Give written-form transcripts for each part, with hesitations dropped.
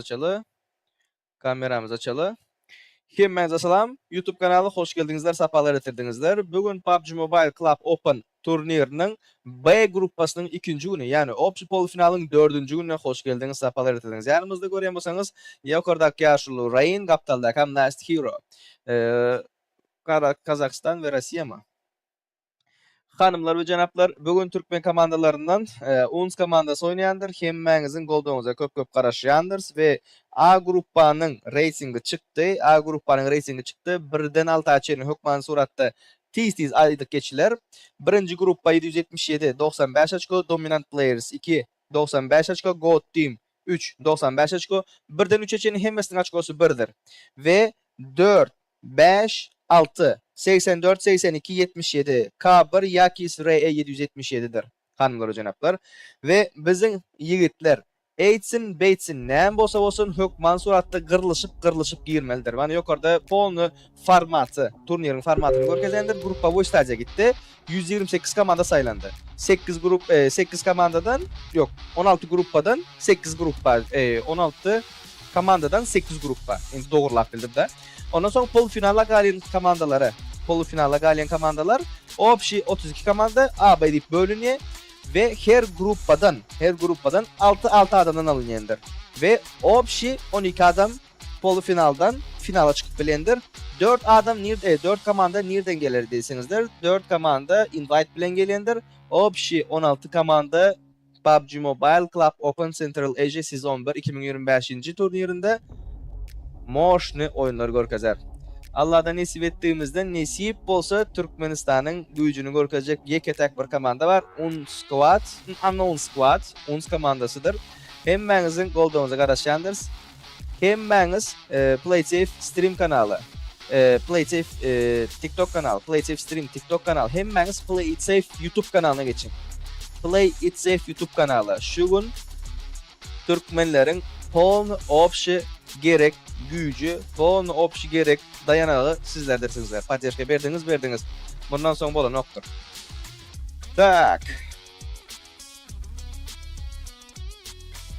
Açalı. Kameramız açalı. Hemmenize salam. YouTube kanalı hoş geldinizler, sapalar etirdinizler. Bugün PUBG Mobile Club Open turnirinin B gruppasının ikinci günü, yani Opsi Polfinal'ın 4-cü gününe hoş geldiniz, sapalar etirdiniz. Yanımızda görýän bolsaňyz, ýokardaki ýaşly Rain, gapdaldaky Amnesty Hero. Kazakistan ve Rusya mı? Hanımlar ve janaplar, bugün Türkmen komandalarından UNS komandası oynayandır. Hemmeňizin goldoňyza köp garaşýandyr ve A gruppanyň ratingi çykdy. A gruppanın ratingi çykdy. 1-den 6-a çenli hökman suratda tiz aýdyk geçiler. Birinji gruppa 777 95 açko, Dominant Players 2 95 açko, Goat Team 3 95 açko. 1-den 3-e çenli hemmesiniň açkosy 1dir. Ve 4 5 6 84 82 77 K1 Yakis RE 777'dir. Hanımlar ve janaplar, ve bizim yigitler Eitsin Beitsin näme bolsa bolsun hökman suratda gırlışıp girmelidir. Yani yukarıda polnu formatı, turnirin formatını görkezendir. Gruppa bu staja gitti. 128 komanda saylandı. 8 komandadan yok 16 gruppadan 8 gruppa 16 komandadan 8 gruppa. Endi dogurlap bildim da. Ondan sonra polfinala galyen komandalar opşi 32 komanda A B deyip bölünýär ve her gruppadan 6 adamdan alınýandyr. Ve opşi 12 adam polfinaldan finala çıkıp bilendir. 4 komanda nereden gelir deýseniňizler, 4 komanda invite bilen gelýändir. Opşi 16 komanda PUBG Mobile Club Open Central Asia Sezon 1 2025-nji turnirinde moşny oyunlar görkezär. Allah'dan nesip ettiğimizden nesip bolsa Türkmenistanyň güýjüni görkezek ýeketek bir komanda var. Unknown Squad, UNS komandasydyr. Hemmeňiziň goldoňyza garaşýandyr. Hemmeňiz PlaySafe Stream kanaly, PlaySafe TikTok kanaly, PlaySafe Stream TikTok kanaly, hemmeňiz PlaySafe YouTube kanalyna geçin. PlaySafe YouTube kanaly şu gün Türkmenleriň polny opşy gerek güýjü, polny opşy gerek dayanagy sizlerdirsizler. Patýaşka berdiňiz. Bundan soň bolan okdur. Tak.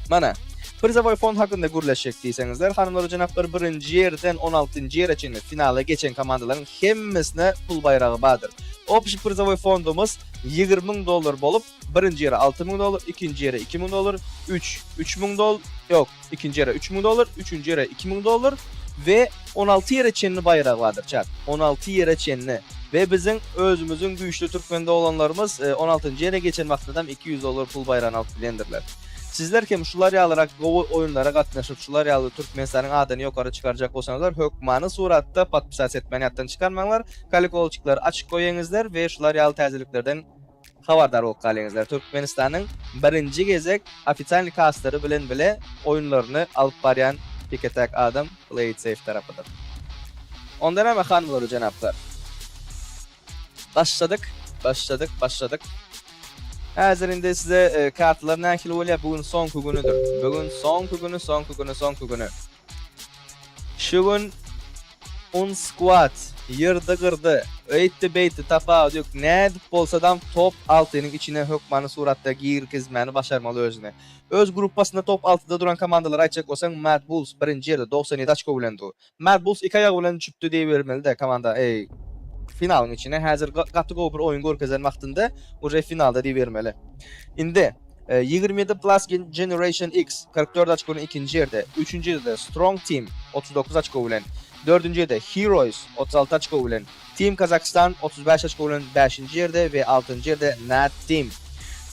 Mana Prizovoy fond hakynda gürleşek diýseňizler, hanymlar we janaplar, birinji ýerden 16-njy ýere çenli finala geçen komandaların hemmesine pul bayragy bardyr. Opşy prizovoy fondumuz $20,000 bolup, birinji ýere $6,000, ikinji ýere $2,000, 3,000 dolar, yok, ikinji ýere $3,000, üçüncü ýere $2,000 ve 16 ýere çenli bayrag bardyr. Çat, 16 ýere çenli. Ve bizim özümüzün güýçli Türkmende olanlarımız 16-njy ýere geçen wagtdan $200 pul bayragyny alyp bilendirler. Sizler kim şular ýalarak gowy oyunlara gatnaşyp şular ýaly Türkmenistanyň adyny ýokary çykarjak bolsaňyzlar, hökmany suratda patpisat etmän ýatdan çykarmaňlar, kolikolçyklar açyk goýaňyzlar we şular ýaly täzeliklerden habardar bolup galyňyzlar. Türkmenistanyň birinji gezek ofisialny kastary bilen bile oyunlaryny alyp barýan ýeketek adam PlaySafe tarapydyr. Ondan hem hanımlar we janaplar, başladık. Häzirinde size kartlar nähili bolýar, bugün soňky günüdür. Bugün soňky günü. Şu gün UNS Squad ýyrdy-gyrdy, öýtdi-beýtdi, tapaýdy ýok, nädip bolsadan top 6-nyň içine hökmany suratda girgizmäni başarmaly özüne. Öz gruppasynda top 6-da duran komandalar aýtjak bolsaň, Mad Bulls birinji ýerde 97 açko bilen dur. Mad Bulls 2 aýagy bilen çüpdi diýip bermeli-de komanda. Finalın içine hazır gaty bir oyun görkezen wagtynda uje finalda diýip bermeli. Indi 27 Plus Generation X 44 açkony ikinji ýerde, üçüncü ýerde Strong Team 39 açko bilen, dördüncü ýerde Heroes 36 açko bilen, Team Kazakistan 35 açko bilen 5-nji ýerde we 6-njy ýerde Nat Team.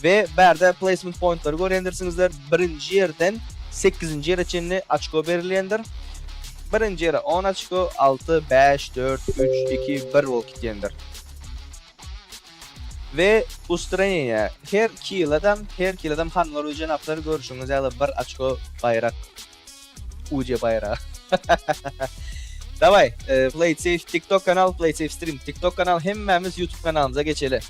Ve berde placement pointlary görýändirsingizler, birinji ýerden 8-nji ýere çenli açko berilýändir. Birinci ýere 10 açko, 6, 5, 4, 3, 2, 1 bolup gitýändir. Ve ustranýa her iki adam hanlar we janaplar görüşüňiz ýaly 1 açko bayrak, UC bayrağı. Davay, PlaySafe TikTok kanal, PlaySafe Stream TikTok kanal, hemmemiz YouTube kanalymyza geçeli.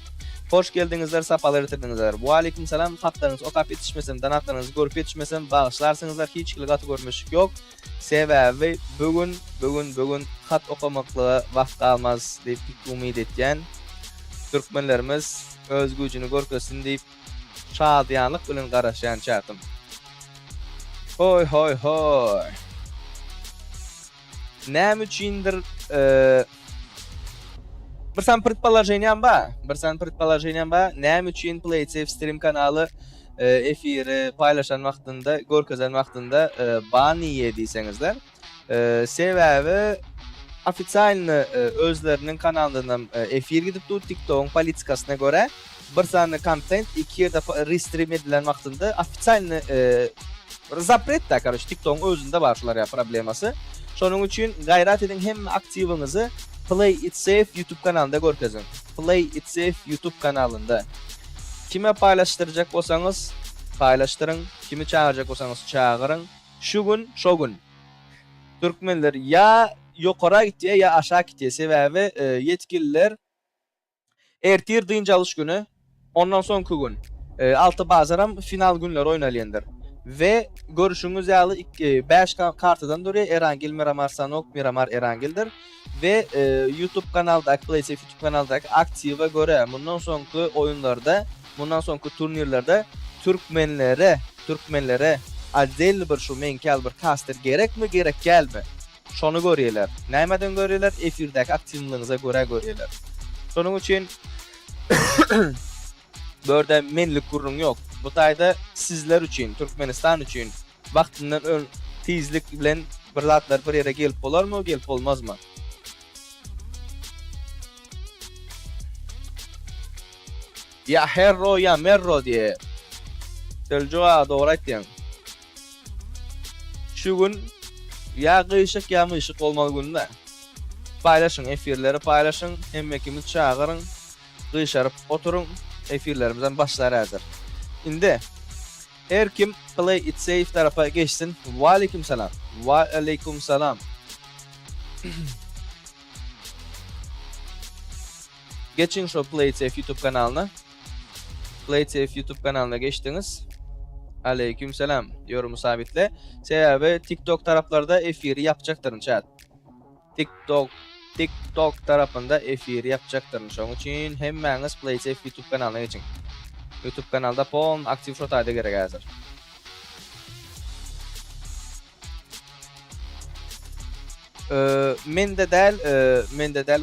Hoş geldiňizler, sapalar etirdinizler. Bu aleyküm salam, hatlaryňyz okap yetişmesem, danatlaryňyz görüp yetişmesem, bağışlarsyňyzlar, hiç kili gaty görmüşik ýok. Sebäbi bugün hat okamaklyga wagt kalmaz diýip umyt etýän türkmenlerimiz öz güýjüni görkezsin diýip şadýanlyk bilen garaşýan çatym. Hoy hoy hoy. Näme üçindir bir sen предположением ba? Bir sen предположением ba? Näme üçün PlaySafe Stream kanalı efiri paylaşan wagtynda, görkezän wagtynda ban ýediýseňizler. Sebäbi ofitsialny özleriniň kanalyndan efir gidip dur TikTok'un politikasyna görä bir sanly content iki ýerde restream edilen wagtynda ofitsialny zapret da karış TikTok'un özünde bar şular ya problemasy. Şonuň üçin gaýrat edin hem aktiwiňizi Play It Safe YouTube kanalında görkezin. Play It Safe YouTube kanalında. Kime paylaştıracak bolsaňyz paylaştırın, kimi çağıracak bolsaňyz çağırın. Şu gün, şo gün. Türkmenler ya ýokara gitýär ya aşağı gitýär. Sebäbi yetkililer ertir dynjalyş güni, ondan soňky gün 6 bazaram final günleri oýnalýandyr. Ve görüşüňiz ýaly 5 kartadan dory Erangil Miramar Sanok Miramar Erangildir ve YouTube kanaldaky PlayStation YouTube kanaldaky aktiwa göre bundan soňky oýunlarda, bundan soňky turnirlerde Türkmenlere adel bir şu menkel bir kaster gerekmi gerek gelme. Şonu görýärler. Nämeden görýärler? Efirdäki aktivligiňize göre görýärler. Şonuň üçin börde menlik gurrun yok. Bu taýda sizler üçin, Türkmenistan üçin wagtyndan tizlik bilen bir zatlar bir ýere gelip bolarmy, gelip bolmazmy? Ya herro ya merro diye. Teljoa doğru aýtdyň. Şu gün ya gyşyk ya myşyk bolmaly günde. Paylaşın, efirleri paylaşın, hemmekimiz çağırın, gyşaryp oturun, efirlerimizden başlar hazır. Indi her kim Play It Safe tarafa geçsin. Wa aleyküm selam. Wa aleyküm selam. Geçin şu Play It Safe YouTube kanalına. Play It Safe YouTube kanalına geçtiniz. Aleyküm selam. Yorumu sabitle. Sebäbi TikTok taraflarda efiri yapacaktırın chat. TikTok tarafında efiri yapacaktırın. Şoň üçin hemmäňiz Play It Safe YouTube kanalına geçin. YouTube kanalda pon aktiv şo taýda gerek hazır. Mende del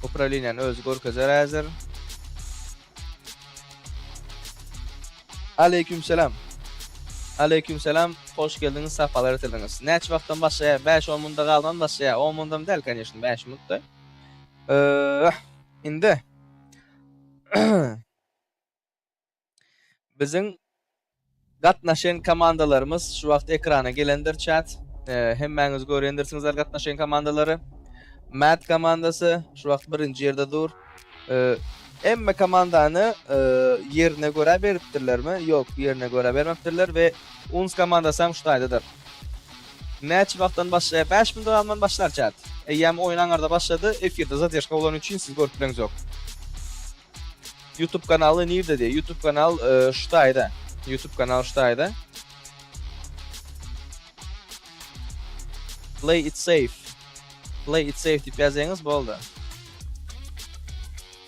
upravleniýany özü görkezer hazır. Aleyküm selam. Aleyküm selam. Hoş geldiňiz, safalar etirdiniz. Näçe wagtdan başlaýar? 5-10 munda galdan başlaýar. 10 mundam del, конечно, 5 munda. Indi bizim gatnaşan komandalarımız şu wagt ekrana gelendir chat. Hemmäňiz görýändirsiňizler gatnaşan komandalary. Mat komandasy şu wagt birinji ýerde dur. Emme komandany yerine göre beripdirlermi? Yok, yerine göre bermepdirler ve uns komandasy hem şu taýdadyr. Näçe wagtdan başlaýar? 5 minut alman başlar chat. Eýem oýnaňarda başlady, efirde zatyşka bolan üçin siz görüp bileňiz ýok. YouTube kanalı nerede diye. YouTube kanal şu taýda. YouTube kanal şu taýda. Play It Safe. Play It Safe diýip ýazýaňyz boldy.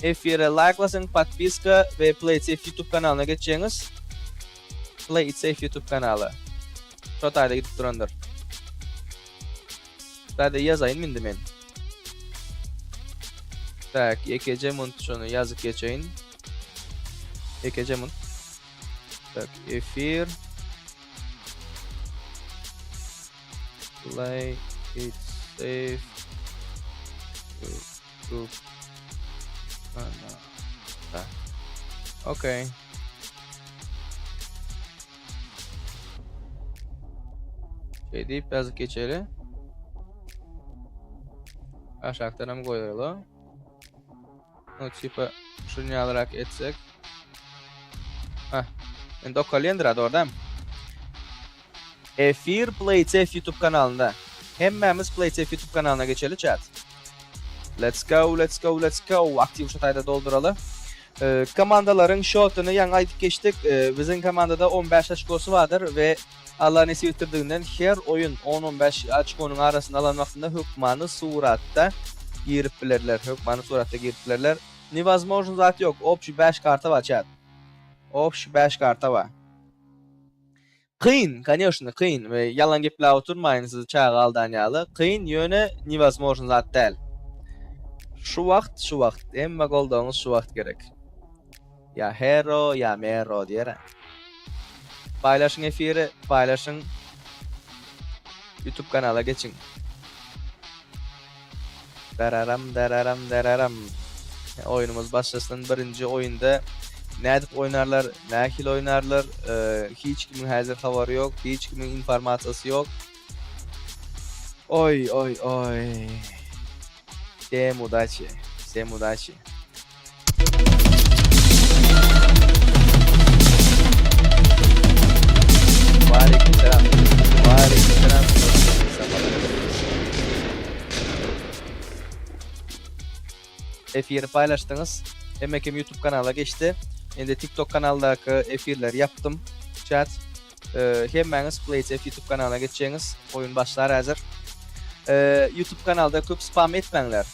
Efire likelasın, podpiska ve Play It Safe YouTube kanalyna geçýäňiz. Play It Safe YouTube kanalı. Şu taýda gidip durandyr. Taýda ýazaýyn mindi men. Tak, ekejemont şonu ýazyp geçeýin. Ekejemont. Tak, efir. Play It Safe YouTube. Tak. Okay. Deyip ýazyp geçeli. Aşağıdan hem koyalım. O tipa şunu alarak etsek. Endi okalendiradi ordam. Efir Play It Safe YouTube kanalında. Hemmämiz Play It Safe YouTube kanalına geçeli chat. Let's go. Aktiv şu taýda dolduralı. Komandaların şotuny ýaňy aýdyp geçdik. Bizim komandada 15 açkosy bardyr ve Allah nesip etdirdiginden her oyun 10-15 açkonyň arasynda alan wagtynda hökmany suratda girip bilerler. Hökmany suratda girip bilerler. Невозможно zat yok. Общий 5 karta var chat. Общий 5 karta var. Kıyın, конечно, kıyın. Ve yalan gepler oturmayın siz çağı aldan yalı. Kıyın yöne невозможно zat değil. Şu vakt. Emma goldanız şu vakt gerek. Ya hero ya mero diyere. Paylaşın efiri, paylaşın. YouTube kanala geçin. Dararam. Oyunumuz başlasın. Birinci oyunda nädip oynarlar, nähil oynarlar, hiç kimin hazır havarı yok, hiç kimin informasyası yok. Oy. Всем удачи. Aleykümselam. Efiri paylaştınız. Emekim YouTube kanala geçti. Şimdi TikTok kanaldaki efirler yaptım. Chat. Hemmeniz PlaySafe YouTube kanalına geçeceğiniz. Oyun başlar hazır. YouTube kanalda köp spam etmengler.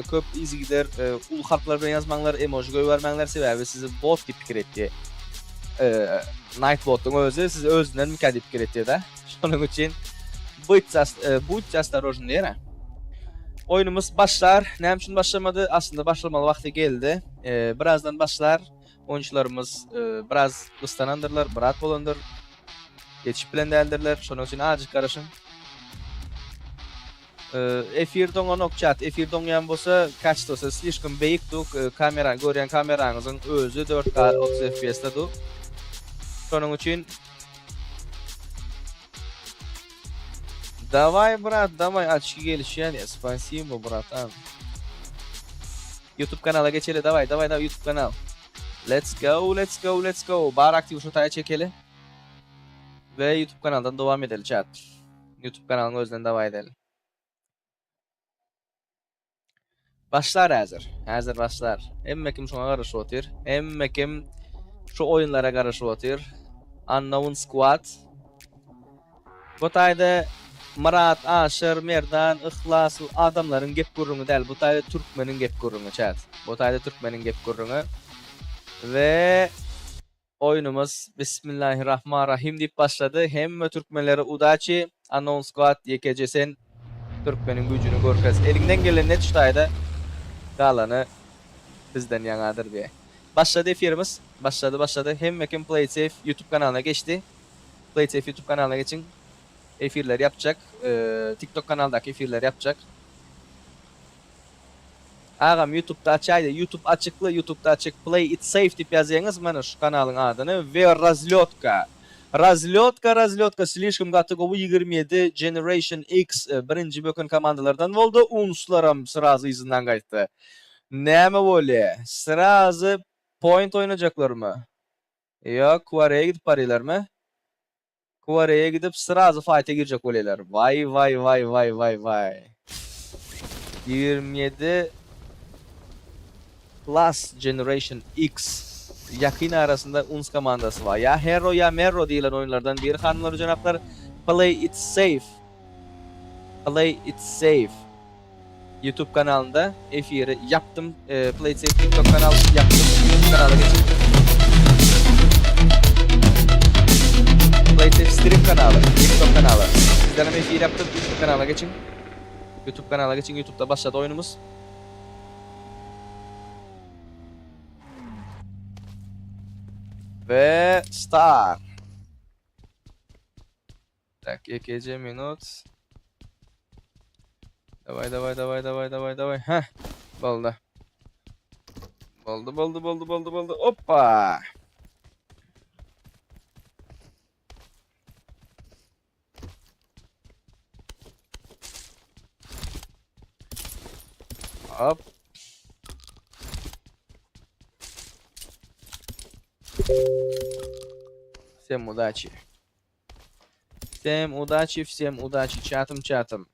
Köp izgiler, ul harflar bilen yazmanglar, emoji göwermengler sebäbi sizi bot dip fikir etdi. Nightbot'un özü sizi özünden mükemmel fikir etdi da. Şonun için будьте осторожны diýär. Oyunumuz başlar. Näme üçin başlamadı? Aslında başlamalı vakti geldi. Birazdan başlar. Oyuncularımız biraz ıstanandırlar, bırak bolandır. Geçip bilen däldirler. Şonun için ajyk garaşyň. Efir doňanok chat. Efir doňyan bolsa, kaçtosa slishkim beýik duk, kamera, görýän kameraňyzyň özü 4K 30 FPS-de duk. Şonun üçin Давай, брат, давай, очки gelişýän. Спасибо, братан. YouTube kanala geçeli, давай, YouTube kanal. Let's go. Bar aktiv şutaya çekeli. Ve YouTube kanaldan devam edelim chat. YouTube kanalına özden devam edelim. Başlar hazır başlar. Emmekim şuna garaşyp otyr. Emmekim şu oyunlara garaşyp otyr. Unknown Squad. Bu taýda Murat, Aşır, Merdan, Ihlas adamların gep gurruňy däl. Bu taýda türkmeniň gep gurruňy chat. Bu taýda türkmeniň gep gurruňy. Ve oyunumuz Bismillahirrahmanirrahim diýip başlady. Hemme türkmenlere udaçy. Unknown Squad ýekejesen türkmeniň güýjüni görkäs. Elinden gelen net şu taýda galany bizden ýaňadyr diýe. Başlady efirimiz. Başlady. Hemmekim PlaySafe YouTube kanalına geçti. PlaySafe YouTube kanalına geçin. Efirler yapacak. TikTok kanaldaki efirler yapacak. Ağam YouTube'da açaydı. YouTube açıklı. YouTube'da açık. Play it safe dip yazýaňyz mana şu kanalın adını ve Razlyotka. Razlyotka slishkim gatygowy 27 Generation X birinci bökün komandalardan boldy. Unslaram sırazı izinden gaýtdy. Näme bolýa? Sırazı point oynajaklarmy? Ýok, Koreýa gidip barýarlarmy? Koreýa gidip sırazı fight'a girjek bolýarlar. Vay. 27 Plus Generation X yakın arasında UNS komandası var. Ya Hero ya Mero diýilen oyunlardan biri hanımlar janaplar. Play it safe. YouTube kanalında efiri yaptım. Play it safe TikTok kanalı yaptım. YouTube kanalına geçin. Play it safe stream kanalı, TikTok kanalı. Sizlerle efiri yaptım. YouTube kanalına geçin. YouTube'da başladı oyunumuz. Ve start. Tak, 2 minut. Давай. Heh. Boldu. Hoppa. Hop. Всем удачи. Çatım.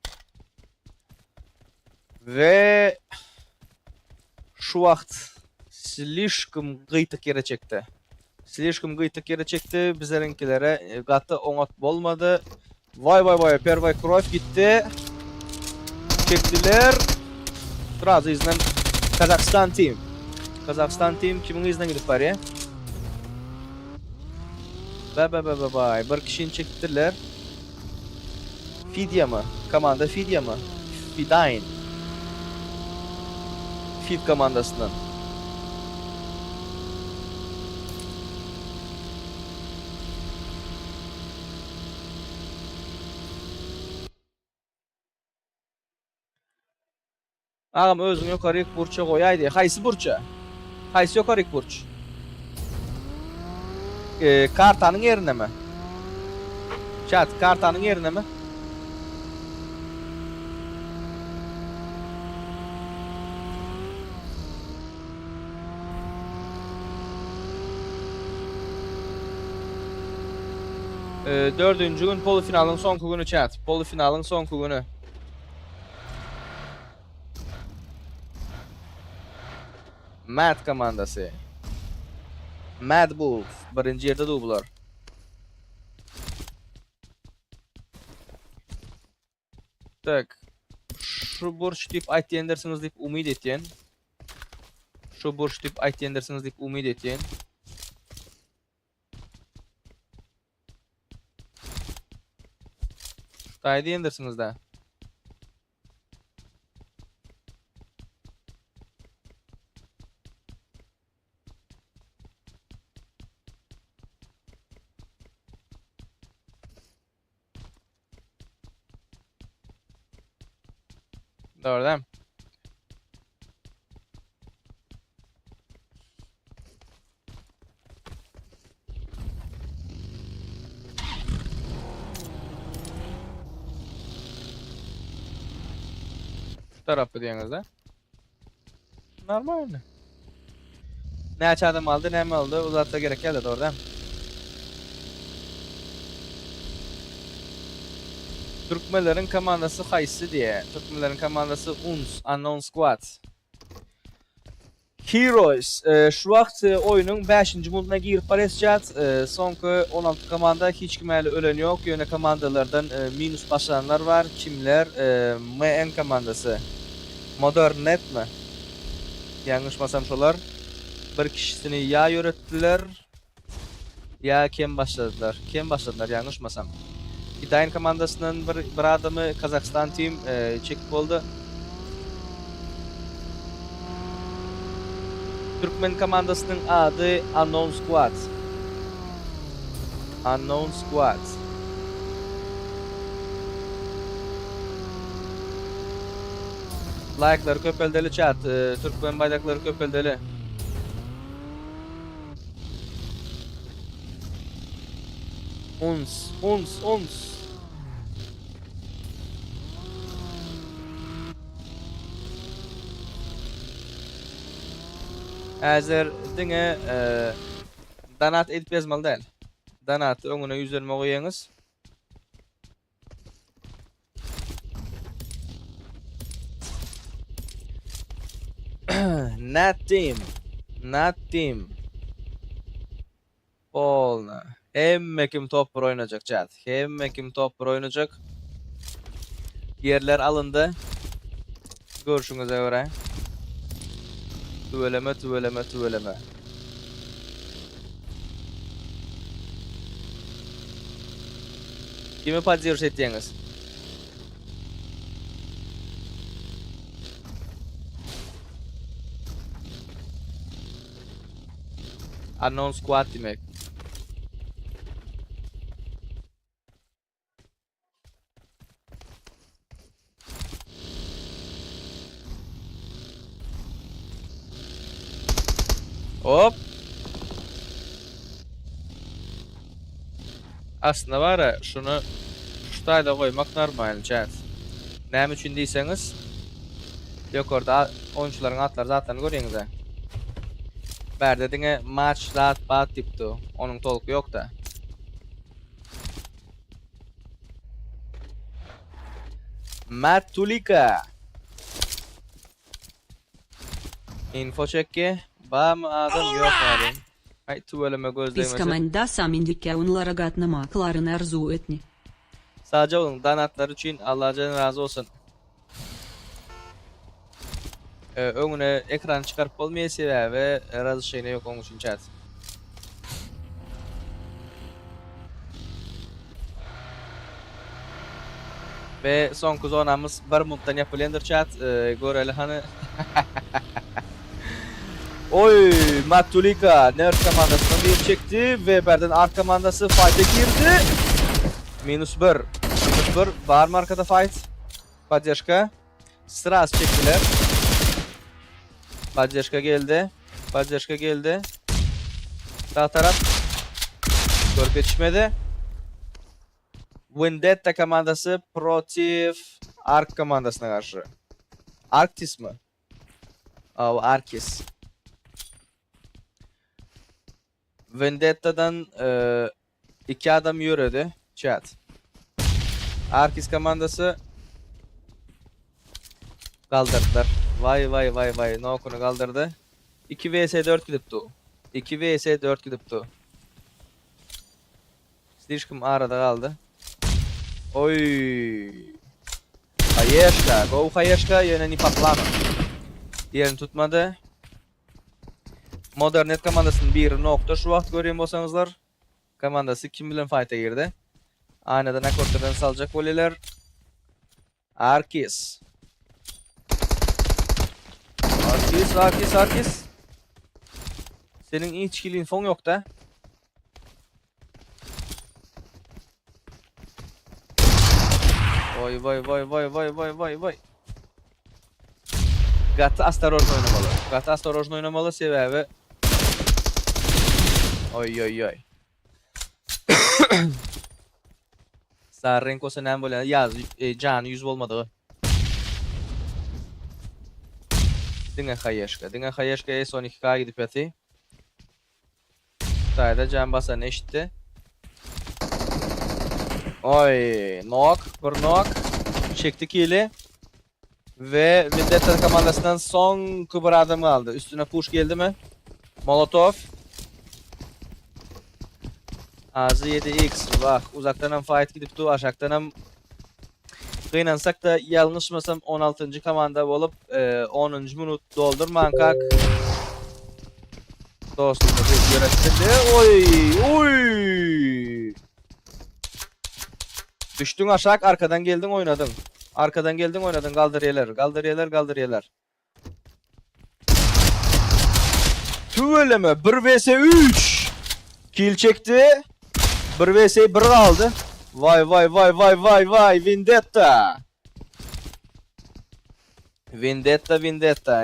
Ve şu wagt slishkim gıytyk yere çekti. Bizlerinkilere gaty oňat bolmady. Vay. Pervay Kroy gitti. Çekdiler. Sразу izlen Kazakhstan team. Kimin izlen gidip barýar? Bir kişini çektirdiler. Fidya mı? Komanda Fidya mı? Fidain. Fid komandasından. Ağam özüň ýokaryk burça goýaýdy. Haýsy burça? Haýsy ýokaryk burç? Kartanyň ýerine mi? Chat, kartanyň ýerine mi? Dördüncü gün polifinalın sonku günü chat. Polifinalın sonku günü. Mad komandası. Mad Wolf. Birinci yerde dublar. Tak. Şu burç dip aytyendersiniz dip umid etyen. Şu burç dip aytyendersiniz dip umid etyen. Şutaydı yendersiniz da. Doğru değil mi? Şu tarafı diyorsunuz da. Normal mi? Ne açadım aldı ne mi aldı uzatsa gerek geldi doğru değil mi? Türkmenlerin komandası haýsy diye. Türkmenlerin komandası UNS, Unknown Squad. Heroes. Şu wagt oyunun 5-nji moduna girip barýarjat. Soňky 16 komanda hiç kimeli ölen ýok. Ýöne komandalardan minus başlananlar var. Kimler? MN komandası. Modern Net mi? Ýangyşmasam şolar. Bir kişisini ya ýöretdiler ya kim başladılar. Kim başladılar ýangyşmasam. Fidain komandasının bir adamı Kazakistan team çekip oldu. Türkmen komandasının adı Unknown Squad. Unknown Squad. Like'ları köpeldeli chat. Türkmen baydakları köpeldeli. Uns. Hazır diňe danat edip yazmaly däl. Danaty öňüne 120 goýaňyz. Not team. Polna. Hemme kim top bir oynayacak chat. Hemme kim top bir oynayacak. Yerler alındı. Görüşüňize görä. Tüveleme. Kimi поддерживать etdiňiz? Unknown Squad demek. Hop. Aslında var ya şunu şutayla koymak normal chat. Näme üçin diýseňiz? Ýokarda oyunçularyň atları zaten görýäňiz ha. Berde diňe match that bat tipdi. Onuň tolky ýok da. Matulika. Info çekke. Bam adam ýok adam. Ay tuveleme gözleýmesi. Biz komandasam indike onlara gatnamaklaryny arzu etni. Sadece onun danatlar için Allah canı razı olsun. Öňüne ekran çıkarıp bolmaýasy we razı şeyine ýok onuň üçin chat. Ve sonku zonamız 1 minutdan yapılandır chat. Göreli hani. Oy, Matulika Nerd komandasından bir çekti ve berden ark komandası fight'e girdi. -1. -1. Var mı arkada fight? Поддержка. Sırası çektiler. Поддержка geldi. Поддержка geldi. Sağ taraf. Görüp yetişmedi. Vendetta komandası Protif Ark komandasına karşı. Arktis mi? Arkis. Vendetta'dan 2 adam yürüdü. Chat. Arkis komandası kaldırdılar. Vay. Nokunu kaldırdı. 2 vs 4 gidipti. 2 vs 4 gidipti. Слишком arada kaldı. Oy. Hayeshka. Go Hayeshka yine ni patlama. Yerini tutmadı. Modernet komandasının bir nokta şu vakt göreyim bolsaňyzlar. Komandası kim bilen fight'a girdi. Aynadan akortlardan salacak voleler. Arkis. Arkis. Senin hiç kill infon yok da. Vay. Gatı astarojno oynamalı sebebi. Oy. Sarrenko senen böyle yaz canı 100 olmadı. Dinge Hayeshka son 2K gidip yatı. Sayda can basan eşitti. Oy, bir nok. Çekti kill'i. Ve Vendetta komandasından son bir adam kaldı. Üstüne push geldi mi? Molotov. Azı 7x. Bak uzaktan hem fight gidipti. Aşaktan hem kıynansak da yanlışmasam 16. komanda olup 10. minut doldurmankak. Dostumuz yönetmedi. Oy. Düştün aşağı, arkadan geldin oynadın. Kaldır yeler. Tüveleme 1 vs 3. Kill çekti. 1 vs 1 aldı. Vay. Vendetta.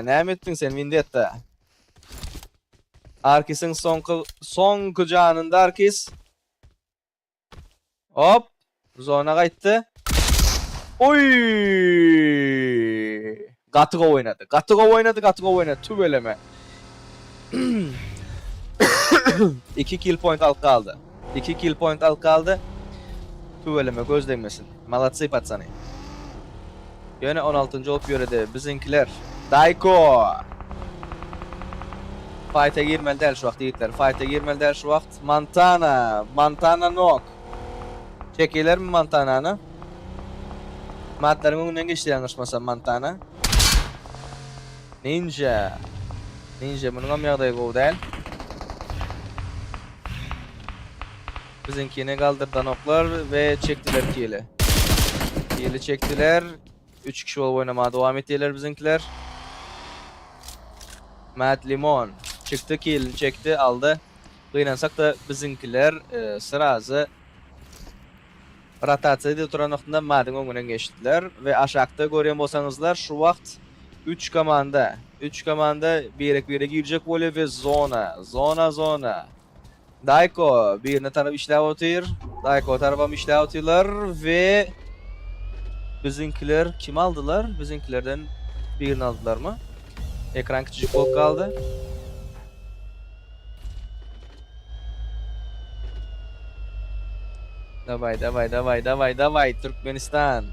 Ne ettin sen Vendetta? Arkis'in son kucağında Arkis. Hop. Zona kayıttı. Oy! Gatıga oynadı. Tüveleme. 2 kill point alt kaldı. Tüveleme göz değmesin. Malatsy patsani. Yine 16. olup yöredi. Bizinkiler. Dayko. Fight'a girmeliler şu vakt yiğitler. Montana nok. Çekiler mi Montana'nı? Matların önünden geçti yanlışmasam Montana. Ninja bunun amyağdayı gol değil. Bizimkine kaldırdan oklar ve çektiler kili. Kili çektiler. 3 kişi olup oynamaya devam ettiler bizimkiler. Matt Limon çıktı, kill çekti, aldı. Kıynansak da bizimkiler sırası rotatsiyada turan noktada Matt'ın önünden geçtiler ve aşağıda görüyen bolsaňyzlar şu vakt 3 komanda bir girecek böyle ve zona. Dayko birine taraf işlevotýar ve bizimkiler kim aldılar? Bizimkilerden birini aldılar mı? Ekran küçük bolup kaldı. Davay Türkmenistan.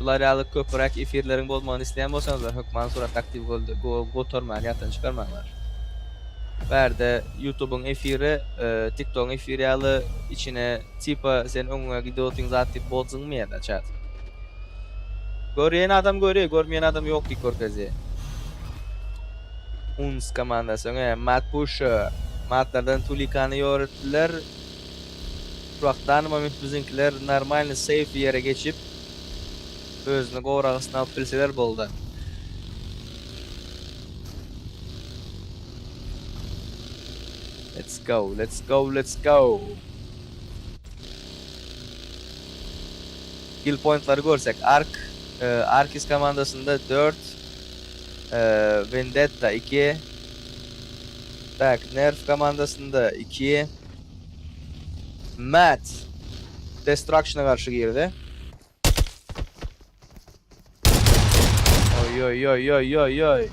Bular köpürak efirlerin bolmagyny isleýän bolsaňyzlar hökman surat aktiv gotorman ýatan çykarmaňlar. Berde YouTube'un efiri, TikTok'un efiri ýaly içine tipa sen öňüňe gidiýotýan zat tip bolsaňmy ýa-da chat. Görýän adam görýär, görmeýän adam ýok dik görkezýär. Uns komandasy, Matt Pusher, Mattlardan Tulikany ýöretdiler. Şu vaqtdan moment bizimkiler normal safe yere geçip özünü qoğrağısına alıp bilseler boldu. Let's go, let's go, let's go. Kill point'ları görsek Arkis komandasında 4, Vendetta 2, tak Nerf komandasında 2, Matt Destruction'a karşı girdi. Oy oy oy oy oy oy.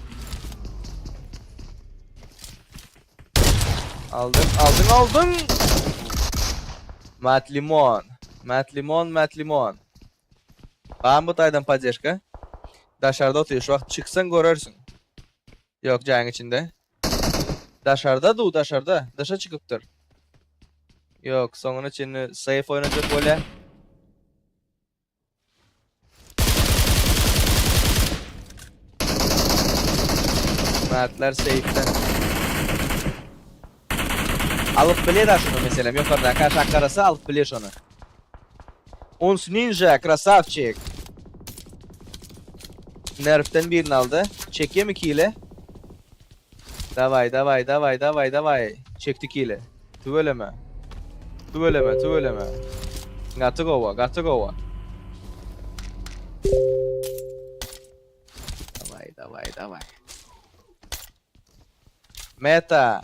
Aldın. Matt Limon. Var mı taydan поддержка? Dışarıda oturuyor. Şu an çıksan görürsün. Yok canın içinde. Dışarıda. Dışa çıkıptır. Yok sonun için safe oynayacak böyle. Mertler safe'de. Alıp bile de şunu mesela. Yukarıdan karşı arası alıp bile şunu. Uns Ninja krasavчик. Nerf'ten birini aldı. Çekiyor mu kile? Davay. Çekti kile. Tüveleme. Gotta go. Davay. Meta.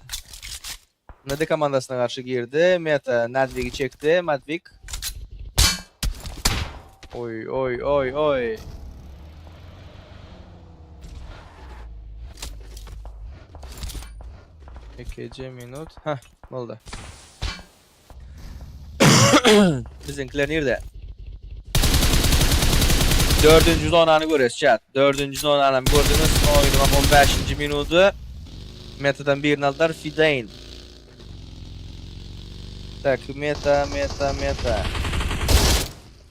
Nadi komandasına karşı girdi. Meta Nadvik'i çekti. Madvik. Oy. 2 minut. Hah, oldu. Bizimkiler nerede? 4. zonanı görüyoruz chat. 4. zonanı gördünüz. Oyunun 15. minutu. Meta'dan birini aldılar. Fidain. Tak, meta.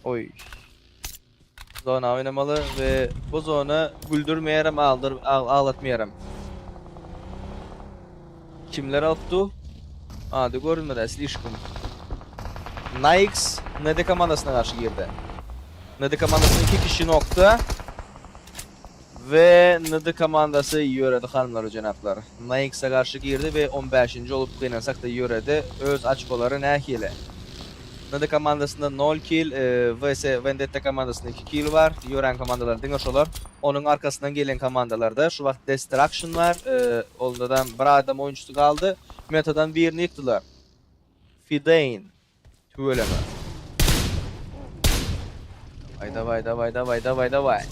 Oy. Zona oynamalı ve bu zona güldürmeyelim, ağlatmayalım. Kimler attı? Hadi görünmedi, слишком. Nix Nede komandasına karşı girdi. Nede komandasının 2 kişi nokta. Ve Nede komandası yöredi hanımlar ve cenaplar. Nix'e karşı girdi ve 15. olup kıynasak da yöredi. Öz açkoları nehile. Nede komandasında 0 kill, vs Vendetta komandasında 2 kill var. Yören komandalar dingoş olur. Onun arkasından gelen komandalarda şu vaxt Destruction var. Ondan bir adam oyuncusu kaldı. Meta'dan birini yıktılar. Fidain. Tüveleme. Davay.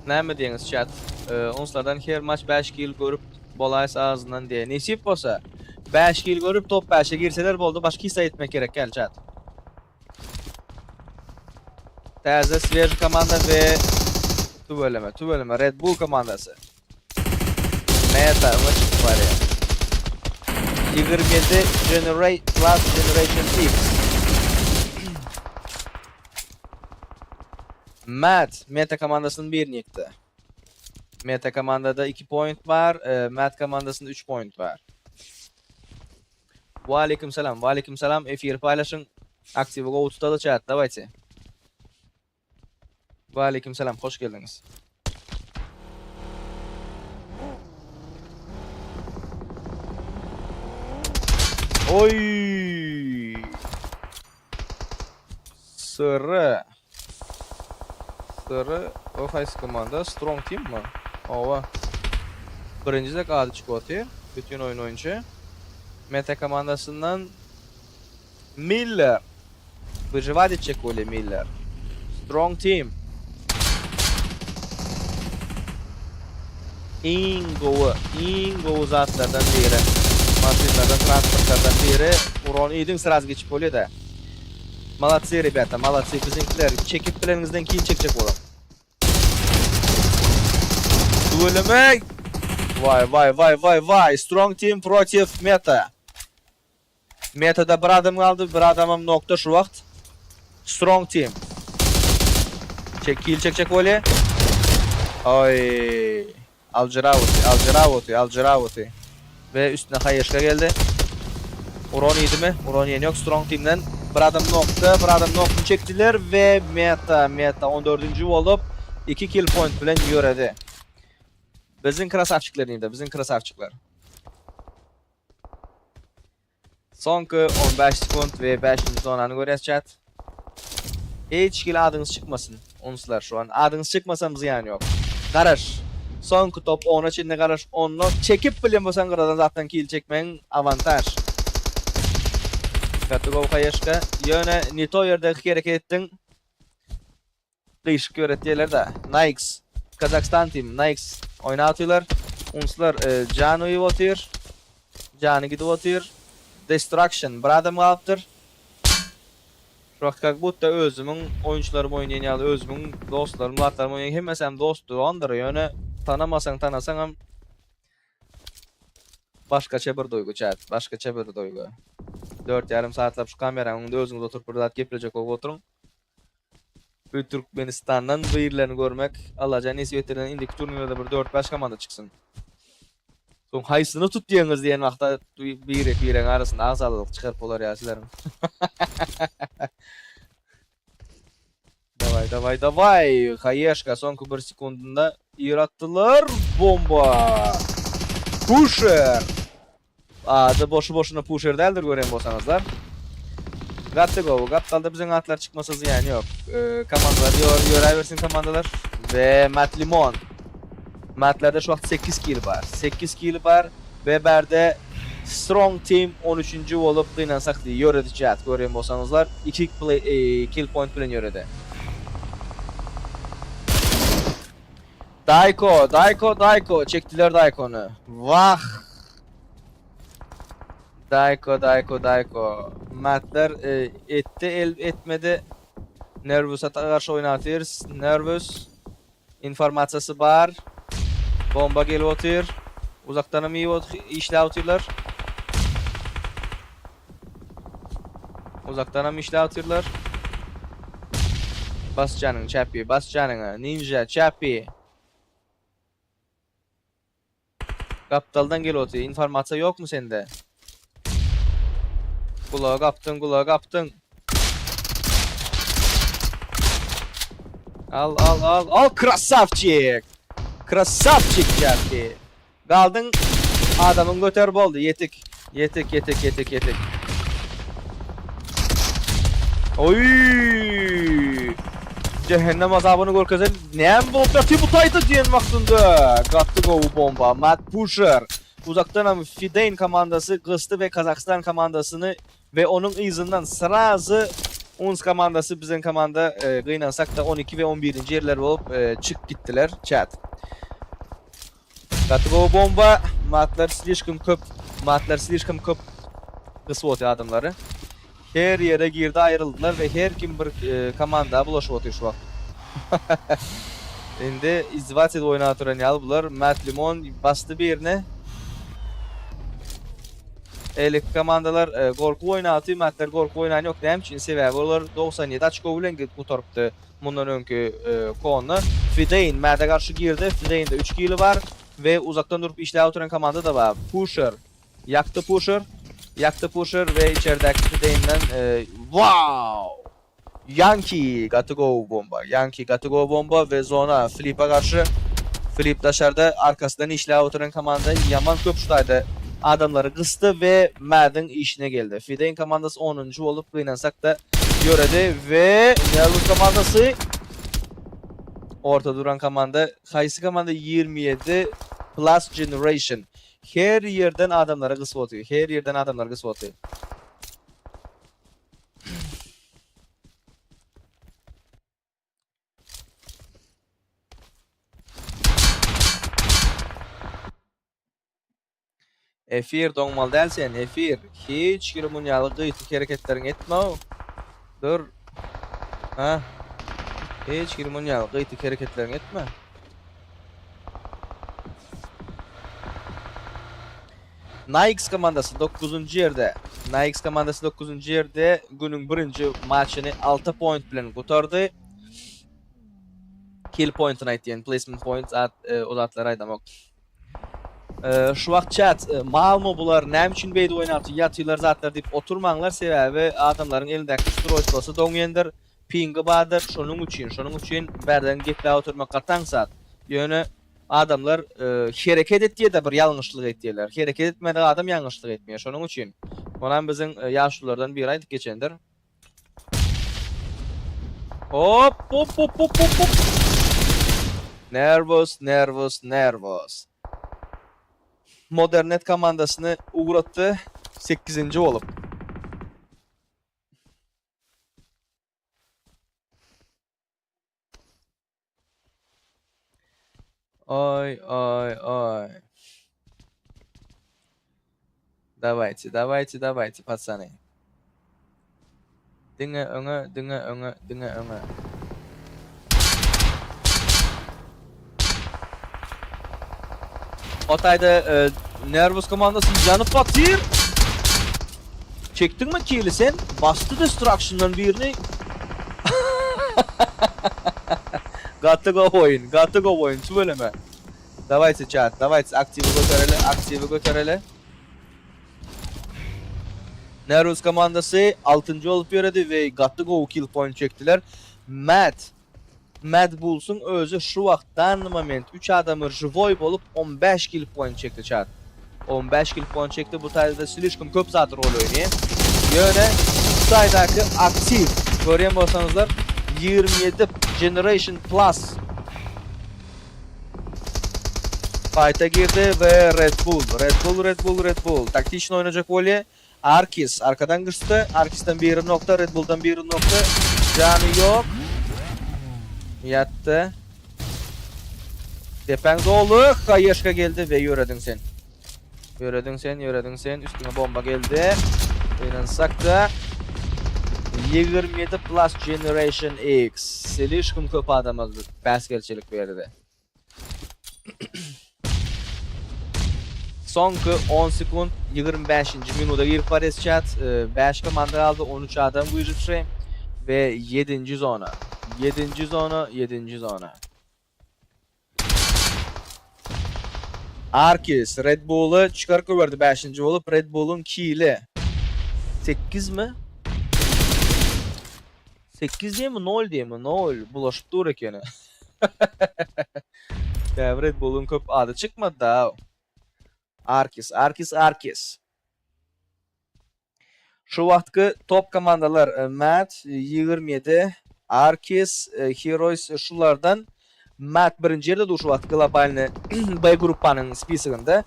Ne mi diyiniz chat? Onslardan her maç 5 kill görüp bolaysa ağzından diye. Nesip olsa 5 kill görüp top 5'e girseler boldu. Başka hisse etmek gerek gel chat. Taze свежий komanda ve tüveleme Red Bull komandası. Meta maç var ya. 27 Generation X. Matt Meta komandasının birini yıktı. Meta komandada 2 point var. Matt komandasında 3 point var. Aleykümselam. Efir paylaşın. Aktif go tutalı chat. Давайте. Aleykümselam. Hoş geldiniz. Oy! Sarı. O qaysi komanda? Strong Team mi? Ova. Birinci adı çıkıyor. Bütün oyun oyuncu. Meta komandasından Miller. Выживать edecek öyle Miller. Strong Team. Ingo zatlardan biri. Maşinlardan, transportlardan biri. Uron idin sıraz geçip oluyor da. Молодцы, ребята, молодцы. Bizimkiler çekip planınızdan keyin çekecek olalım. Duelime. Vay. Strong Team против Meta. Meta'da bir adam kaldı, bir adamım nokta şu vakt. Strong Team. Kill çekecek öyle. Oy. Alcıravoti. Ve üstüne Hayeshka geldi. Uron yedi mi? Uron yeni yok. Strong Team'den bir adam nokta çektiler ve Meta 14. olup 2 kill point bilen yöredi. Bizim krasavçıklar neydi? Bizim krasavçıklar. Sonki 15 sekund ve 5. zonanı görüyoruz chat. Hiç kill adınız çıkmasın. Onuslar şu an. Adınız çıkmasa ziyan yok. Garaş. Sonki top 10'a içinde garaş 10'lu. Çekip bilen bolsan qaradan zaten kill çekmen avantaj. Katugov Hayeshka. Yöne Nito yerdeki hareket ettin. Kıyışık öğrettiler de. Nikes. Kazakistan team. Nikes. Oynatıyorlar. Onuslar Can'ı atıyor. Can'ı gidip atıyor. Destruction. Bir adam kalıptır. Şuak bu da özümün oyuncularım oynayan özümün dostlarım, muhatlarım oynayan hemmesem dostu ondır yöne tanamasan tanasan başkaça bir duygu chat, başkaça bir duygu. 4,5 saatlap şu kameranın da özünüz oturup burada gepirecek olup oturun. Bir Türkmenistan'dan bu yerlerini görmek, Allah'a nisbetinden indiki turnirde bir 4-5 komanda çıksın. Son haysını tut diyeniz diyen vakta bir arasında ağzalık çıkarıp olar ya sizlerin. Davay. Hayeshka sonki 1 sekundunda yarattılar. Bomba. Pusher. Adı boşuna pusher değildir gören bolsanızlar. Gattalda bizim atlar çıkmasa ziyan yok. Komandalar yoraversin komandalar. Ve Matt Limon. Matt'lerde şu an 8 kill var. 8 kill var. Ve berde Strong Team 13. olup kıynansak diye yoredi chat gören bolsanızlar. 2 kill point bilen yoredi. Daiko çektiler Daiko'nu. Vah. Daiko. Matlar etti etmedi. Nervous'a karşı oynatıyoruz. Nervous. İnformasyası var. Bomba gelip oturuyor. Uzaktan iyi işle atıyorlar. Bas canın Chappy, bas canını. Ninja Chappy. Kaptaldan gel oturuyor. İnformasya yok mu sende? Kulağı kaptın. Al krasavçik. Krasavçik Chappy. Kaldın adamın götür boldu. Yetik. Oy! Cehennem azabını görkezen nem voltati butaydı diyen vaktinde. Gattı go bomba. Matt Pusher. Uzaktan ama Fideyn komandası kıstı ve Kazakistan komandasını ve onun izinden sırası Uns komandası bizim komanda kıynansak da 12 ve 11. yerler olup çık gittiler chat. Gattı go bomba. Matlar slishkim köp kısvoti adamları. Her yere girdi ayrıldılar ve her kim bir komanda bulaşıp oturuyor şu an. Şimdi izdivaç edip oynaturan yalbular. Matt Limon bastı bir yerine. Elik komandalar korku oynatıyor. Mattlar korku oynayan yok. Dem için sebebi onlar 97 açık bilen bu tarafta bundan önkü konu. Fideyn Matt'a karşı girdi. Fideyn'de 3 kill var ve uzaktan durup işle oturan komanda da var. Pusher. Yaktı Pusher ve içerideki Fideyn'den wow! Yankee got to go bomba ve zona Flip'e karşı Flip dışarıda arkasından işle oturan komanda yaman köpüştaydı. Adamları kıstı ve Madden işine geldi. Fideyn komandası 10. olup kıynansak da göredi ve Nervous komandası orta duran komanda. Kayısı komanda 27 Plus Generation. Her yerden adamlara kısıp atıyor. Efir doğmal dersen Efir hiç kirmunyalı kıytık hareketlerin etme o. Dur. Ha. Hiç kirmunyalı kıytık hareketlerin etme. Nikes komandası 9. yerde. Günün birinci maçını 6 point bilen kurtardı. Kill point'ını aytdiyen placement point uzatları aydamak. Şu wagt chat malmo bular näme üçin beýde oýnapdy ýatylar zatlar diýip oturmaňlar, sebäbi adamlaryň elindäki ustroýstwasy doňýendir, pingi bardyr, şonuň üçin berden getläp oturmakka taňsat. Ýöne adamlar hereket etdiýe de bir ýalňyşlyk etdiler. Hereket etmedi adam ýalňyşlyk etmeýär. Şonuň üçin. Ondan biziň ýaşlulardan biri aýdyp geçendir. Hop hop hop hop hop hop. Nervous. Modernet komandasyny uğratdy 8-nji bolup. Ay. Давайте, пацаны. Diňe öňe. Otayda Nervous komandası yanıp batır. Çektin mi kill'i sen? Bastı destruction'dan birini. Got to go oyun. Söyleme. Давайте chat, давайте aktivi götürelim. Nervous komandası 6. olup yöredi ve got to go kill point çektiler. Mad Bulls'un özü şu wagtdan moment 3 adamı живой bolup 15 kill point çekti chat. 15 kill point çekti. Bu tarzda slishkum köp zat rol oynayın. Yöne saydaky aktiv. Görýän bolsaňyzlar 27 Generation Plus fight'a girdi ve Red Bull. Taktiçin oynayacak voley. Arkis arkadan gıstı. Arkis'ten bir nokta, Red Bull'dan bir nokta. Canı yok. Yattı. Depenzoğlu Kayeşka geldi ve yöredin sen. Üstüne bomba geldi. Oynansak da 27 Plus Generation X. Selişkim köp adamaz baskelçilik verdi. Sonki 10 sekund 25. minuda girip var chat. 5 komanda aldı, 13 adam gücü ve 7. zona. 7. zona. Arkis Red Bull'u çıkarıp verdi 5. olup Red Bull'un kill'i 8 mi? 8 diye mi? 0 diye mi? 0. Bulaşıp dur ekeni. Red Bull'un köp adı çıkmadı da. Arkis. Şu wagtky top komandalar Mad 27, Arkis, Heroes şulardan Mad birinci yerde şu wagt globalny B grupanyň spisiginde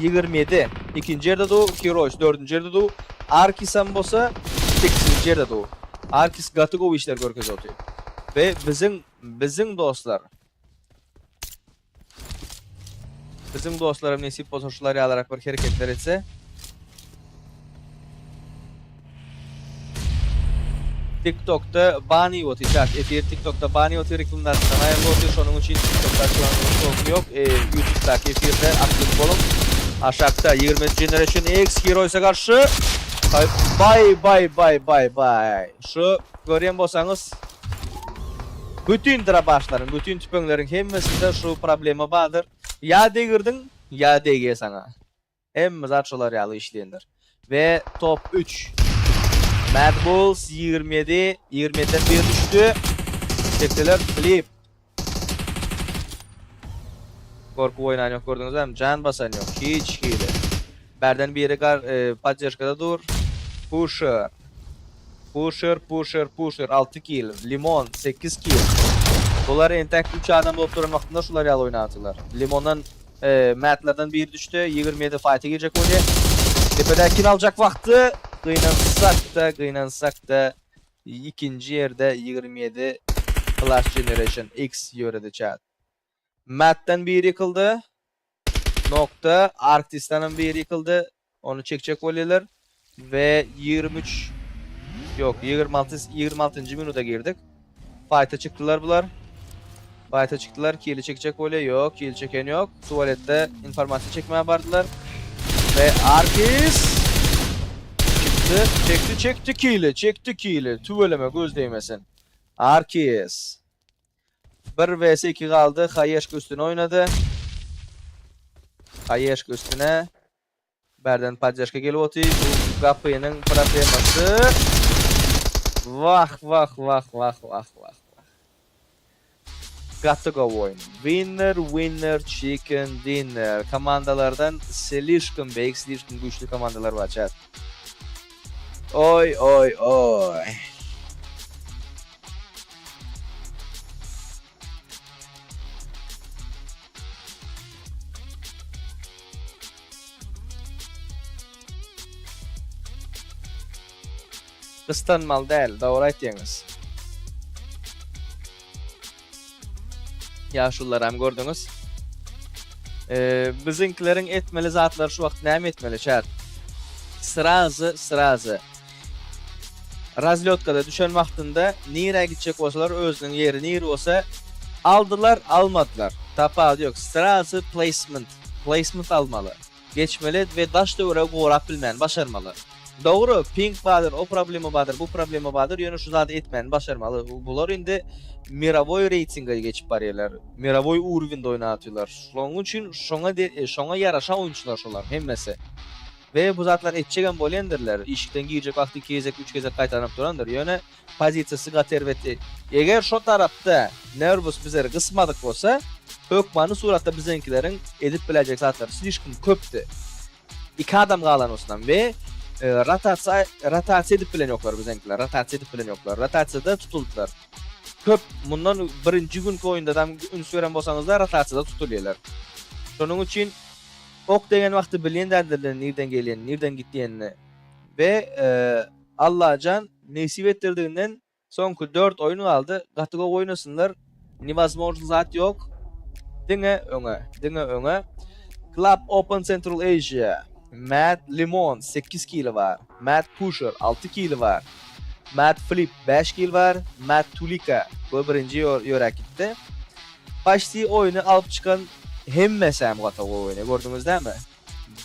27, ikinci yerde Heroes 4. yerde Arkis hem bolsa 8. yerde Arkis Gatego işler görkezýär. Ve bizim dostlar Bizim dostlarım nesip bolsa şular alarak bir hareketler etse TikTok'ta bani ýok chat. TikTok'ta bani ýok reklamlar sanaýan boldy, şonuň üçin TikTok'ta çok yok. YouTube'daki efirde aktif bolun. Aşakta 20 Generation X Heroes'a karşı bye. Şu görýän bolsaňyz bütün drabaşlaryň, bütün tüpeňleriň hemmesinde şu problema bardyr. Ya degirdiň, ya dege saňa. Hemme zat şolar ýaly işleýändir. Ve top 3 Mad Bulls 27, 27'den bir düştü. Çektiler flip. Korku oynan yok, gördünüz mü? Can basan yok. Hiç hile. Berden biri поддержкада dur. Pusher 6 kill. Limon 8 kill. Bunlar entek 3 adam bolup duran wagtynda şular ýaly oynatylar. Limondan Mad'lardan biri düştü. 27 fight'a girecek oyuncu. Tepeden kill alacak vakti. Kıynansak da ikinci yerde 27 Plus Generation X yöredi chat. Matt'ten bir yıkıldı. Nokta. Arktis'ten bir yıkıldı. Onu çekecek oluyorlar. Ve 26. minuta girdik. Fight'a çıktılar bunlar. Kill'i çekecek oluyor. Yok. Kill çeken yok. Tuvalette informasyon çekmeye bardılar. Ve Arktis çekti kill'i. Tüveleme göz değmesin. Arkis 1 vs 2 kaldı. Hayeşka üstüne oynadı. Kayeşk üstüne. Berden Padjashka gelip otu. Bu kapıyının probleması. Vah. Got to go oyun. Winner chicken dinner. Komandalardan selişkin beyik, selişkin güçlü komandalar var chat. Oy. Kıstanmal değil, doğru aytdınız. Ya şullar hem gördünüz. Bizimkilerin etmeli zatlar şu vaqt näme etmeli chat? Sırazı. Razlyotkada düşen vaqtında nire gidecek olsalar özünün yeri nire olsa aldılar almadılar. Tapadı yok. Sırazı placement almalı. Geçmeli ve daş dövre qoğrap bilmän başarmalı. Doğru, ping badır, o problemi badır, bu problemi badır, yönü şu zat etmän başarmalı. Bular indi Miravoy reytinga geçip barýarlar. Miravoy urwinde oynatýarlar. Şonuň üçin şoňa yaraşan oyunçular şolar hemmesi. Ve bu zatlar etçegen bolýandyrylar. İşikden giýjek wagty 2 gezek 3 gezek gaýtanyp durandyr. Ýöne pozisiýasy gaterweti. Eger şo tarapda nervus bizleri kısmadık bolsa, hökmany suratda bizenkileriň edip biljek zatlar slişkim köpdi. 2 adam galan osdan ve rotasiya edip bilen ýoklar bizenkiler. Rotasiyada tutuldular. Köp bundan birinci günkü oyunda da üns veren bolsaňyzlar rotasiyada tutulýarlar. Şonuň üçin ok degen wagty bilýändirler nerden gelýän, nerden gitdiýänini ve Allahjan nesip etdirdiginden soňky 4 oyunu aldy. Gatyga oýnasynlar. Невозможно zat yok. Diňe öňe. Club Open Central Asia. Matt Limon 8 kilo var. Matt Pusher 6 kilo var. Matt Flip 5 kilo var. Matt Tulika bu birinci ýörek gitdi. Başty oyunu alıp çıkan hemmesi hem gata oyunu gördüňiz däme?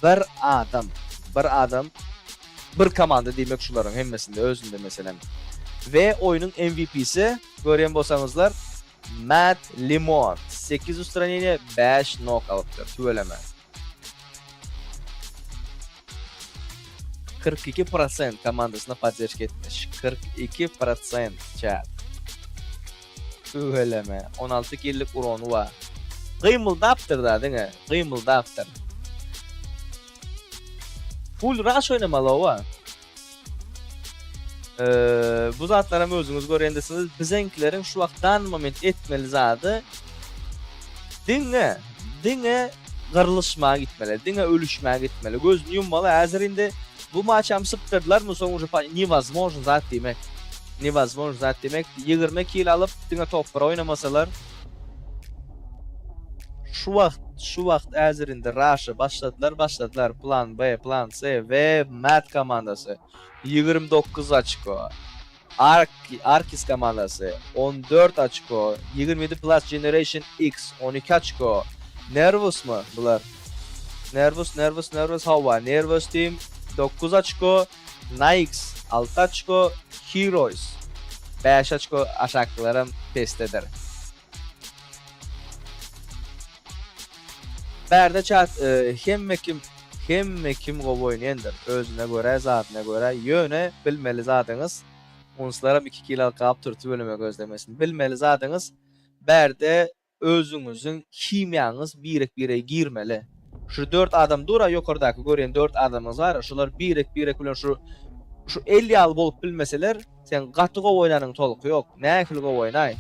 Bir adam bir komanda diýmek şularyň hemmesinde özünde meselem. Ve oyunun MVP'si görýän bolsaňyzlar Matt Limon 8 ustranenie 5 knockout'lar tüveleme. 42% komandasyna podдержка etmiş. 42% chat. Tüveleme. 16 killik uronu var. Gıymıldaptır da değil mi? Gıymıldaptır. Full rush oynamalı o var. Bu zatlara mı özünüz görendesiniz? Bizenkilerin şu vaktan moment etmeli zadı. Dine kırılışmaya gitmeli. Dine ölüşmeye gitmeli. Gözünü yummalı. Hazırında bu maçam sıktırdılar mı sonucu невозможно zat demek. Невозможно zat demek. 20 kill alıp dine topra oynamasalar şu vakt hazırında rush'ı başladılar. Plan B, plan C ve Matt komandası 29 açko. Arkis komandası 14 açko. 27 plus Generation X 12 açko. Nervous mu bunlar? Nervous hava. Nervous team 9 açko. Nix 6 açko. Heroes 5 açko aşaklarım test eder. Berde chat hemme kim go oynandır. Özüne göre, zatına göre yöne bilmeli zadyňyz. Onslaram 2 kilo kap turtu bölüme gözlemesin. Bilmeli zadyňyz. Berde özüňiziň kimyaňyz bire girmeli. Şu 4 adam dura ýokardaky gören 4 adamyz var. Şular bire bilen şu 50 al bolup bilmeseler, sen gatyga oýnanyň tolky ýok. Näkilge oýnay.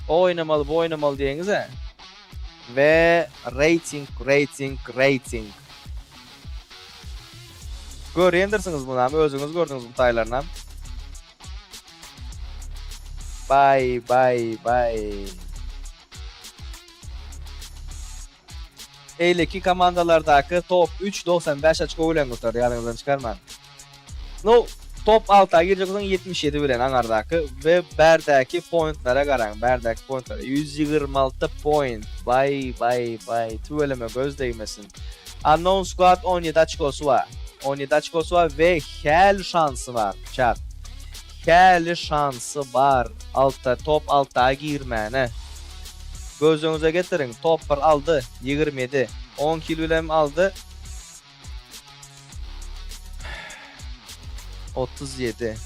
Oýnamaly, bu oýnamaly diýeniz he. Ve rating. Görýändirsiniz bunu, özüňiz gördüňiz bu taýlarynam. Bye. Eyleki komandalardaky top 3 95 açko bilen götür, ýadyňyzdan çykarman. No, top 6'a girecek olsan 77 bilen aňardaky ve berdäki pointlara garaň. Berdäki pointlara 126 point. Bye. Tüveleme göz değmesin. Unknown Squad 17 açkosu var. 17 açkosu var ve hel şansı var. Chat. Hel şansı var. Top 6'a girmene. Gözünüze getirin. Topper aldı 27. 10 kilolem aldı 37.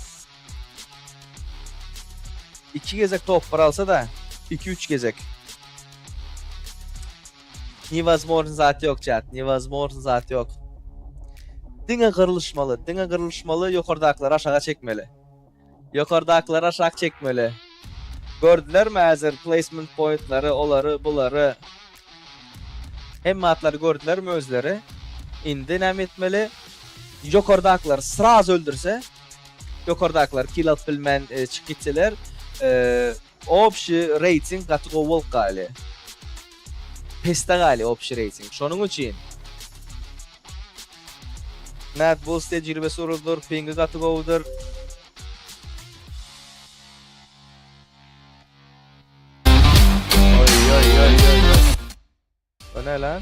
2 gezek topper alsa da 2-3 gezek. Невозможно zaten yok chat. Невозможно zaten yok. Dine kırılışmalı. Yukarıdakileri aşağı çekmeli. Yukarıdakileri aşağı çekmeli. Gördüler mi hazır placement pointları, oları, buları. Hem atları gördüler mi özleri? İndi nem etmeli. Yukarıdakiler sıraz öldürse, yukarıdakiler kill at bilmen çık gitseler, общий rating katı volk gali. Pesta gali общий rating. Şonun için Matt Bulls tecrübesi uruldur, pingi katı govudur. Oy. O ne lan?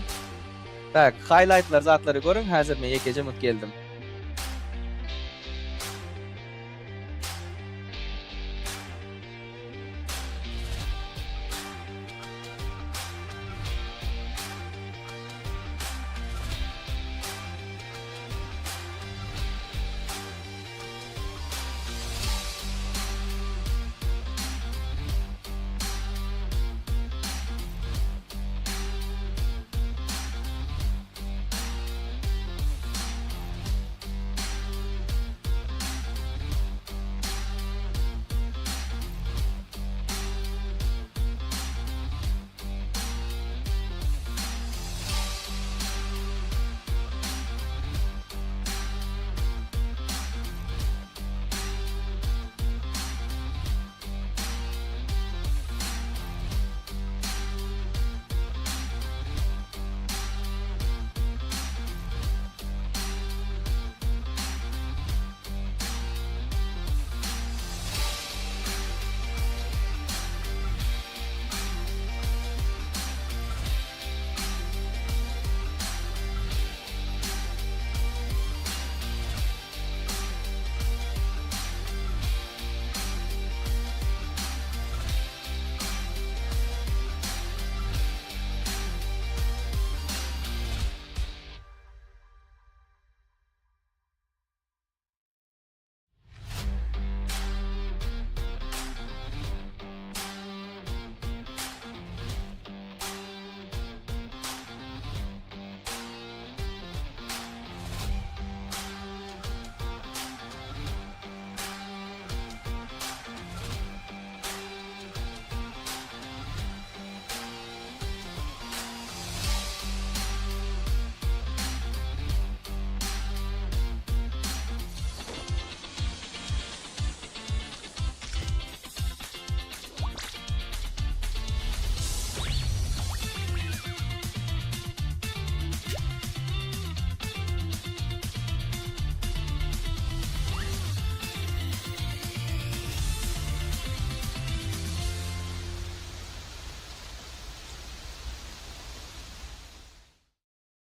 Tak, highlightlar zatları görün. Hazır ben yekece mut geldim.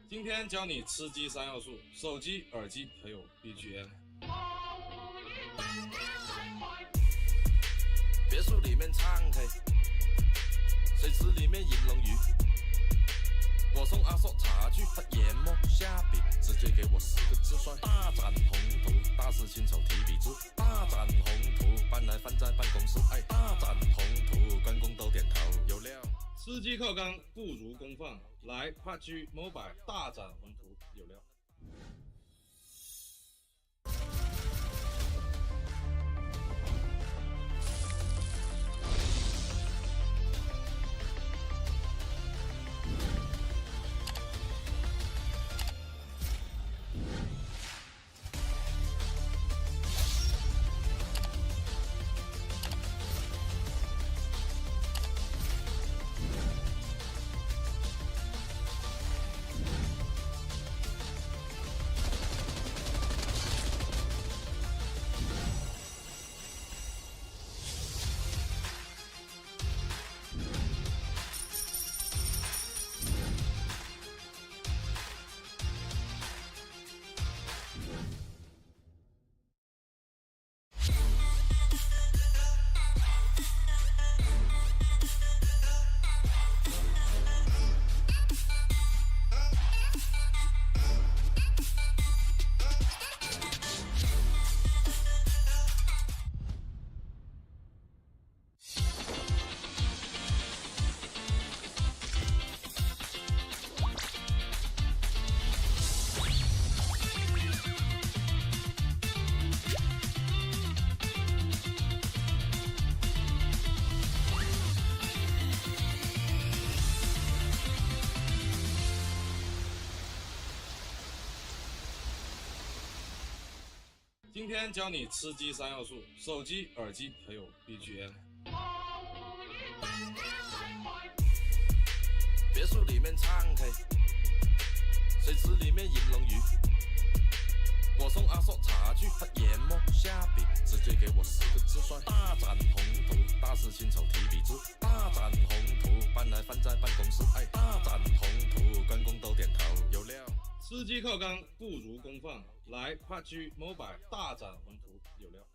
今天教你吃鸡三要素：手机、耳机还有 BGM。别墅里面唱 K， 水池里面银龙鱼。我送阿硕茶具，他研磨下笔，直接给我4个字算大展宏图。大师亲手提笔字，大展宏图，搬来放在办公室，哎，大展宏图，关公都点头。有料，吃鸡靠缸不如公放，来 PUBG Mobile 大展宏图，有料。今天教你吃鸡3要素：手机、耳机还有 BGM。别墅里面唱 K， 水池里面饮龙鱼。我送阿硕茶具，他研磨下笔，直接给我4个字帅：大展宏图。大肆亲手提笔字，大展宏图，搬来放在办公室。哎，大展宏图，关公都点头，有料。吃鸡靠缸不如功放，来 PUBG Mobile 大展宏图，有料。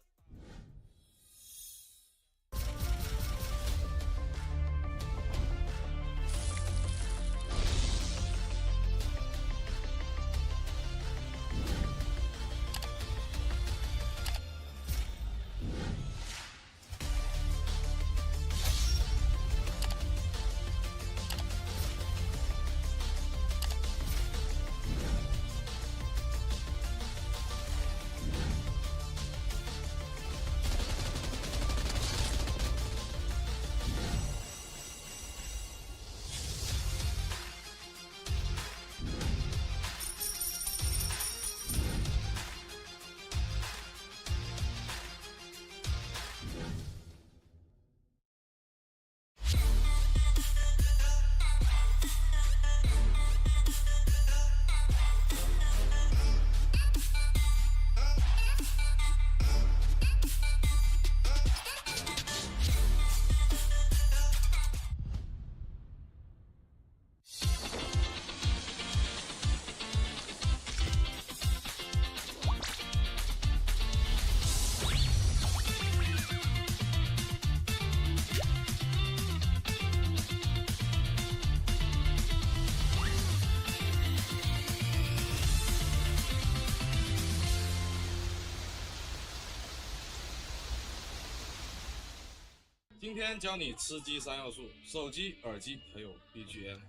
今天教你吃鸡3要素：手机、耳机还有 BGM。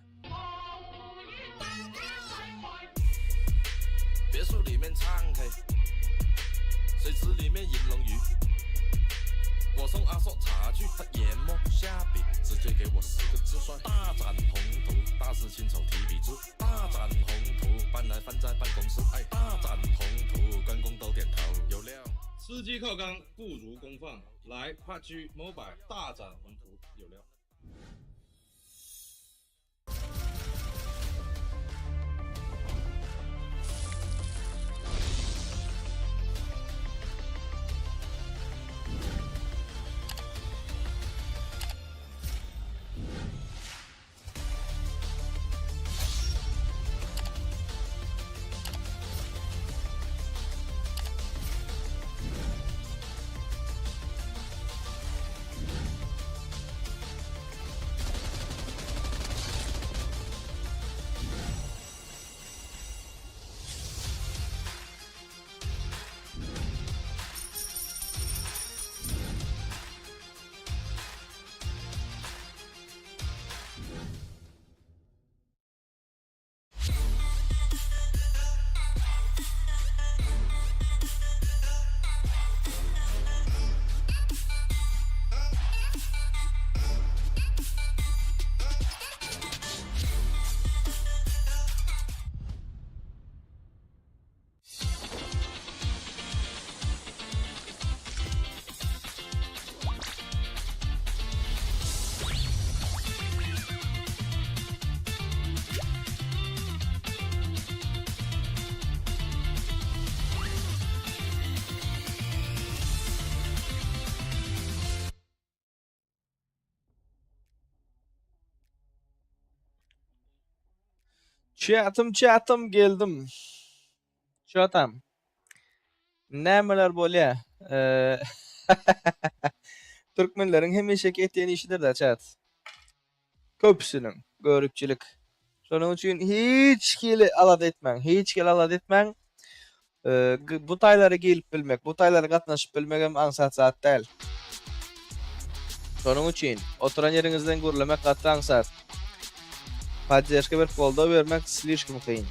别墅里面唱 K， 水池里面饮龙鱼。我送阿硕茶具，他研磨下笔，直接给我4个字帅：大展宏图。大肆亲手提笔字，大展宏图，搬来放在办公室。哎，大展宏图，关公都点头，有料。吃鸡靠缸不如功放，来 PUBG Mobile 大展宏图，有料。Chat'im geldim. Chat'im. Nämeler bolýa? Türkmenleriň hemişeki etýän işidir da chat. Köpüsiniň görükçilik. Şonuň üçin hiç kili alad etmäň, hiç kili alad etmäň. Bu taýlara gelip bilmek, bu taýlara gatnaşyp bilmegem aňsat zat däl. Şonuň üçin oturan ýeriňizden gürlemek gatty aňsat. Padješke bir kolda vermek slishkim kıyın.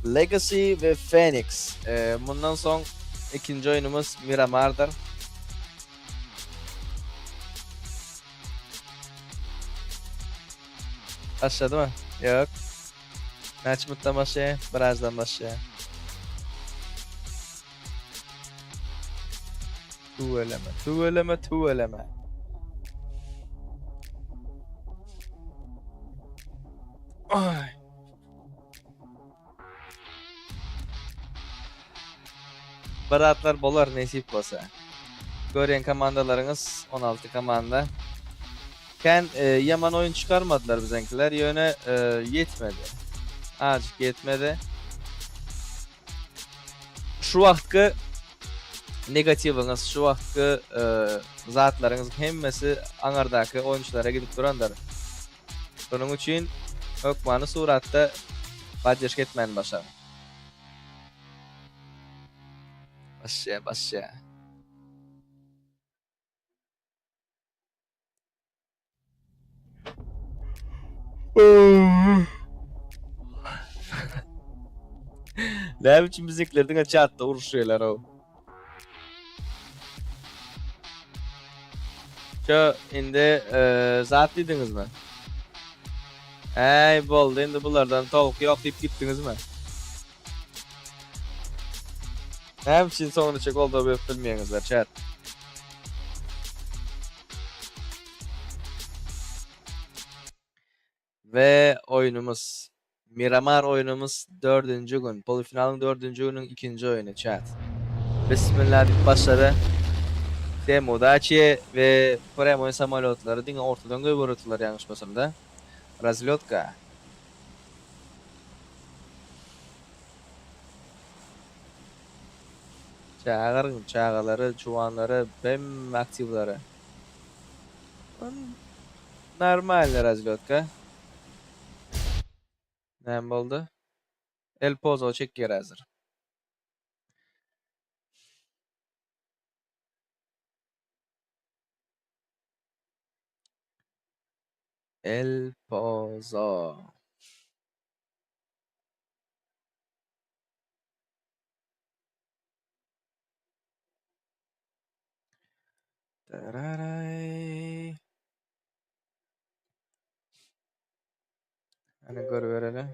Legacy ve Phoenix. Bundan son ikinci oyunumuz Miramar'dır. Başladı mı? Yok. Matchmut'tan başlayayım. Birazdan başlayayım. Tuğeleme. Ay. Baratlar bolar nasip olsa. Gören komandalarınız 16 komanda. Yaman oyun çıkarmadılar bizimkiler. Yöne yetmedi. Azıcık yetmedi. Şu vakti negativiniz, şu vakti zatlarınız hemmesi anardaki oyunculara gidip duranlar. Bunun için Ökman'ı suratta badyaşk etmeyin başa. Başya. Ne biçim müziklerden açatta uruşuyorlar o. Şu indi zat dediniz mi? Ey boldu indi bulardan tavuk yok deyip gittiniz mi? Ne biçim sonunu çek oldu böyle bilmeyenizler chat. Ve oyunumuz Miramar oyunumuz 4. gün. Polifinalın 4. günün 2. oyunu chat. Bismillah deyip başladı. Demodachi ve Primoy samolyotları dinle ortadan göbürütüler yanlış basamda. Razlyotka. Çağaları, çuvanları, bem aktivleri. Normal razlyotka. Ne oldu? El Pozo çekiyor hazır. El Pozo. Tararay. Hani görüverelim.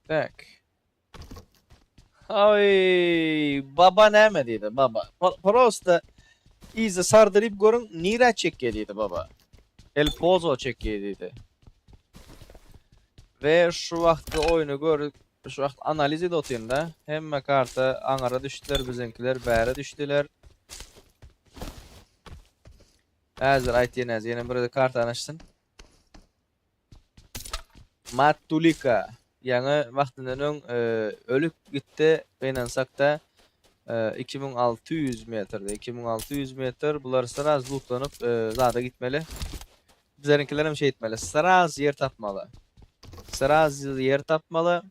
Tak. Ay baba ne mi dedi baba? Prosta iyice sardırıp görün Nira çekiyediydi baba. El Pozo çekiyediydi. Ve şu vakti oyunu görüp şu vakti analiz edotuyunda hemme karta Anara düştüler bizimkiler bäre düştüler. Hazır aytyenez yine bir de kart anışsın. Matulika yani vaktinden ölüp gitti beynansak da 2600 metrede 2600 metre bular sıraz lootlanıp zada gitmeli. Bizlerinkilerim şey etmeli. Sıraz yer tapmalı. Sıraz yer tapmalı.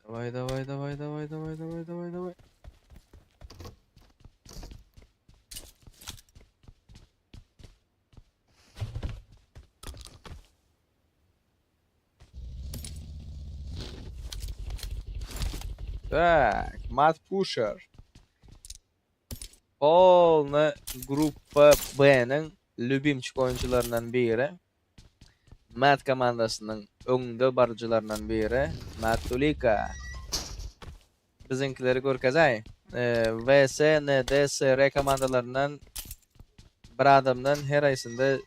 Davay. Так, Mad Pusher. Polna Grupa B'nin lübimçik oyuncularından biri. Mad komandasının öňünde barjylarından biri. Matulika. Bizimkileri görkezay. VS, NDSR komandalarından bir adamdan her aysında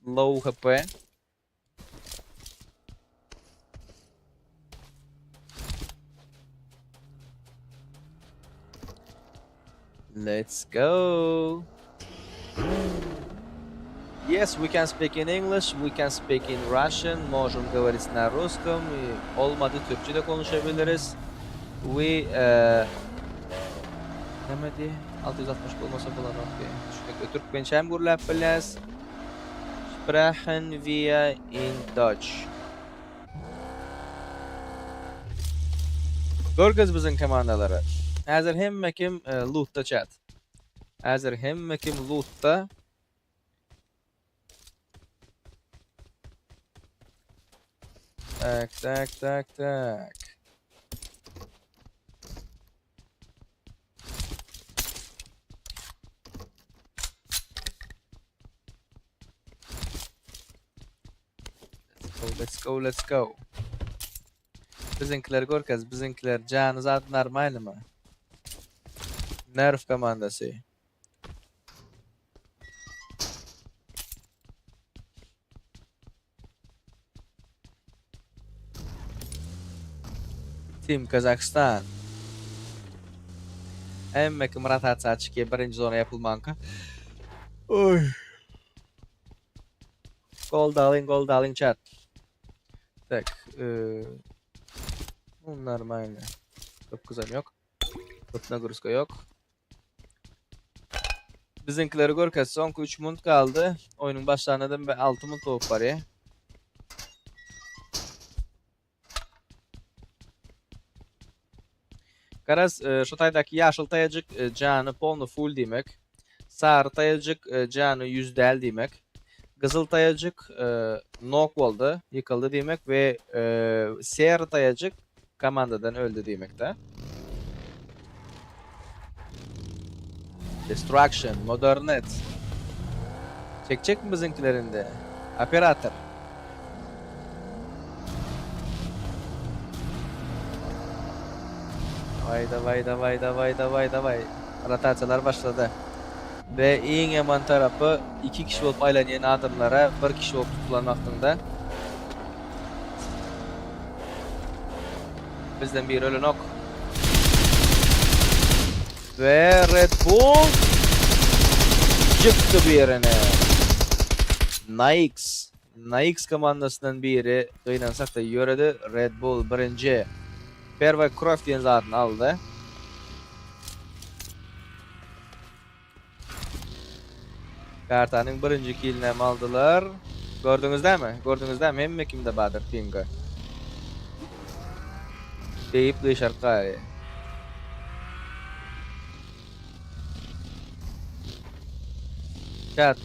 low HP. Let's go. Yes, we can speak in English, we can speak in Russian, можем говорить на русском, olmadı Türkçe de konuşabiliriz. We Nemedi 660 olmasa bulan okey. Çünkü Türkmençe hem gurlap biliriz. Sprechen wir in Deutsch. Görgüz bizim komandaları. Hazır hemmekim loot'ta chat. Hazır hemmekim loot'ta. Tak. Let's go. Bizimkiler görkez, bizimkiler canı zaten normal mı? Nerf komandası. Team Kazakhstan. Emmek rotatsiya açık birinci zona yapılmanka. Oy. Gol darling chat. Tak. Bunlar aynı. Top kızan yok. Top nagruska yok. Bizimkileri görkez son 3 mund kaldı. Oyunun başlarında ben 6 mund top var ya. Karas şu taydaki yaşıl tayacık canı polnu full demek. Sarı tayacık canı %50 demek. Kızıl tayacık knock oldu, yıkıldı demek ve sarı tayacık komandadan öldü demek de. Destruction, Modernet. Çekecek mi bizimkilerinde? Operator. Vay. Rotatsiyalar başladı. Ve en yaman tarafı 2 kişi olup aylanan adamlara 1 kişi olup tutulanmaktında. Bizden bir ölün ok. Ve Red Bull çıktı bir yerine. Nix komandasından biri kıynansak da yöredi. Red Bull birinci. Perva Croft diyen zaten aldı. Kartanın birinci killini hem aldılar. Gördünüz değil mi? Hem kimde Badır Pinga. Deyip dışarı kare. Chat.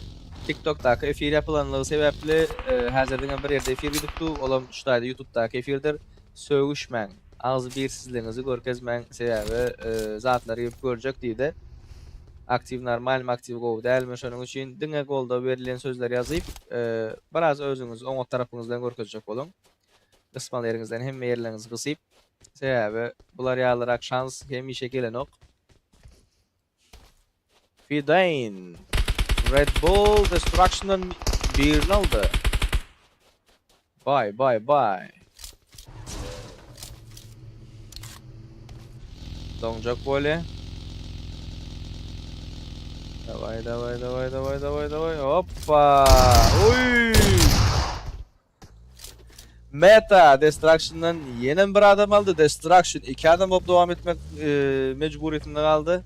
TikTok'taki efir yapılanlığı sebeple hazırlanan bir yerde efir gidipti. Olam şutaydı YouTube'daki efirdir. Söğüşmen. Az bir sizlerinizi görkezmen sebebi zatları yapıp görecek deydi. Aktiv normal mi aktiv gol değil mi? Şunun için dine golda verilen sözler yazıp biraz özünüz o tarafınızdan görkezecek olun. Kısmalarınızdan hem yerlerinizi kısıp sebebi bular yağlarak şans hem işe gelen ok. Fidain Red Bull Destruction'dan birini aldı. Bye. Donacak böyle. Davay. Hoppa. Uy. Meta Destruction'dan yeni bir adam aldı. Destruction 2 adam olup devam etmek mecburiyetinde kaldı.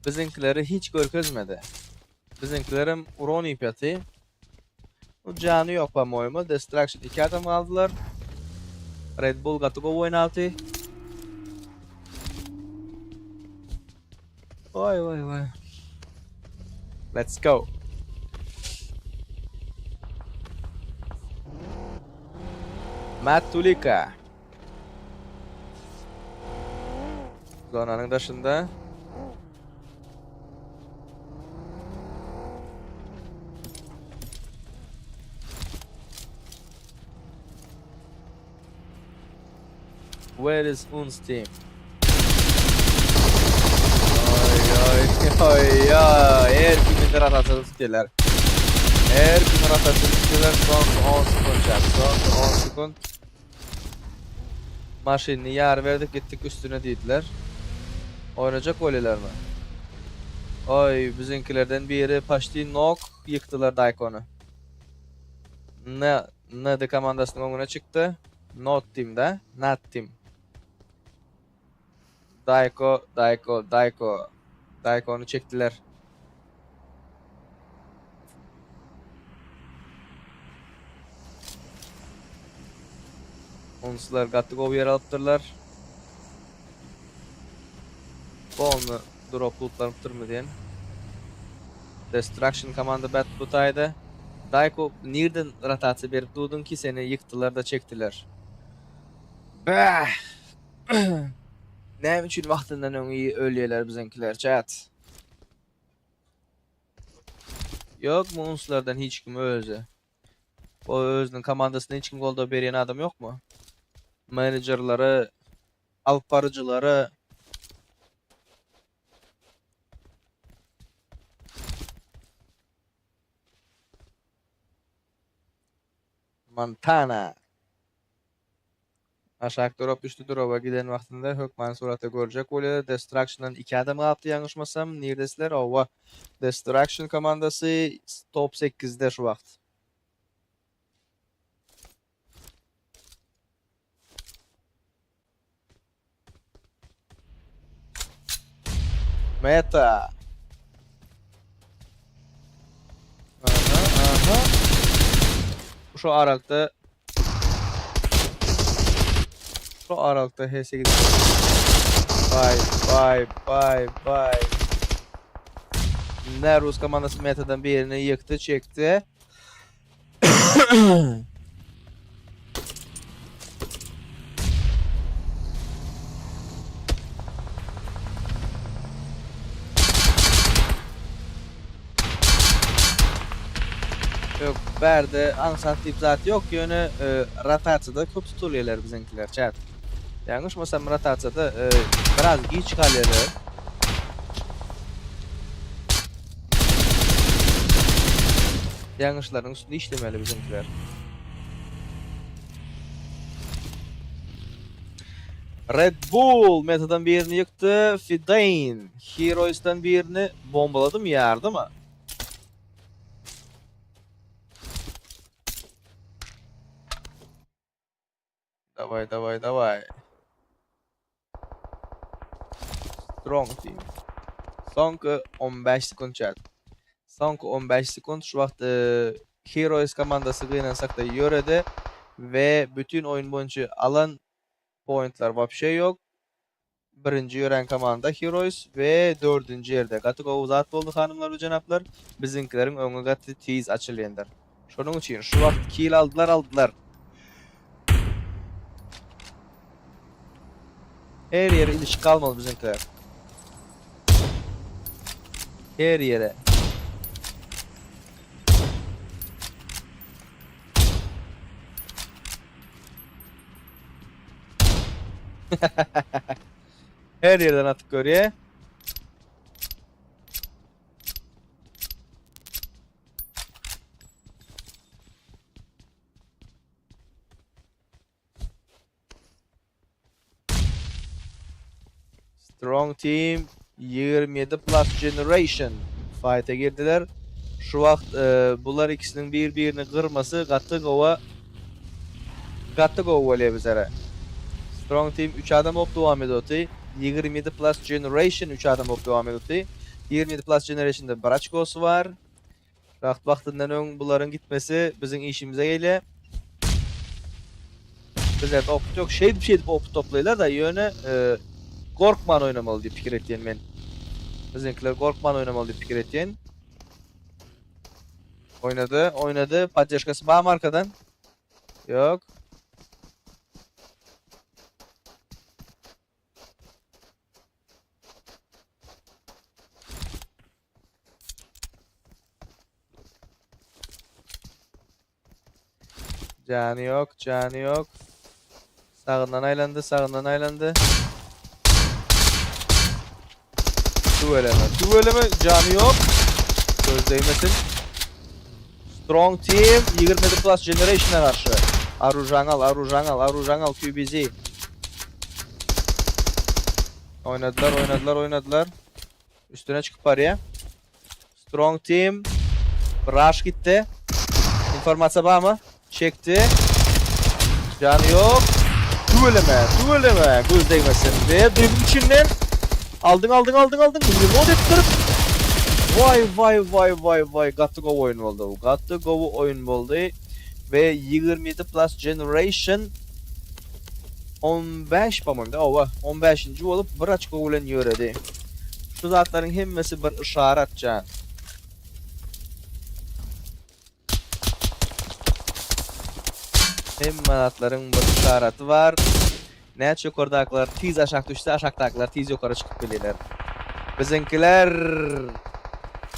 Bizimkileri hiç görkezmedi. Bizimkilerim Uron ipati. O canı yok по-моему. Destruction 2 adam aldılar. Red Bull готов oynatı. Vay. Let's go. Matulika. Zonanın dışında. Where is uns team? Oy ya. Her kimin rahatını tutuyorlar. Son 10 sekund chat. Son 10 sekund. Maşinini yar verdik gittik üstüne dediler. Oynayacak öyleler mi? Oy bizimkilerden biri paşti nok yıktılar Daikon'u. Ne de komandasının önüne çıktı. Not team'de. Not team. Daikon'u çektiler. Onslar gattık o yer alıptırlar. Bolnu drop lootlanıptır mı diyen. Destruction komanda bat butaydı. Daiko nereden rotatsiya berip dudun ki seni yıktılar da çektiler. Bah! Ne için vaktinden öňi ölýärler bizimkiler chat. Yok mu unslardan hiç kim özü? O özünün komandasına hiç kim golda berýän adam yok mu? Menajerleri, alıp barıcıları, Montana. Aşağı drop üstü drop'a giden vaxtında Hökman suratı görecek oluyor. Destruction'dan 2 adam aldı yanlışmasam. Neredesiler? Ova. Destruction komandası top 8'de şu vaxt. Meta. Aha. Şu aralıkta H8 Bye. Ne Rus komandası metadan birini yıktı, çekti. Yok, berde ansat deyip zat yok yönü rotatsiyada köp tutulýarlar bizimkiler chat. Yanlışmasam rotatsiyada biraz geç kalýarlar. Yanlışların üstünde işlemeli bizimkiler. Red Bull metadan birini yıktı. Fidane Heroes'tan birini bombaladı mı yardı mı? Davay. Strong team. Sonki 15 sekund chat. Sonki 15 sekund şu vaxt Heroes komandası gıynansak da yöredi ve bütün oyun boyunca alan pointlar vapşe yok. Birinci yören komanda Heroes ve dördüncü yerde. Gatık o uzat oldu hanımlar ve canaplar. Bizimkilerin önü gatı tiz açılyendir. Şunun için şu vaxt kill aldılar. Her yere ilişki kalmalı bizimkiler. Her yere. Her yerden atık görüyor. Strong Team 27 plus generation fight'e girdiler. Şu vaxt bunlar ikisinin bir-birini kırması Gattık ova bizlere. Strong Team 3 adam hop devam ediyordu. 27 plus generation 3 adam hop devam ediyordu. 27 plus generation'da Brachkos var. Vaxtından ön bunların gitmesi bizim işimize geliyor. Bizler oput yok. Bir şey oput toplayırlar da yönü Gorkman oynamalı diye fikir ettiğin men. Bizimkiler Gorkman oynamalı diye fikir ettiğin. Oynadı. Padyaşkası bağım arkadan. Yok. Canı yok. Sağından aylandı. Tüveleme canı yok. Göz değmesin. Strong Team 27 plus generation'a karşı. Arujang'al QBZ. Oynadılar. Üstüne çıkıp araya. Strong team. Rush gitti. İnformasyon var mı? Çekti. Canı yok. Dueleme. Göz değmesin diye. Duygun içinden. Aldın. Reload ettirip. Vay. Got to go oyun oldu. Ve 27 plus generation 15 pamoyda. Ova 15. olup bir açık olan yöredi. Şu zatların hemmesi bir işaret can. Hemmatların bir işareti var. Ne yukarıdakiler tiz aşağı düşse aşağıdakiler tiz yukarı çıkıp bilirler. Bizimkiler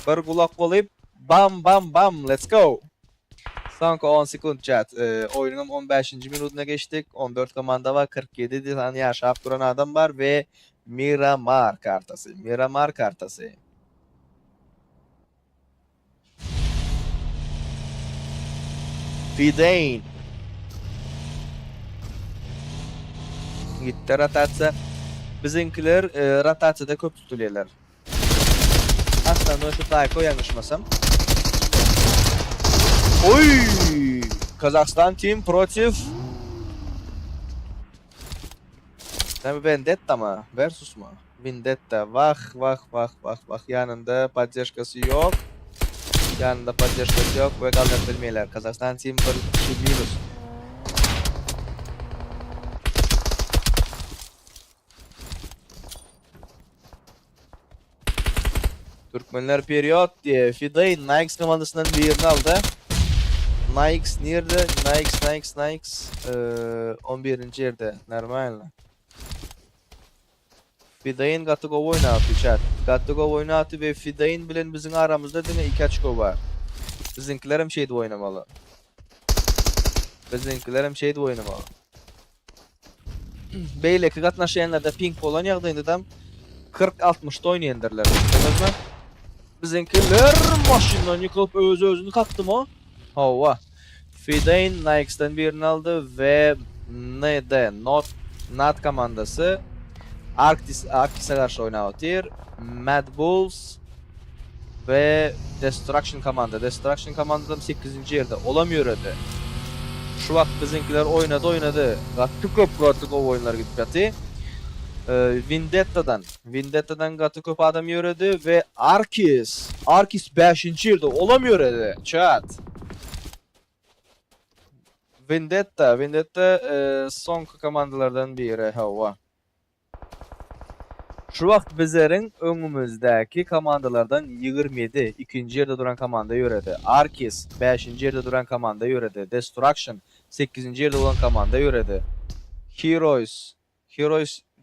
bir kulak olayıp bam let's go. Son 10 sekund chat. Oyunun 15. minutuna geçtik. 14 komanda var. 47 tane yaşayıp duran adam var ve Miramar kartası. Fidane. Gitti rotatsiya. Bizimkiler rotatsiyada köp tutuluyorlar. Aslında şu Tayko yanlışmasam. Oy! Kazakhstan team против Vendetta mı? Versus mu? Vendetta. Vah. Yanında поддержкасы yok. Ve kaldırtılmıyorlar. Kazakhstan team bir minus. Türkmenler periyot diye Fidane Nike komandasından birini aldı. Nike nerede? Nike 11. yerde. Normal. Fidane got to go oynatı chat. Got to go oynatı ve Fidane bilen bizim aramızda değil mi 2 açko var. Bizimkiler hem şeyde oynamalı. Beyleki katnaşayanlarda ping olan yağdayında da 40-60'da oynayanlarlar. Anladın mı? Bizimkiler maşından yıkılıp özünü kalktı mı? Hava. Fidane Nike'den birini aldı ve Not komandası Arktis'e karşı oynatıyor. Mad Bulls ve Destruction komandadan 8. yerde olamıyor öyle. Şu vakit bizimkiler oynadı. Gatı o oyunlar gitti. Vendetta'dan gatı köp adam yürüdü ve Arkis 5. yerde olamıyor öyle. Chat. Vendetta son komandalardan biri hava. Şu vakt bizlerin önümüzdeki komandalardan 27 2. yerde duran komanda yürüdü. Arkis 5. yerde duran komanda yürüdü. Destruction 8. yerde olan komanda yürüdü. Heroes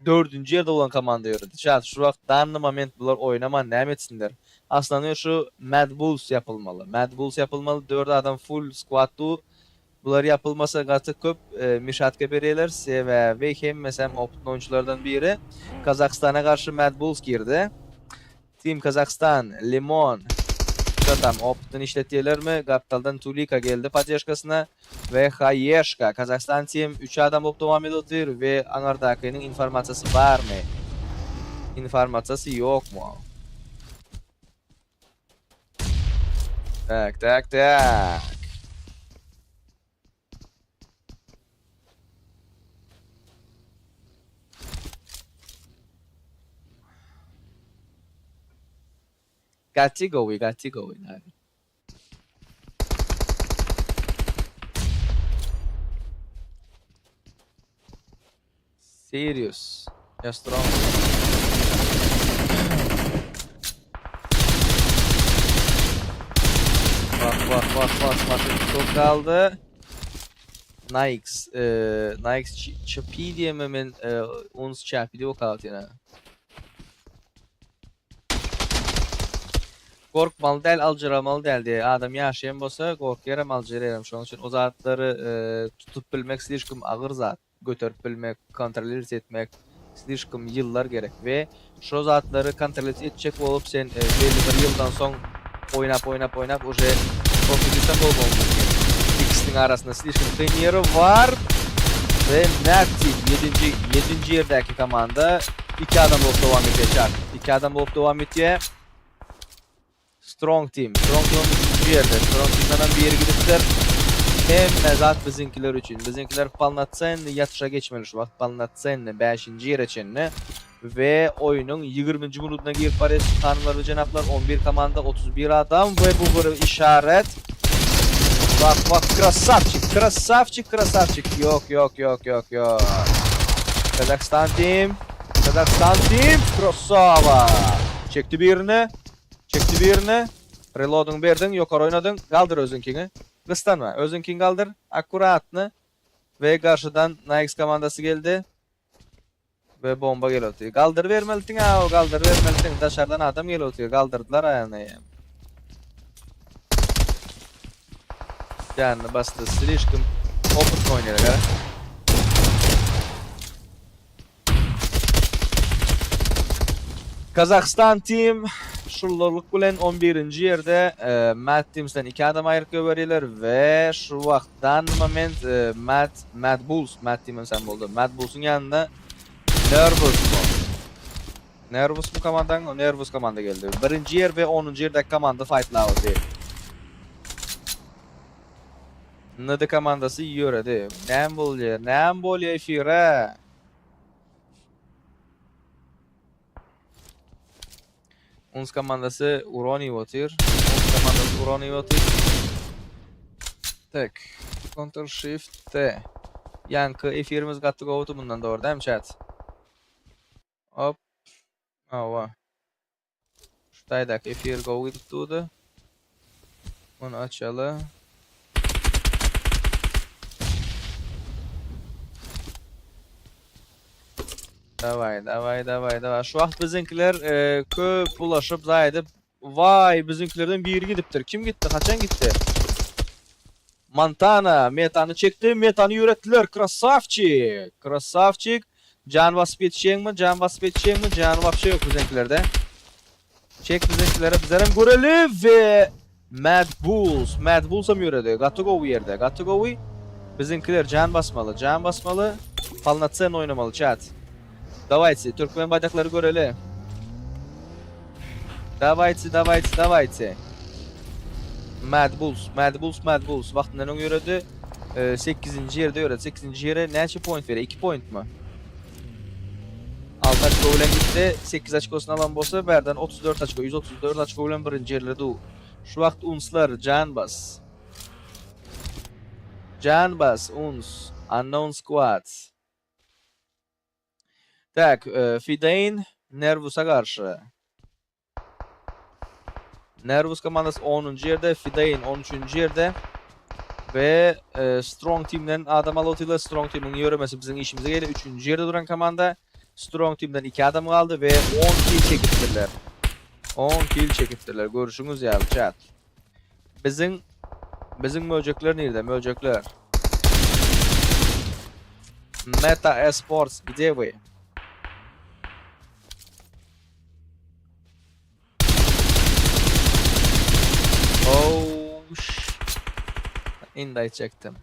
4. yerde olan komanda yürüdü. Şu vakt danlı moment bunlar oynama ne etsinler. Aslında şu Mad Bulls yapılmalı. 4 adam full squad'u. Bunlar yapılmasa gatı köp mişatka bereyler ve hem mesela optun oyunculardan biri Kazakhstan'a karşı Mad Bulls girdi. Team Kazakhstan, Limon tam optun işletiyorlar mı? Gaptal'dan Tulika geldi поддержкасına ve Hayeshka. Kazakhstan team 3 adam optu ediyor ve anardakinin informasyası var mı? İnformasyası yok mu? Tak. Got to go. Serious. Just strong. Bak. Çok kaldı. Nike çapi diye mi uns çapi diye o kaldı yine. Korkmalı değil, alcıramalı değil diye adam yaşayan bolsa korkuyorum alcırayım. Şunun için o zatları tutup bilmek slishkim ağır zat. Götürüp bilmek, kontrol etmek slishkim yıllar gerek ve şu zatları kontrol edecek olup sen belli bir yıldan son oynap уже profesyonel olmalısın. İkisinin arasında slishkim kıyniyarı var ve Mert 7. yerdeki komanda 2 adam olup devam ediyor çat. 2 adam olup devam ediyor. Strong Team. Strong Team'ın 3. yerde. Strong Team'den bir yere gidipler. Hem zat bizimkiler için. Bizimkiler Palnatsen yatışa geçmeli şu vakt. Palnatsen 5. yere çenini. Ve oyunun 20. minutuna girip var. Tanrılar ve cenaplar 11 komanda 31 adam ve bu bir işaret. Bak krasavчик, krasavчик, krasavчик. Yok. Kazakhstan Team. Krasava. Çekti birini. Reload'un verdin, yukarı oynadın. Kaldır özünkini. Kıstanma. Özünkini kaldır. Akkuratını. Ve karşıdan Nix komandası geldi. Ve bomba geliyor. Kaldır vermelisin ha. Kaldır vermelisin. Dışarıdan adam geliyor. Kaldırdılar ayağını. Yani bastı. Слишком опытно oynuyor ha. Kazakhstan Team şullurluk bilen 11. yerde Mad Team'den 2 adam ayrık göberiler ve şu vaxtdan moment Mad Bulls sen buldu. Mad Bulls'un yanında Nervous mu komandan? O Nervous komanda geldi. 1. yer ve 10. yerdeki komanda fight'ladı. Nıdı komandası yürüdü. Nem boluyor efire. Uns komandası Uroni otur. Tak. Ctrl Shift T. Yankı efirimiz kattık oğutu bundan doğru değil mi chat? Hop. Ava. Şuradaki efir go tuttu. Onu açalım. Davay. Şu vaxt bizimkiler köp ulaşıp zayıdıb. Vay bizimkilerden biri gidiptir. Kim gitti? Kaçan gitti? Montana. Metanı çekti. Metanı yürettiler. Krasavчик. Can basıp yetişen mi? Can vapşe yok bizimkilerde. Çek bizimkilere. Bizlerin göreli ve Mad Bulls'a mı yürüdü? Gatogovi yerde. Gatogovi. Bizimkiler can basmalı. Palnatsen oynamalı chat. Давайте, Türkmen bayrakları göreli. Давайте. Mad Bulls. Vaxtından onu yürüdü. 8. yerde yürüdü. 8. yere neçe point verir? 2 point mu? 6 açko ulen gitti. 8 açkosunu alan bolsa berden 34 açko, 134 açko ulen 1. yerlerde. Şu vaxt unslar Can Bas, Uns, Unknown Squad. Tak, Fidain Nervus'a karşı. Nervus komandası 10. yerde, Fidain 13. yerde. Ve Strong Team'den adam alotuyla Strong Team'in yürümesi bizim işimize geliyor. 3. yerde duran komanda. Strong Team'den 2 adam kaldı ve 10 kill çekiptirler. Görüşünüz ya chat. Bizim möcekler nerede? Möcekler. Meta Esports где вы? İnday çektim.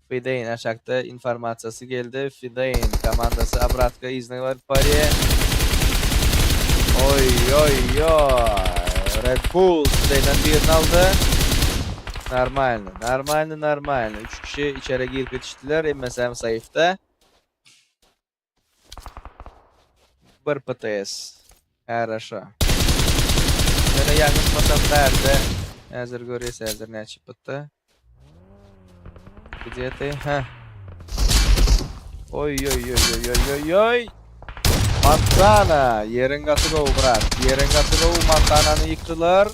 Fidain aşağıda informasyası geldi. Fidain komandası Abratka izni var pariye. Oy. Red Bull Fidain'den birini aldı. Normalni. 3 kişi içeri girip yetiştiler. Emmesem sayıfta. Bir PTS. Хорошо. Böyle yanılmasam nerede? Hazır görüyorsa hazır ne çıktı? Где ты? Heh. Oy. Montana. Yerin katı go brat. Montana'nı yıktılar.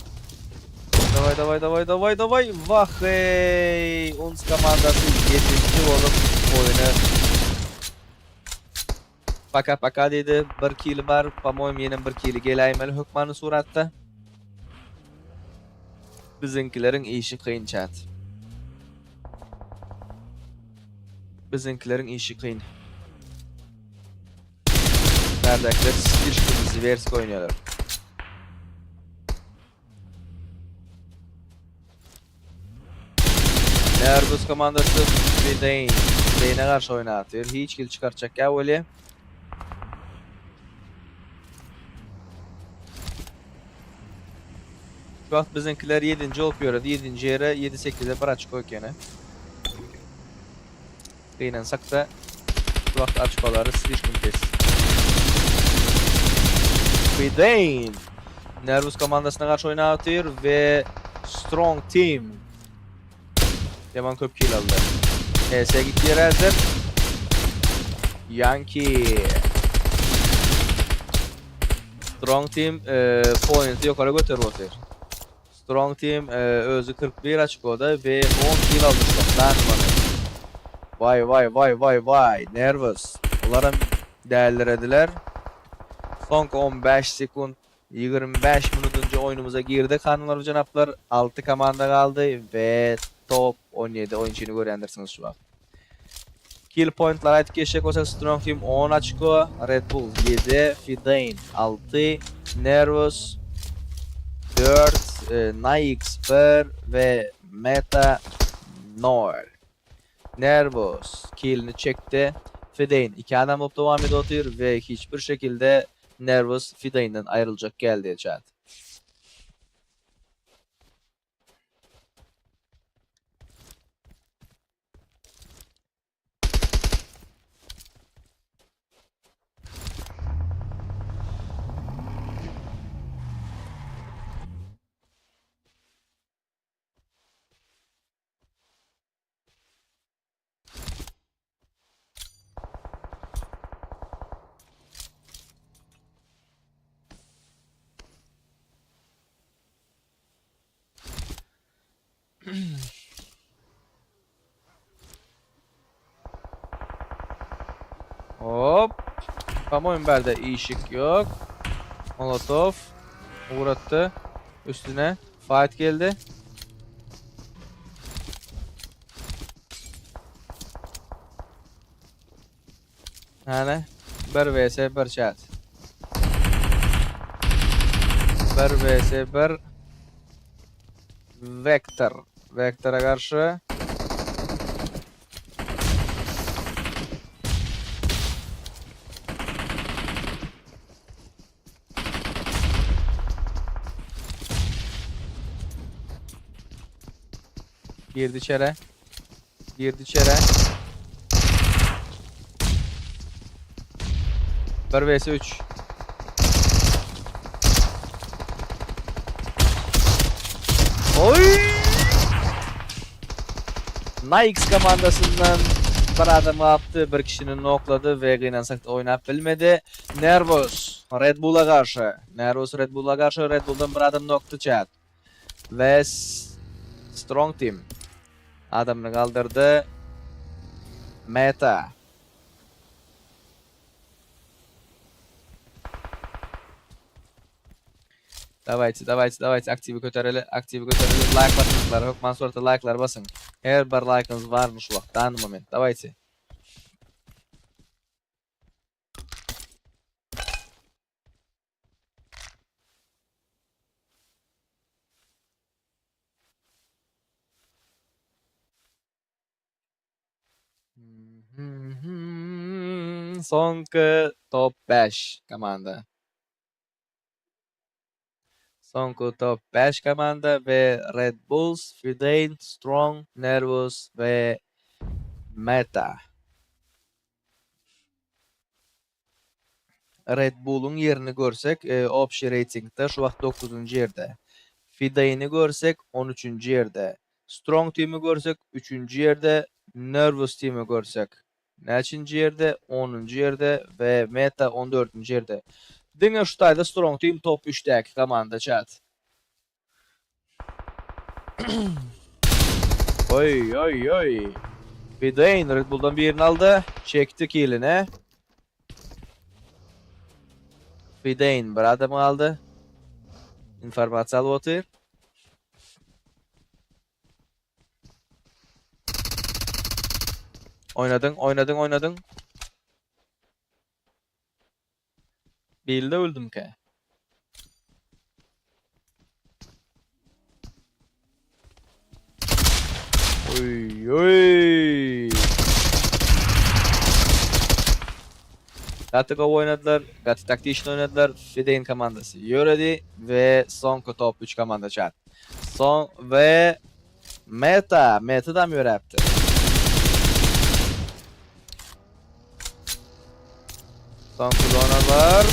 Davay. Vahey. Uns komandası 7. olup oyunu. Paka dedi. 1 kill var. По-моему yenin 1 kill gelaymeli hükmanı suratta. Bizimkilerin işi kıyın chat. Neredekiler bir kırmızı versk oynuyorlar. Nervus komandası Fidain'e karşı oynatıyor. Hiç kill çıkartacak ya öyle. Şu an bizimkiler 7. olup yöredi. 7. yere 7-8'e bir açık okene. Kıynansak da şu vaxt açıqaları slishkun tez. Fidane Nervous komandasına karşı oynatıyor ve Strong Team yaman köp kill aldı. ES gitti yere hazır. Yankee Strong Team point'i yukarı götürüp otur. Strong Team özü 41 açık oda ve 10 kill aldı şu an. Vay. Nervous. Onların değerlerediler. Son 15 sekund 25 minutunca oyunumuza girdi. Kanunlar ve canaplar 6 komanda kaldı ve top 17 oyuncunu görendirsiniz şu an. Kill point'lar aytıp geçecek olsak Strong Team 10 açko, Red Bull 7, Fidane 6, Nervous 4, Nix 1 ve Meta 0. Nervous kill'ini çekti. Fidane 2 adam olup devam ediyor ve hiçbir şekilde Nervous Fidane'den ayrılacak geldi chat. Hop. Kamuoyun berde iyi şık yok. Molotov uğrattı. Üstüne fight geldi. Yani 1 vs 1 chat. 1 vs 1 Vector. Vector'a karşı girdi içeri. Girdi içeri. 1 vs 3. Oy! Nix komandasından bir adamı attı, bir kişinin nokladı ve kıynansak da oynayıp bilmedi. Nervous Red Bull'a karşı. Nervous Red Bull'a karşı Red Bull'dan bir adam noktu chat. Ve Strong Team adamını kaldırdı. Meta. Давайте, aktivi götürelim, like basınızlar, hokman sonra like'lar basın. Her bir like'ınız varmış vakt, anı moment, давайте. Sonki top 5 komanda. Sonki top 5 komanda ve Red Bulls, Fidane, Strong, Nervous ve Meta. Red Bull'un yerini görsek Option Rating'de şu vaxt 9. yerde. Fidane'i görsek 13. yerde. Strong Team'i görsek 3. yerde. Nervous Team'i görsek neçinci yerde? 10. yerde ve Meta 14. yerde. Dine şutayda Strong Team top 3'teki komanda chat. Oy. Fidane Red Bull'dan birini aldı. Çekti kill'ine. Fidane bir adamı aldı. İnformasyon alıp otur. Oynadın. Bilde öldüm ki. Oy. Gattigo oynadılar, Gatti Tactician oynadılar, Fidein komandası yöredi ve son top 3 komanda chat. Son ve Meta da mı yörepti? Son kullananlar.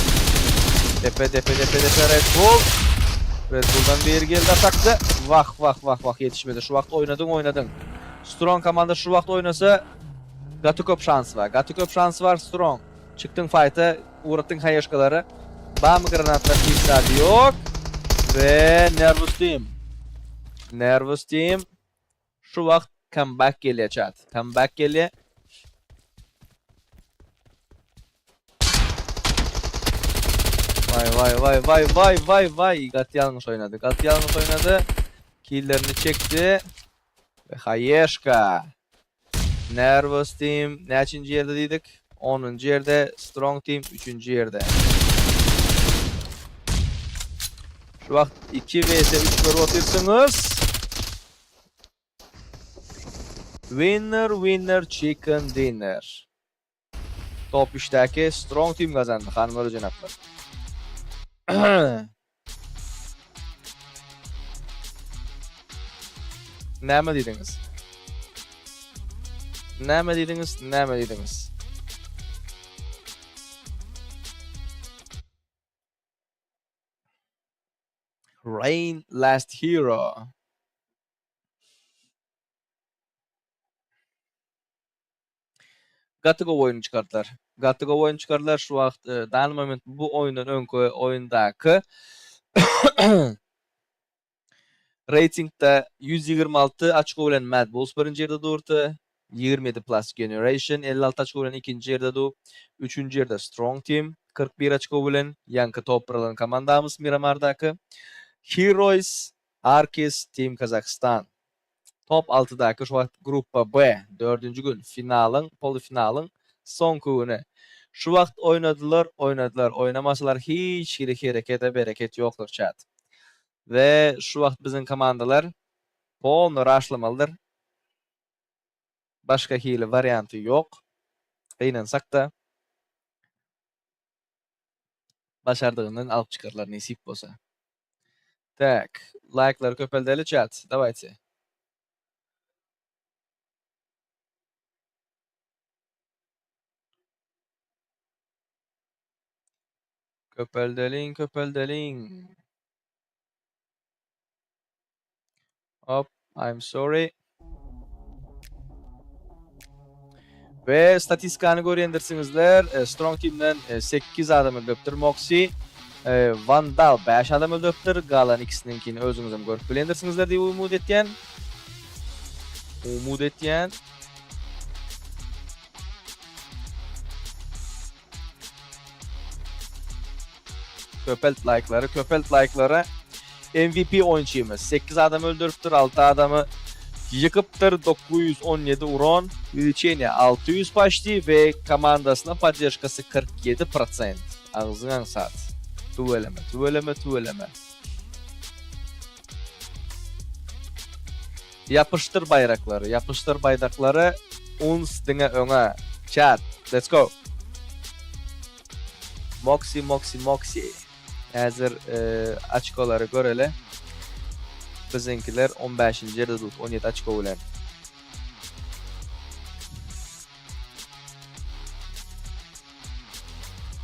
Tepe Red Bull. Red Bull'dan bir geldi ataktı. Vah yetişmedi. Şu vakt oynadın. Strong komanda şu vakt oynasa Gatukop şans var Strong. Çıktın fight'a, uğrattın hayaşkaları. Bam granatlar istedi yok. Ve Nervous Team şu vakt comeback geliyor chat. Comeback geliyor. Vay. Gat yanlış oynadı. Killerini çekti. Ve Hayeşka. Nervous Team neçinci yerde dedik? 10. yerde. Strong Team 3. yerde. Şu vakt 2 vs 3 görüp otursunuz. Winner chicken dinner. Top 3'teki Strong Team kazandı. Hanımlar cenaplar. Näme dediniz? Rain Last Hero. Gattigo oyunu çıkarttılar. Şu vakt dal moment bu oyunun önkü oyundaki ratingda 126 açko bilen Mad Bulls birinci yerde durdu. 27 Plus Generation 56 açko bilen ikinci yerde du. 3. yerde Strong Team 41 açko bilen yankı topralan komandamız Miramar'daki. Heroes Arkis Team Kazakhstan. Top 6'daki şu vakt Grupa B 4. gün finalın, polifinalın son günü. Şu vakt oynadılar. Oynamasalar hiç harekete bereket yoktur chat. Ve şu vakt bizim komandalar polno raşlamalıdır. Başka hile variantı yok. Kıynansak da başardığından alıp çıkarlar nasip olsa. Tak, like'ları köpeldeli chat. Давайте. Köpeldelin. Hop, I'm sorry. Ve statistikanı görüyendirsiniizler. Strong Team'den 8 adam öldürüptür. Moxie, Vandal 5 adam öldürüptür. Galan ikisininkini özünüzüm görüp bilendirsiniizler diye umut etyen. Köpelt like'ları. MVP oyuncuyumuz. 8 adam öldürüptür. 6 adamı yıkıptır. 917 uron. Ülçeni 600 başlı ve komandasına поддержкасы 47%. Ağzından saat. Tuveleme. Yapıştır bayrakları. Uns dine öne. Chat. Let's go. Moxie. Hazır açkoları görele. Bizimkiler 15. yerde tut. 17 açko bilen.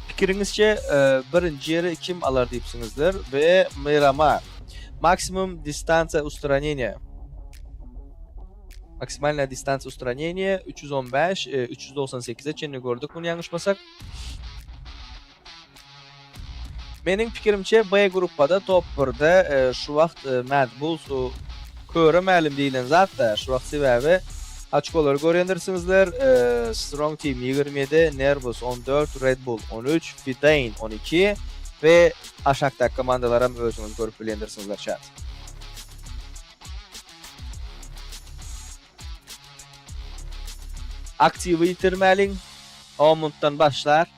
Fikirinizce birinci yeri kim alır deyipsinizdir ve Miramar. Максимальная дистанция устранения 315, 398'e çenini gördük bunu yanlışmasak. Benim fikrimce B gruppada top 1'de şu vakt Mad Bulls köre ma'lum deyilen zat da şu vakt sebebi açkoları görüyendirsinizler. Strong Team 27, Nervous 14, Red Bull 13, Fidain 12 ve aşağıdaki komandalara özünüz görüp bilendirsinizler chat. Aktivi yitirmelin. Omund'dan başlar.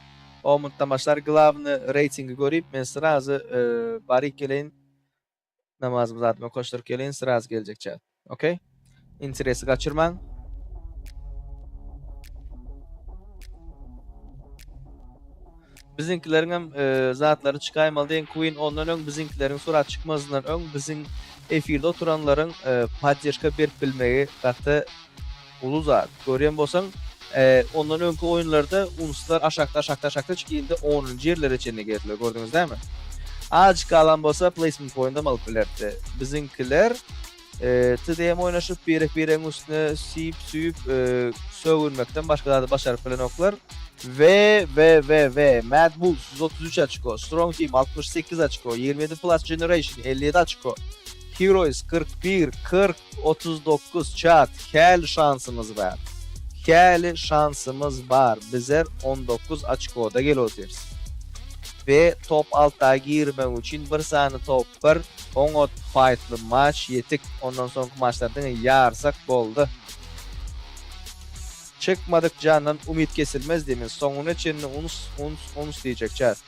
Glavni reytingi görüp men sırazı barik geleyin namazımızı atma koşturup geleyin sırazı gelecek chat. Okey? İnteresi kaçırman. Bizinkilerin hem zatları çıkaymalı deyin Queen ondan öň bizinkilerin surat çıkmazından öň bizim efirde oturanların padjerka berip bilmegi gatı ulu zat. Görýän bolsaň ondan öňkü oýunlarda unslar aşakda çykýynda 10-njy ýerlere çenli geldiler. Gördüňiz dämi? Azıcık kalan bolsa placement point'da alyp bilerdi. Bizinkiler TDM oynaşyp berek-berek üstüne süýüp söwürmekden başga da başaryp bilen oklar. Ve Mad Bulls 133 açko, Strong Team 68 açko, 27 Plus Generation 57 açko, Heroes 41, 40, 39 chat. Hel şansımız var. Bizler 19 açkoda gelýärmiz. Ve top 6'a girmek için bir sany top bir 10 fightly maç yetik. Ondan sonraki maçlardan yarsak boldu. Çıkmadık candan umit kesilmez demiz. Sonuna çenini uns diyecek chat.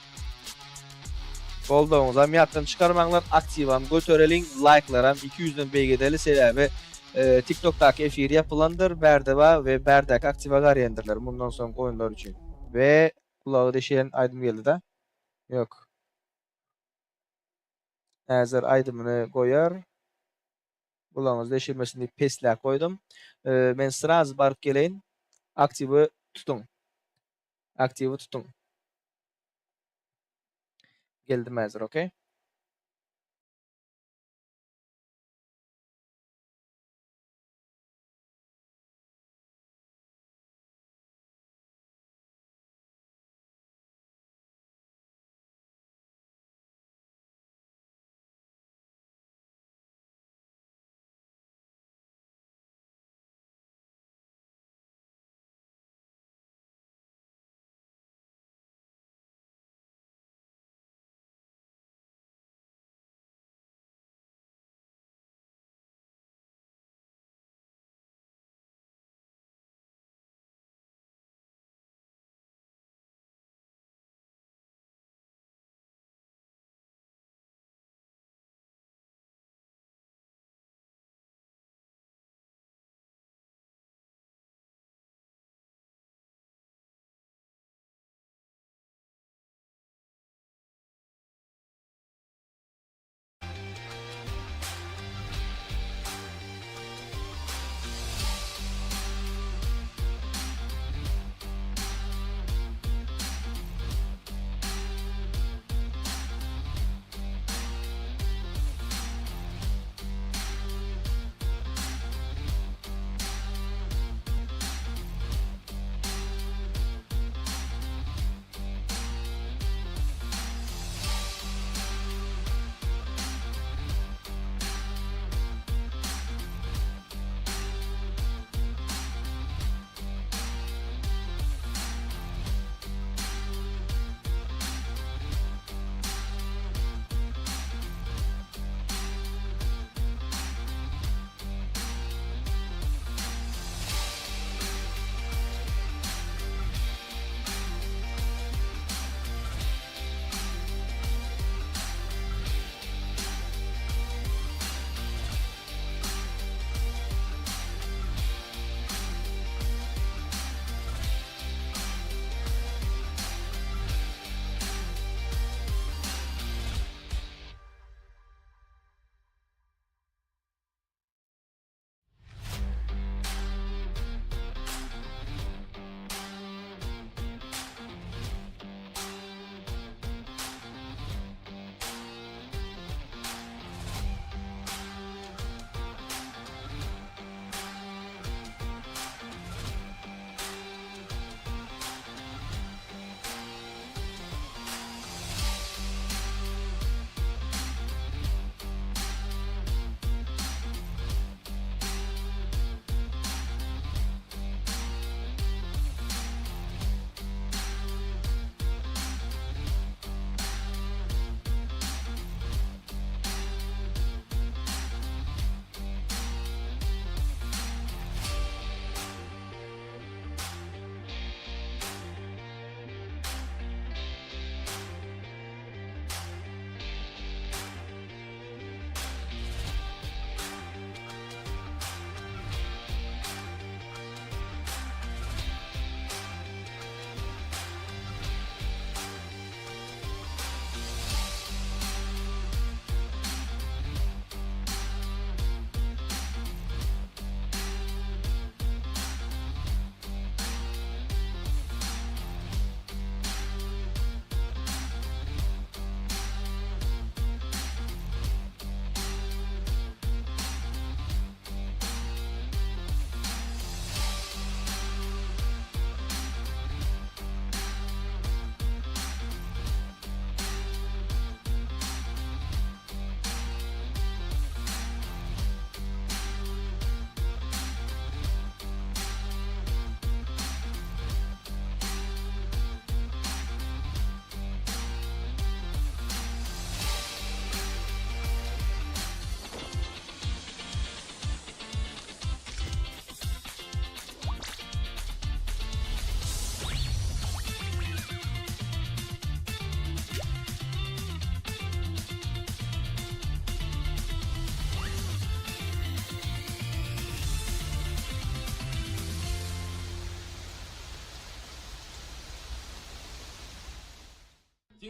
Bolduğunuzam yaptım çıkarmanlar aktivam götörelin like'laram 200'den beygedeli sebebi TikTok'taki efir yapılandır. Berdeva ve Berdak aktiva garyendirler bundan sonraki oyunlar için. Ve kulağı deşeyen aydım geldi de. Yok. Eğer aydımını koyar. Kulağınız deşilmesin diye pesler koydum. Ben sıraz barıp geleyin. Aktivi tutun. Geldim hazır, okey?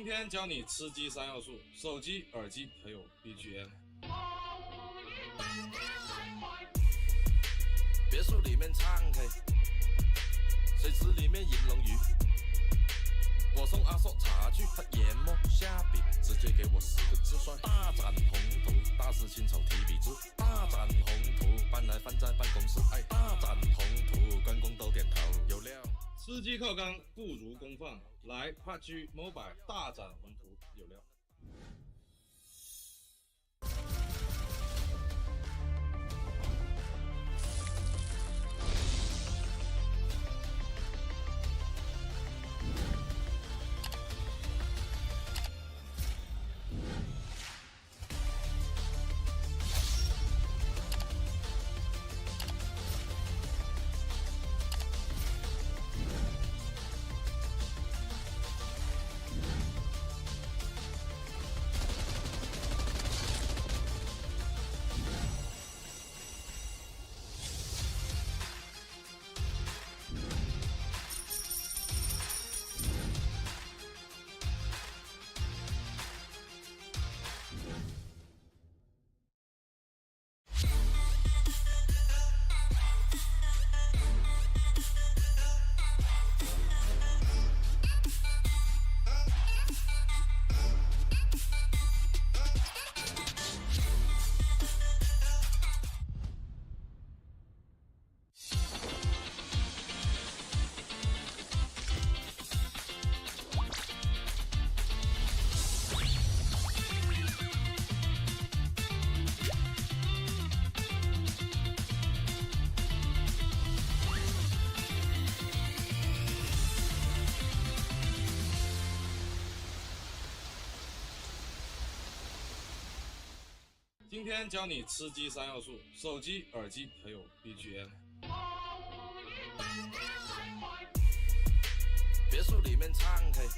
今天教你吃鸡3要素：手机、耳机还有 BGM。别墅里面唱 K，水池里面银龙鱼。我送阿硕茶具，他研磨下笔，直接给我4个字帅：大展宏图。大师亲手提笔字，大展宏图，搬来放在办公室，哎，大展宏图，关公都点头，有料。吃鸡靠缸不如公放，来 PUBG Mobile 大展宏图，有料。今天教你吃鸡3要素：手机、耳机还有 BGM。别墅里面唱 K，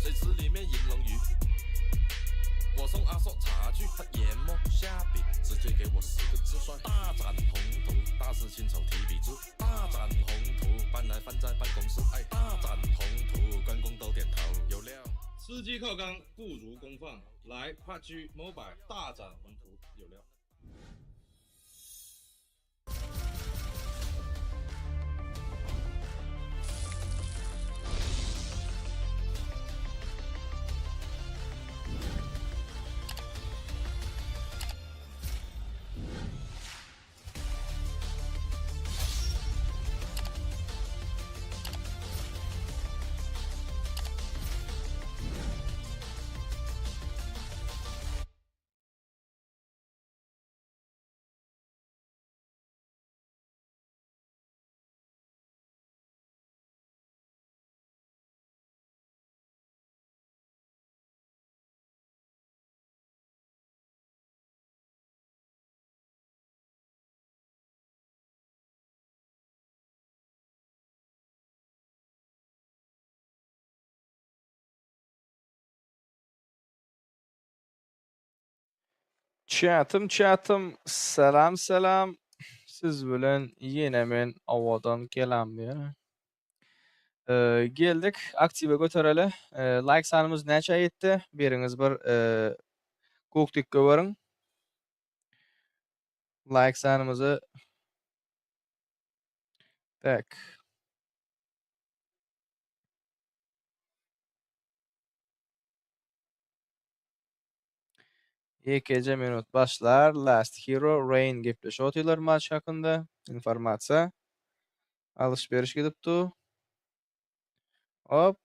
水池里面银龙鱼。我送阿硕茶具，他研磨下笔，直接给我4个字帅：大展宏图。大师亲手提笔字，大展宏图，搬来放在办公室，哎，大展宏图，关公都点头，有料。吃鸡靠缸不如公放，来 PUBG Mobile 大展宏图，有料。Chatim, salam. Siz bilen yine men awadan gelämdir. Geldik, aktive götereli. Like sanımız neçe yetti? Biriňiz bir guktik göberin. Like sanımızı tak. Ekece minut başlar. Last Hero Rain gepleşip otylar maç hakynda. Informasiýa alışveriş gidipdi. Hop.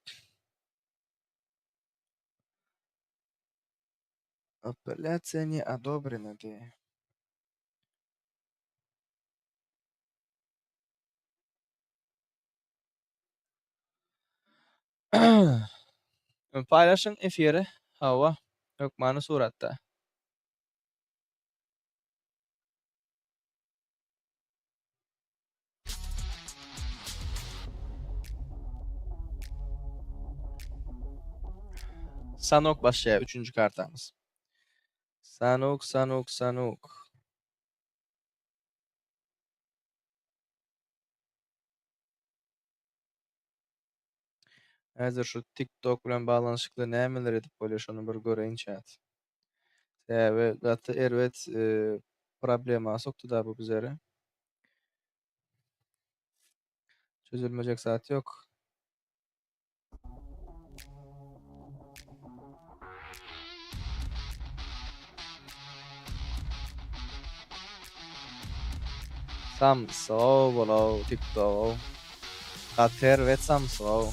Апелляция не одобрена, де. Paylaşın efiri. Hava. Hökmany suratda. Sanok başlaya 3. kartamız. Sanok. Hazır şu TikTok bilen bağlanışykly nämeler edip bolýar şonu bir göreýin chat. Täze gaty erwet problema sokdy da bu bizlere. Çözülmeyecek saat yok. Samso bolo TikTok. Kater ve Samso.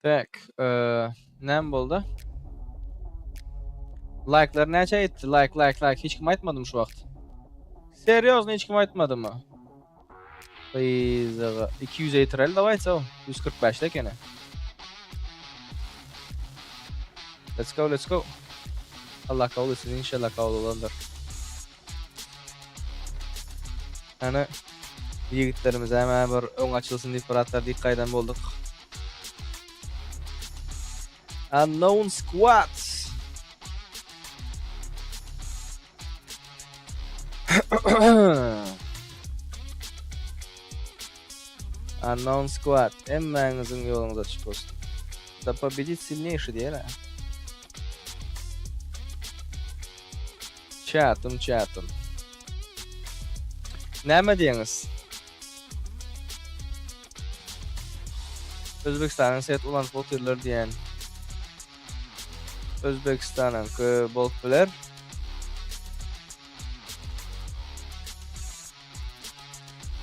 Tak, näme boldy? Like'lar näçe etdi? Like. Hiç kim aýtmadym şu wagt. Seriozno hiç kim aýtmadymy? Biz 200 eýtirel da aýtsa, 145 ekene. Let's go. Allah kabul etsin, inşallah kabul olanlar. Hani yigitlerimiz hemen bir öň açylsyn diýip biratlar diýip gaýdan bolduk. Unknown Squad. Unknown Squad. Emmeňizin ýoluňyza açyk bolsun. Da победить сильнейший diýer ha. Chat'ım. Näme diýeniz? Özbekistanyň set ulan fotolar diýen. Özbekistanyň bolup biler.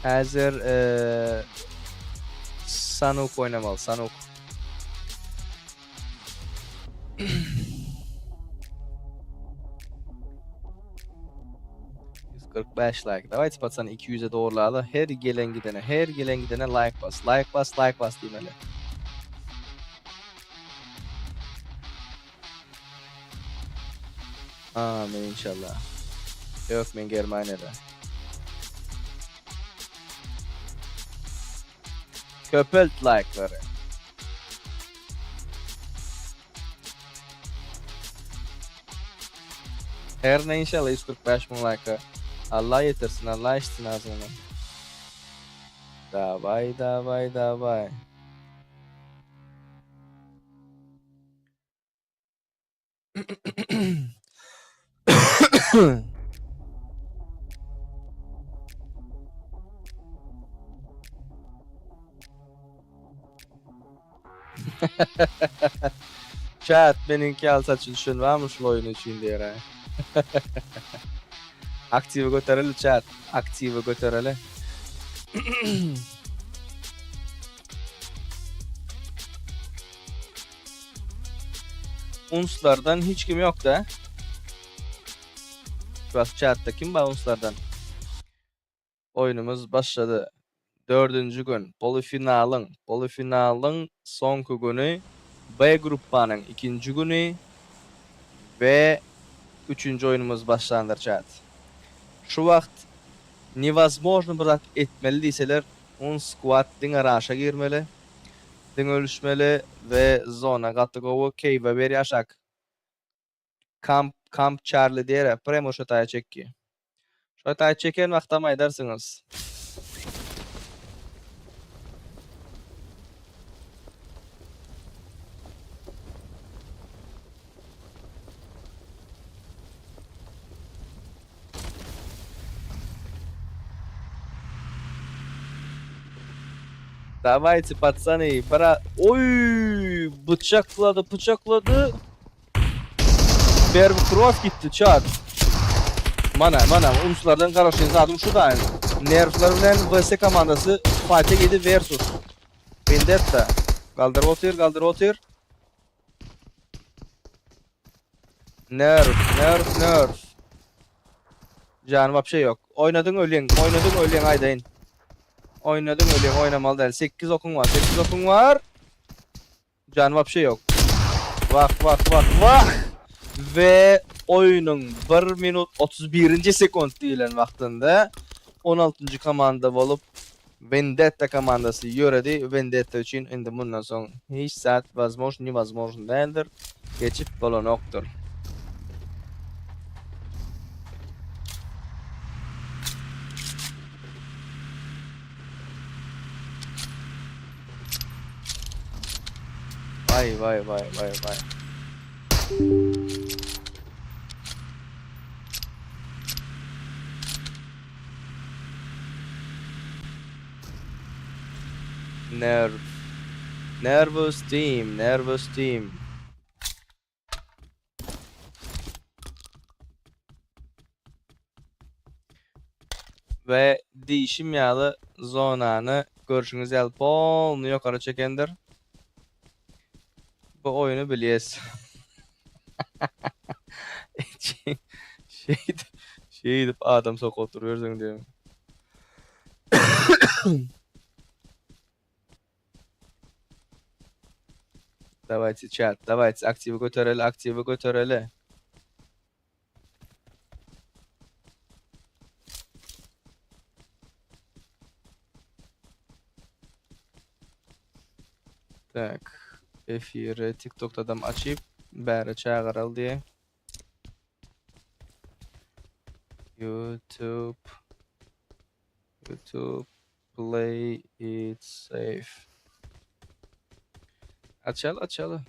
Hazır Sanuk oynamaly, Sanuk. like. Давайте пацаны 200'e doğrulaly. Her gelen gidene like bas diýmeli. Amin inşallah. Yok men Germanya'da. Köpelt like'ları. Her ne inşallah 145 bin like'a. Allah yetersin, Allah içsin ağzını. Davay. Chat benimki alsaç üçün varmış oyun için diyor ha. Aktive götüreli chat. Aktive götüreli. Unslardan hiç kim yok da. Bak chatta kim var unslardan? Oyunumuz başladı. 4. gün polifinalın sonku günü B gruppanın 2. günü ve 3. oyunumuz başlandır chat. Şu vakt невозможно bırak etmeli deyseler un squad din araşa girmeli, din ölüşmeli ve zona kategori keyve veri aşak. Kamp Charlie diye premo şotaya çekki. Şotaya çeken vaktama edersiniz. Давайте, пацаны, пора... Ой, bıçakladı. Первый кровь gitti, çat. Mana, unslardan karışın zaten şurada. Nerfler bilen VS komandası Fatih 7 versus Vendetta. Kaldır otur. Nerf. Canım bir şey yok. Oynadın ölen aydayın. Oynadın öyle oynamalı değil. 8 okun var. 8 okun var. Can vapşe yok. Vak. Ve oyunun 1 minut 31. sekund deyilen vaktinde 16. komanda bolup Vendetta komandası yöredi. Vendetta için indi bundan son hiç saat невозможно değildir. Geçip bulunoktur. Vay. Nervous team. Ve değişim yağlı zonanı görüşünüz polnu yukarı çekendir. Bu oyunu biliyiz. şey edip adam sok oturuyorsun diyorum. Давайте чат, давайте aktivi götüreli. Tak, efiri TikTok'tan açıp bari çağıral diye. YouTube play it safe. Açalı.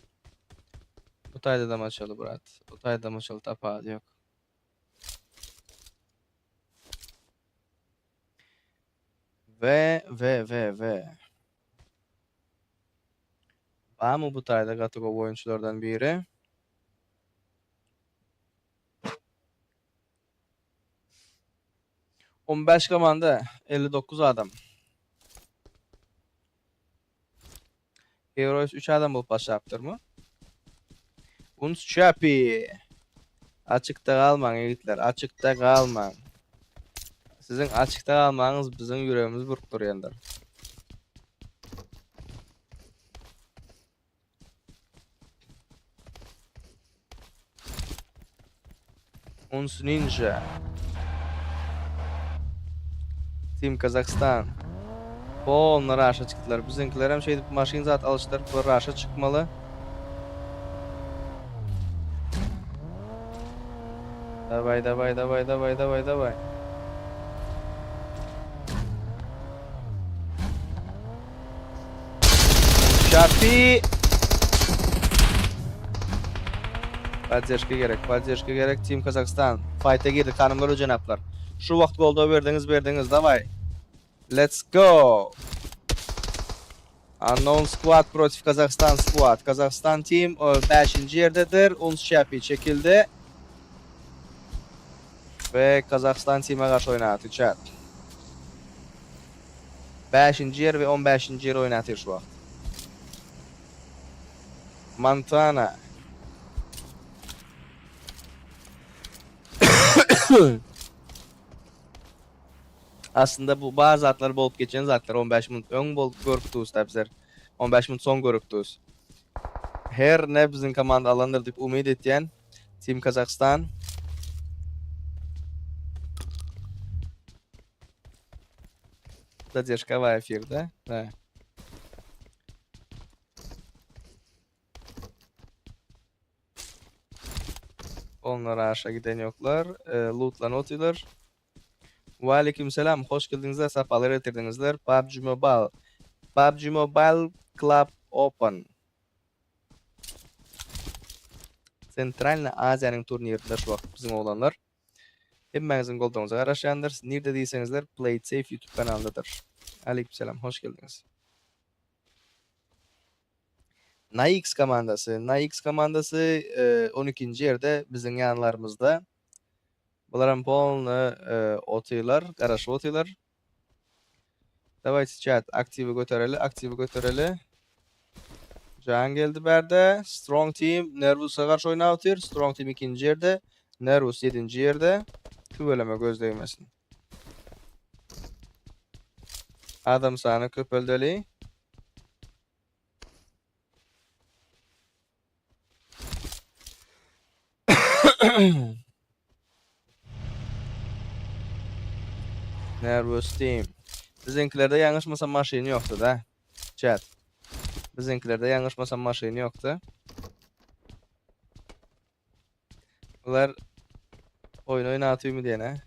Bu tayda da açalı brat. Bu tayda açalı tapadı yok. Ve. Var mı bu tayda kategori oyunculardan biri? ...15 komanda, 59 adam. Heroes 3 adam bulup başlayıptır mı? Uns çöpi. Açıkta kalman yiğitler, açıkta kalman. Sizin açıkta kalmanız bizim yüreğimiz burkturuyandır. Uns Ninja. Team Kazakhstan. Onlar aşağı çıktılar. Bizimkiler hem şeydi maşin zat alıştılar. Bu aşağı çıkmalı. Давай. Şafi. Поддержка gerek. Team Kazakhstan. Fight'e girdi kanımlar cenaplar. Şu vakt golda verdiniz. Давай. Let's go. Unknown Squad против Kazakhstan Squad. Kazakhstan Team 5. yerdedir. Uns Şafi çekildi. Ve Kazakhstan Team'e karşı oynatı chat. 5. yer ve 15. yer oynatır şu vakt. Montana. Aslında bu bazı atlar bolup geçen zatlar 15 minut ön bolup görüktüz tabiler. 15 minut son görüktüz. Her ne bizim komanda alandır dip umid etyen Team Kazakhstan. Задержка в эфир, да? Да. Onlar aşağı giden yoklar. Loot'lan otuyorlar. Ve aleykümselam. Hoş geldinizler. Safalar getirdinizler. PUBG Mobile Club Open. Centralna Aziyanın turnirinde şu vakit bizim olanlar. Hepinizin goldonuza araşandır. Nerede değilsenizler Play It Safe YouTube kanalındadır. Aleykümselam. Hoş geldiniz. Naix komandası 12. yerde bizim yanlarımızda. Bunların polnu otuyorlar, karşı otuyorlar. Давайте chat aktivi götüreli. Can geldi berde. Strong Team Nervous'a karşı oynatıyor. Strong Team 2. yerde. Nervous 7. yerde. Tüveleme göz değmesin. Adam sany köpeldeli. Nervous team. Bizimkilerde yanlışmasam maşini yoktu da. Chat. Bizimkilerde yanlışmasam maşini yoktu. Bunlar oyun oynatıyor mu diye ne?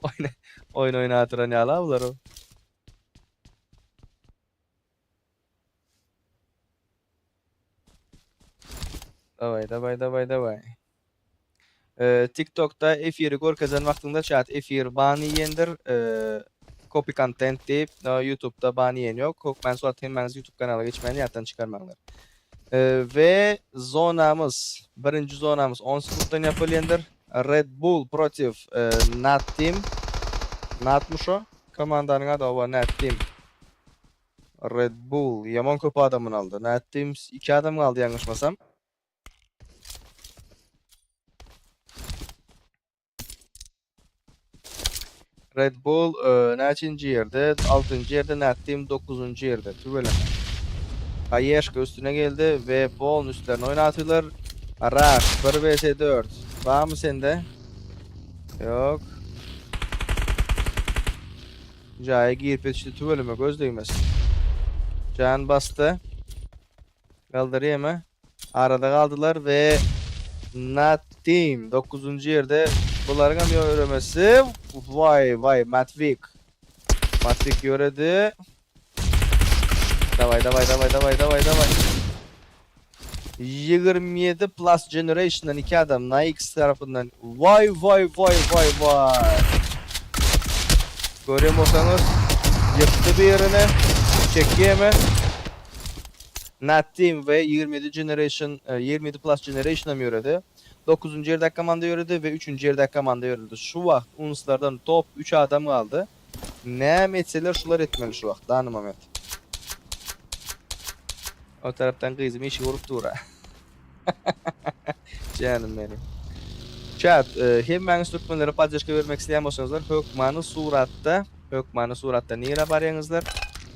oyun, oyun oynatıran yala bunlar o. Davay davay davay davay. TikTok'ta efiri görkezen vaktinde chat efir bani yendir. Copy content deyip YouTube'da bani yen yok. Ben sonra hemen YouTube kanala geçmeni yattan çıkarmanlar. Ve zonamız, birinci zonamız 10 sekunddan yapılyendir. Red Bull protiv Nat Team. Natmış o. Komandanın adı o Nat Team. Red Bull. Yaman köpü adamın aldı. Nat Team 2 adam kaldı yanlışmasam. Red Bull neçinci yerde? 6. yerde. Nat Team 9. yerde. Tübeleme. Kayeşka üstüne geldi ve Ball'un üstlerine oynatıyorlar. Araş 1 vs 4. Var mı sende? Yok. Jaya girip yetişti tüvelime göz değmez. Can bastı. Kaldırıyor mu? Arada kaldılar ve Nat Team 9. yerde. Bunların hem öğrenmesi. Vay vay Matvik. Matvik göredi. Davay davay davay davay davay davay. 27 Plus Generation'dan 2 adam Nike tarafından. Vay vay vay vay vay. Göremiyorsanız yıktı bir yerine. Çekiyeme. Nat Team ve 27 Generation 27 Plus Generation'a mı yöredi? 9. yerde komanda yöredi ve 3. yerde komanda yöredi. Şu vaxt unslardan top 3 adam kaldı. Ne etseler şular etmeli şu vaxt. Danım Ahmet. O taraftan kızım işi vurup dura. Canım benim. Chat, hem ben instruktörlere paylaşka vermek isteyen olsanızlar, Hökmanı suratta nere barayınızlar?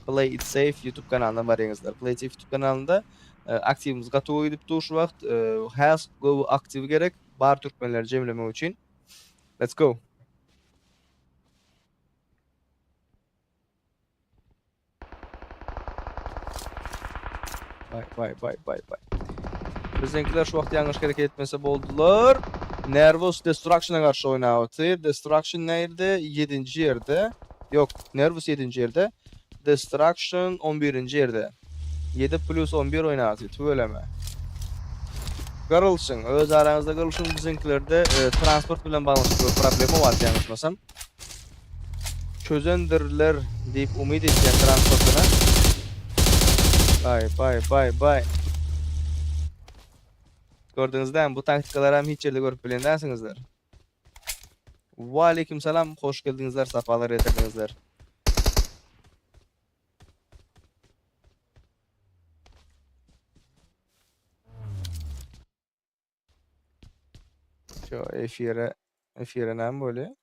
Play It Safe YouTube kanalına barayınızlar. Play It Safe YouTube kanalında aktivimiz gatovu edip dur şu vaxt. Has go aktiv gerek. Bar Türkmenleri cemleme için. Let's go. Vay vay vay vay. Bizimkiler şu vaxt yanlış hareket etmese boldular. Nervous Destruction'a karşı oynatıyor. Destruction nerede? 7. yerde. Yok, Nervous 7. yerde. Destruction 11. yerde. 7 plus 11 oynatıyor. Tüveleme. Garılsın. Öz aranızda garılsın. Bizimkilerde transport bilen bağlantılı problemi var yanlışmasam. Çözendirler deyip umid etken transportuna. Bay. Gördüğünüzde bu taktikalar hem hiç yerde görüp bilendersiniz. Wa aleyküm selam. Hoş geldinizler. Safalar getirdinizler. Şu F1'e ne böyle?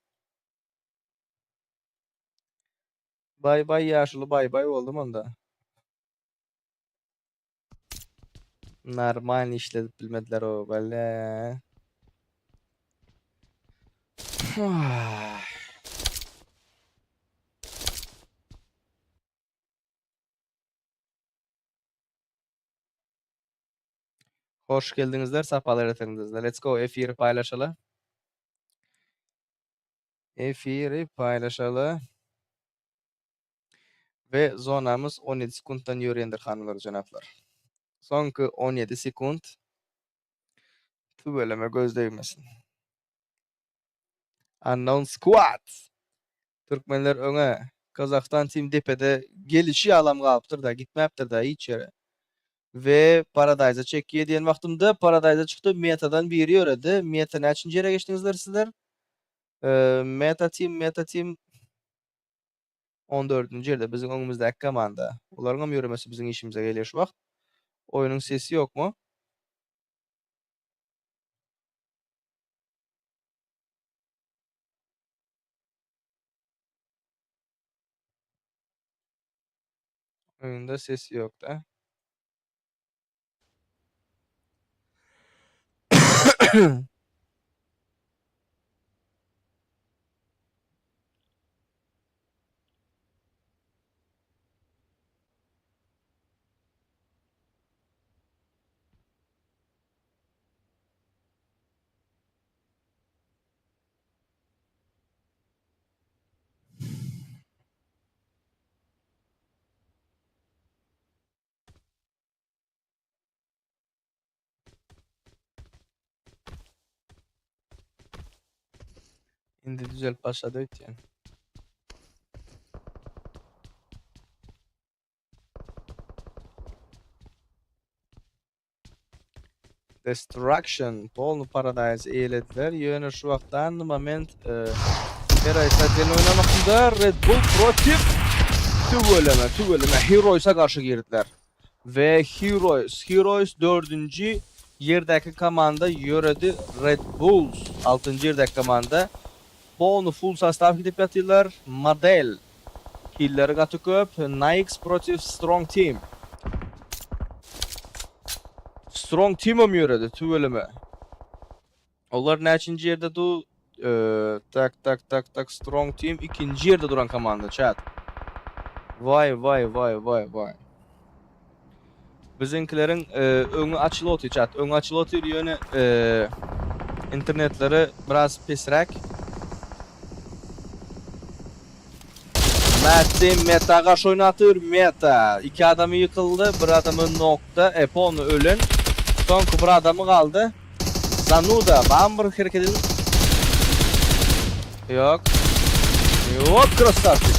Bay yaşlı bay oldum onda. Normal işledip bilmediler o böyle. Hoş geldinizler. Safalar getirdinizler. Let's go. F1'i paylaşalım. F1'i paylaşalım. Ve zonamız 17 sekunddan yürüyendir hanımlar canaplar. Sonki 17 sekund. Tübeleme göz değmesin. Unknown Squad. Türkmenler öne. Kazakistan Team Depede gelişi alam kalıptır da gitmeptir da hiç yere. Ve Paradise'a çekkiye diyen vaktimde Paradise'a çıktı. Meta'dan biri öğredi. Meta neçinci yere geçtinizler sizler? Meta Team 14. yerde bizim önümüzdeki komanda. Onların mı yürümesi bizim işimize geliyor şu vakt. Oyunun sesi yok mu? Oyunda ses yok da. Indi düzel başladı yani. Destruction, Polnu Paradise eğlediler. Yönü şu vaktan moment Heroes'a den oynamakında Red Bull protif tüvöleme Heroes'a karşı girdiler. Ve Heroes 4. yerdeki komanda yöredi Red Bulls 6. yerdeki komanda. Polnu full sastav gidip yatırlar. Model killleri katı köp. Nike protif Strong Team. Strong Team'im yöredi tüvöleme. Onlar neçinci yerde du tak Strong Team ikinci yerde duran komanda chat. Vay. Bizimkilerin öňü açılı otu chat. Öňü açılı otu ýöne internetleri biraz pisrek. Meta karşı oynatyr Meta. İki adamı yıkıldı, bir adamı nokta, Eponu ölen. Sonku bir adamı kaldı. Zanuda, bam bir hareket edin. Yok. Krasavçı.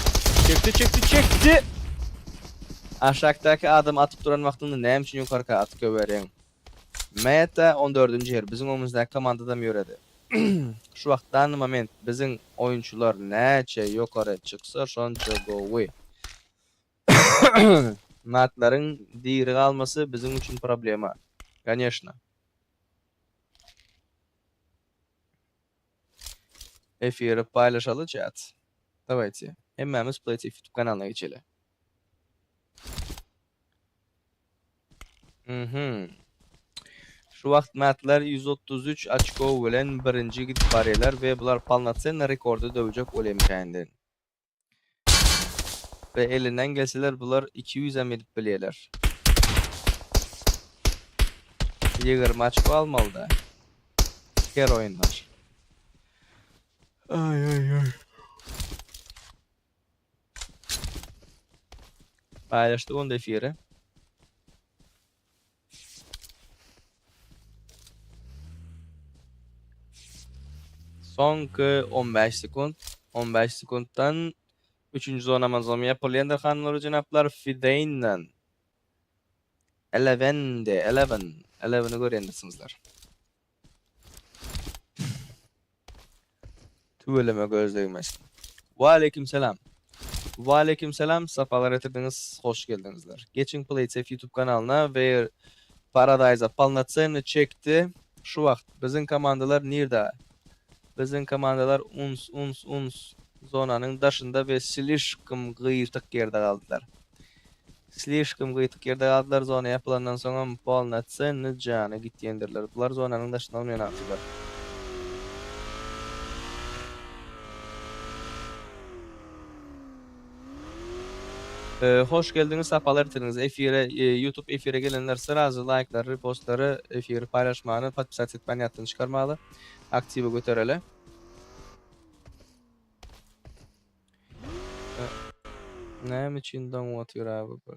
Çekti. Aşağıdaki adam atıp duran vaxtında näme üçin ýokarka atıp göbereň. Meta 14-nji yer. Bizim omuzdaky komandada ýöredi. Şu wagtdan moment bizim oyunçular näçe ýokary çyksa şonça gowy. Matlaryň diri galmasy bizim üçin problema. Конечно. Efiri paylaşalı chat. Давайте. Hemmemiz Playtech YouTube kanalına geçelim. Şu wagt matlar 133 açko bilen birinci gidip barýarlar we bular Palnatsen rekordy döwjek olemkändir. Ve elinden gelseler bular 200 edip bilýärler. 20 açko almalı da. Her oyunlar. Ay. Paylaştık onu da efiri. Sonki 15 sekund. 15 sekunddan 3. zona manzamy ýapylýandyr hanlar jenaplar Fideyn'den. 11'i görýändirsizler. Tüweleme gözlegmez. Wa aleyküm selam. Safalar etirdiniz. Hoş geldinizler. Geçin Playtech YouTube kanalyna we Paradise'a palnatsany çekdi. Şu wagt bizim komandalar nerede? Bizim komandalar uns zonanyň daşynda we slishkim gyýytyk ýerde galdylar. Zona ýapylandan soň palnatsany jany gitýändirler. Bular zonanyň daşyndan oýnapdylar. Hoş geldiniz, sapalar etirdiniz. YouTube efire gelenler sırazı like'lar, repostları, efiri paylaşmagyny, podpisat etmeni ýatdan çykarmaly, aktiwe götereli. Näme üçin download ýaraby bu?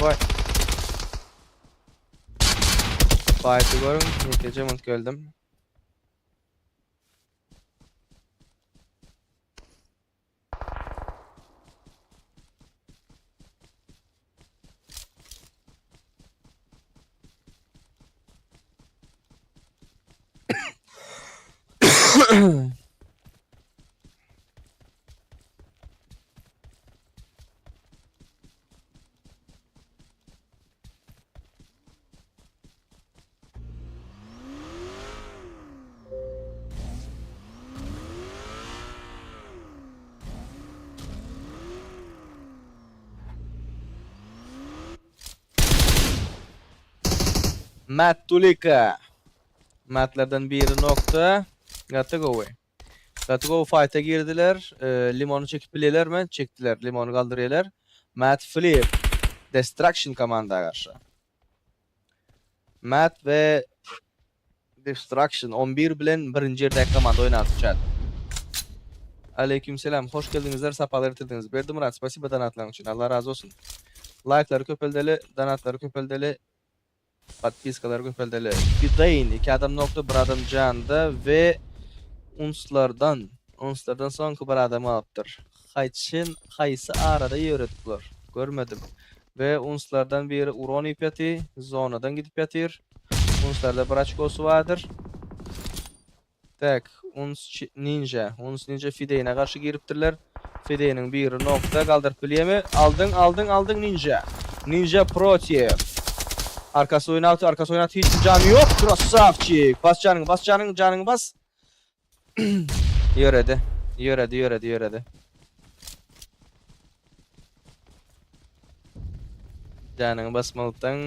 Vay. Fight'ı görün, yeteceğim onu geldim. Matt Tulika. Matt'lerden biri nokta. Gotta go away. Gotta go fight'a girdiler. Limonu çekip bileler mi? Çektiler. Limonu kaldırıyorlar. Matt Flip. Destruction komanda karşı. Matt ve Destruction 11 bilen birinci yerdeki komanda oynatacak. Aleykümselam. Hoş geldinizler. Sapalar etirdiniz. Berdi Murat. Spasiba donatlarınız için. Allah razı olsun. Like'ları köpeldeli. Donatları köpeldeli. Подпискалар köpeldeli. Fidayn 2 adam nokta bir adam canda ve unslardan son bir adam alıptır. Hayçın haysı arada yöretdiler. Görmedim. Ve unslardan biri uron ipeti zonadan gidip yatır. Unslarda bir açkosu vardır. Tak uns ninja Fidayn'a karşı giriptirler. Fidayn'ın biri nokta kaldırıp biliyemi. Aldın ninja. Ninja protiv. Arkası oynat hiç canı yok. Krasavçik. Bas canını bas. Yöredi. Canını basmalıktan.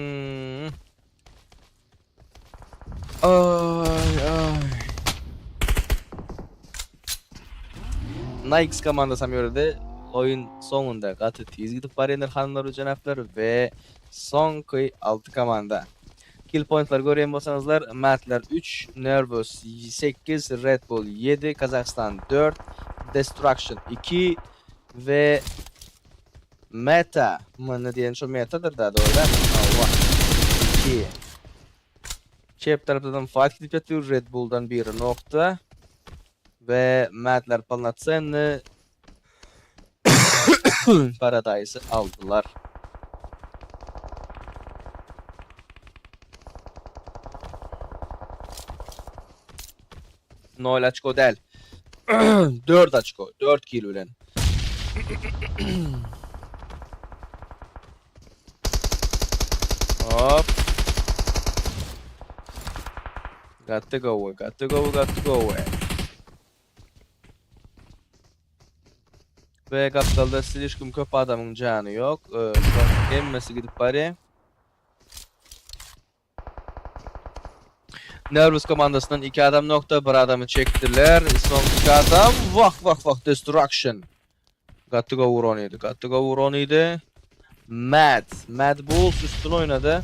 Ay. Nikes komandası yöredi. Oyun sonunda katı tiz gidip barenir hanımlar canaplar ve sonki 6 komanda. Kill point'lar göreyim bolsanızlar. Matt'ler 3, Nervous 8, Red Bull 7, Kazakhstan 4, Destruction 2 ve Meta. Ne diyen şu Meta'dır da doğru. Allah. 2. Chep tarafından fight gidip yatıyor. Red Bull'dan bir nokta. Ve Matt'ler Palnatsen'i Paradise'ı aldılar. Nol açko değil. 4 açko. 4 kill ulan. Hop. Got to go away. Ve kaptalda silişkim köp adamın canı yok. Emmesi gidip bari. Nervous komandasından 2 adam nokta bir adamı çektiler. Son 2 adam. Vah Destruction. Got to go Uron idi. Mad Bulls üstüne oynadı.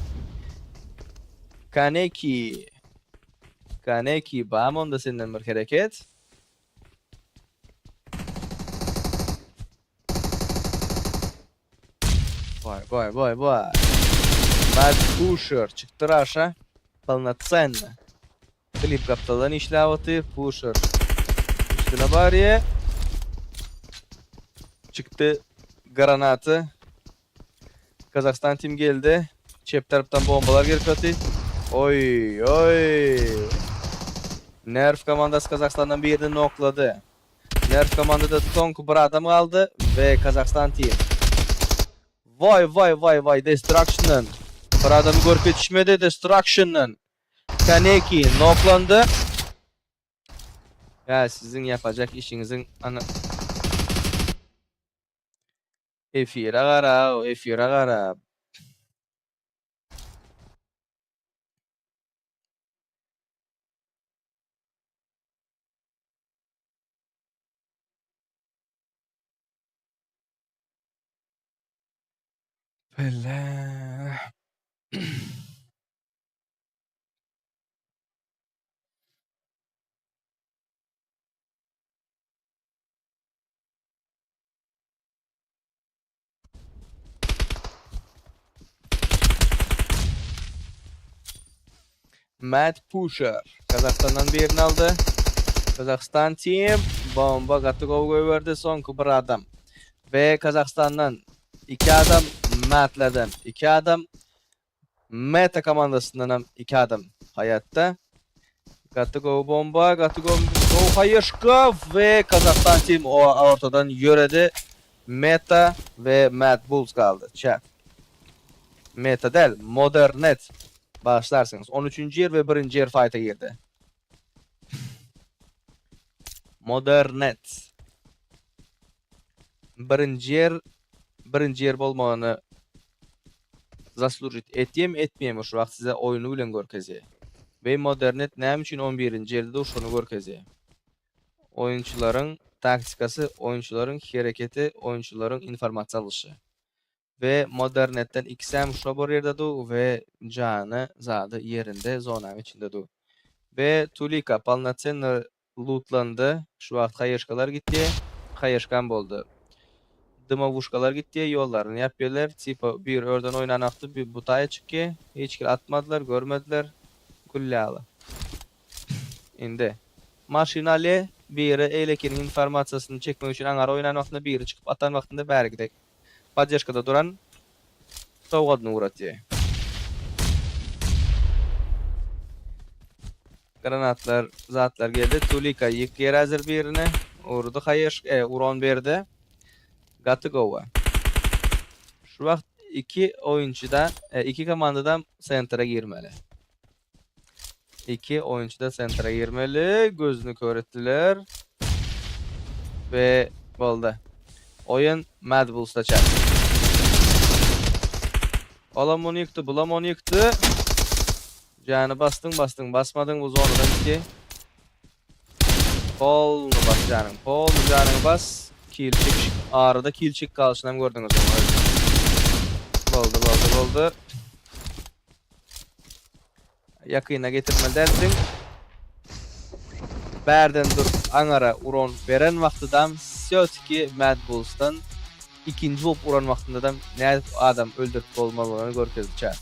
Kaneki. Bam onda senden bir hareket. Vay. Mad Pusher çıktı aşağı. Полноценно. Klip kaptalan işlavati. Pusher. Üstüne bariye. Çıktı granatı. Kazakhstan tim geldi. Çep taraftan bombalar gelip yatı. Oy. Nerf komandası Kazakhstan'dan birini nokladı. Nerf komandada tonk bir adam aldı ve Kazakhstan tim. Vay Destruction'ın. Bir adamı görüp yetişmedi Destruction'ın. Kaneki noklandı. Ya sizin yapacak işinizin ana... Efira gara. Bella. Mad Pusher. Kazakhstan'dan birini aldı. Kazakhstan team bomba Gatugov'u verdi son bir adam. Ve Kazakhstan'dan 2 adam, Mad'lerden 2 adam, Meta komandasından 2 adam hayatta. Got to go bomba, got to go Hayışka ve Kazakistan team o ortadan yöredi. Meta ve Mad Bulls kaldı. Chat. Meta değil, Modernet. Başlarsınız. 13. yer ve 1. yer fight'a girdi. Modernet. 1. yer bolmağını zaslujit etiyem etmeyem şu vaqt size oyunu bilen görkezey. Ve Modernet näme üçin 11. yerde uşunu görkezey. Oyuncuların taktikası, oyuncuların hareketi, oyuncuların informasiya alışı. Ve Modernet'ten XM şu bir yerde du ve canı zadı yerinde zona içinde du. Ve Tulika Palnatsen lootlandı. Şu vaqt hayışkalar gitti. Hayışkan boldu. Dımovuşkalar gitti. Yollarını yapıyorlar. Tipa bir örden oynanaktı. Bir butaya çıktı. Hiç kil atmadılar, görmediler. Güllalı. Indi. Maşinalı biri eylekenin informasyasını çekmek için anara oynan vaxtında biri çıkıp atan vaxtında beri gidek. Поддержкада duran Tavgadını uğratıyor. Granatlar, zatlar geldi. Tulika yıkıyor hazır birini. Urdu hayır, uron berdi. Got to go. Şu vaqt iki oyuncuda, iki komandadan center'a girmeli. İki oyuncu da center'a girmeli. Gözünü körettiler. Ve oldu. Oyun Mad Bulls'ta çarptı. Olam onu yıktı, bulam onu yıktı. Canı bastın, basmadın bu zonadan iki. Polnu bas canım, polnu canını bas. Kilçik, ağrıda kilçik kalışından gördünüz onu. Oldu. Yakına getirme dersin. Berden dur, anara uron veren vaxtıdan sötki Mad Bulls'tan ikinci olup uran vaxtındadan ne adam öldürüp olmalarını görkezi çağır.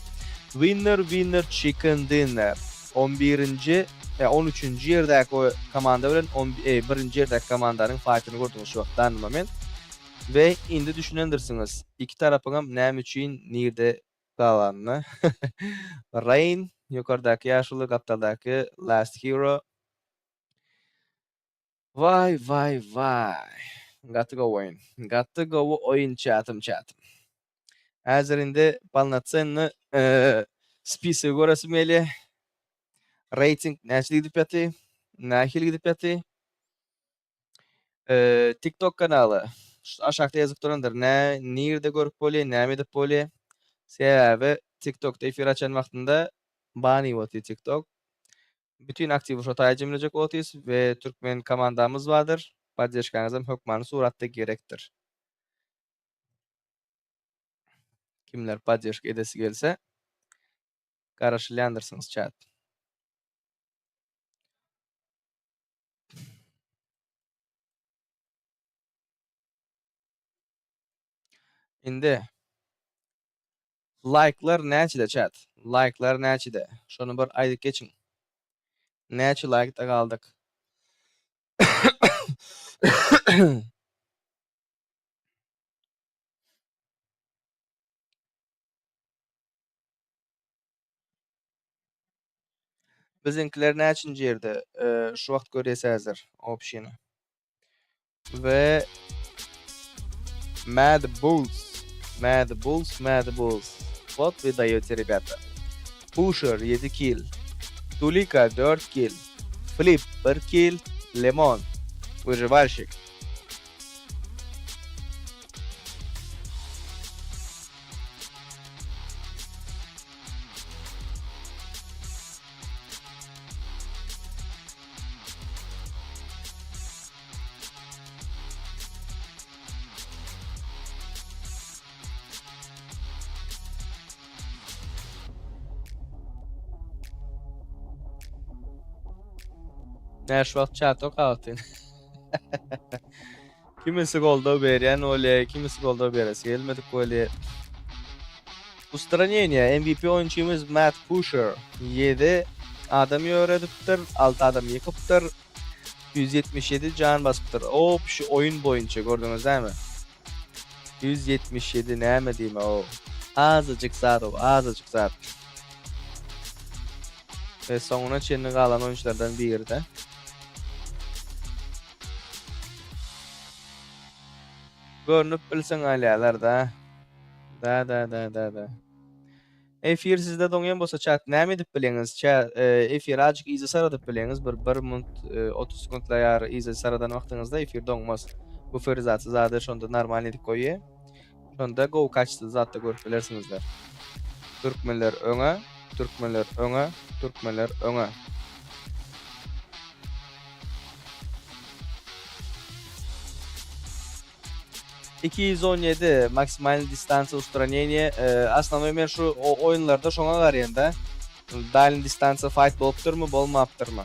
Winner chicken dinner. 13. yerdeki o komanda bilen 1. yerdeki komandanın fight'ını gördünüz şu vaxtdan moment. Ve indi düşünendirsiniz. İki tarafına näme üçin nerede kalanını. Rain yukarıdaki yaşlı kaptaldaki Last Hero. Vay. Got to go oyun. Got to go oyun chatım. Hazırında Palnatsen'ni spisi göresi meli. Rating näçe gidip yatı. Nähil gidip yatı. TikTok kanalı. Aşağıda yazıp durandır. Nerede görüp boli, näme edip boli. Sebebi TikTok'ta efir açan vaxtında bani oldu TikTok. Bütün aktif şotaya cimrilecek oltuyuz ve Türkmen komandamız vardır. Поддержкаңыздан hökmanı suratda gerektir. Kimler поддержка edesi gelse karşılayandırsınız chat. Indi like'lar näçede chat? Like'lar näçede? Şonu bir aydık geçin. Näçe like'da kaldık? Bizimkiler näçinci yerde? Şu vaxt göresi hazır optionu. Ve Mad Bulls. Вот вы даёте, ребята. Pusher 7 kill. Tulika 4 kill. Flip 1 kill. Lemon. Выживальщик. Näş wagt chat okatyn. Kimisi golda berýän ole, kimisi golda beresi gelmedik öyle. Устранение MVP oyunçumuz Matt Pusher 7 adam öğretipdir, 6 adam yıkıptır. 177 can basıptır. O şu oyun boyunca gördünüz değil mi? 177 näme diýme o. Azıcık zat. Ve sonuna çenini kalan oyunculardan biri de. Görünüp bilsen aileler da. Da. Efir sizde doňyan bolsa chat näme edip bileňiz? Efir ajyk ize saradyp bileňiz. Bir minut 30 sekundla ýary ize saradan wagtyňyzda efir doňmaz. Bu ferzatı zada şonda normal edip goýýar. Şonda go kaçdy zatda görüp bilersiňizler. Türkmenler öňe, türkmenler öňe, türkmenler öňe. ...217 maksimal distansiya ustranение. Основной men şu oyunlarda şoňa garýanda dalen distansiya fight bolupdyrmy, bolmapdyrmy?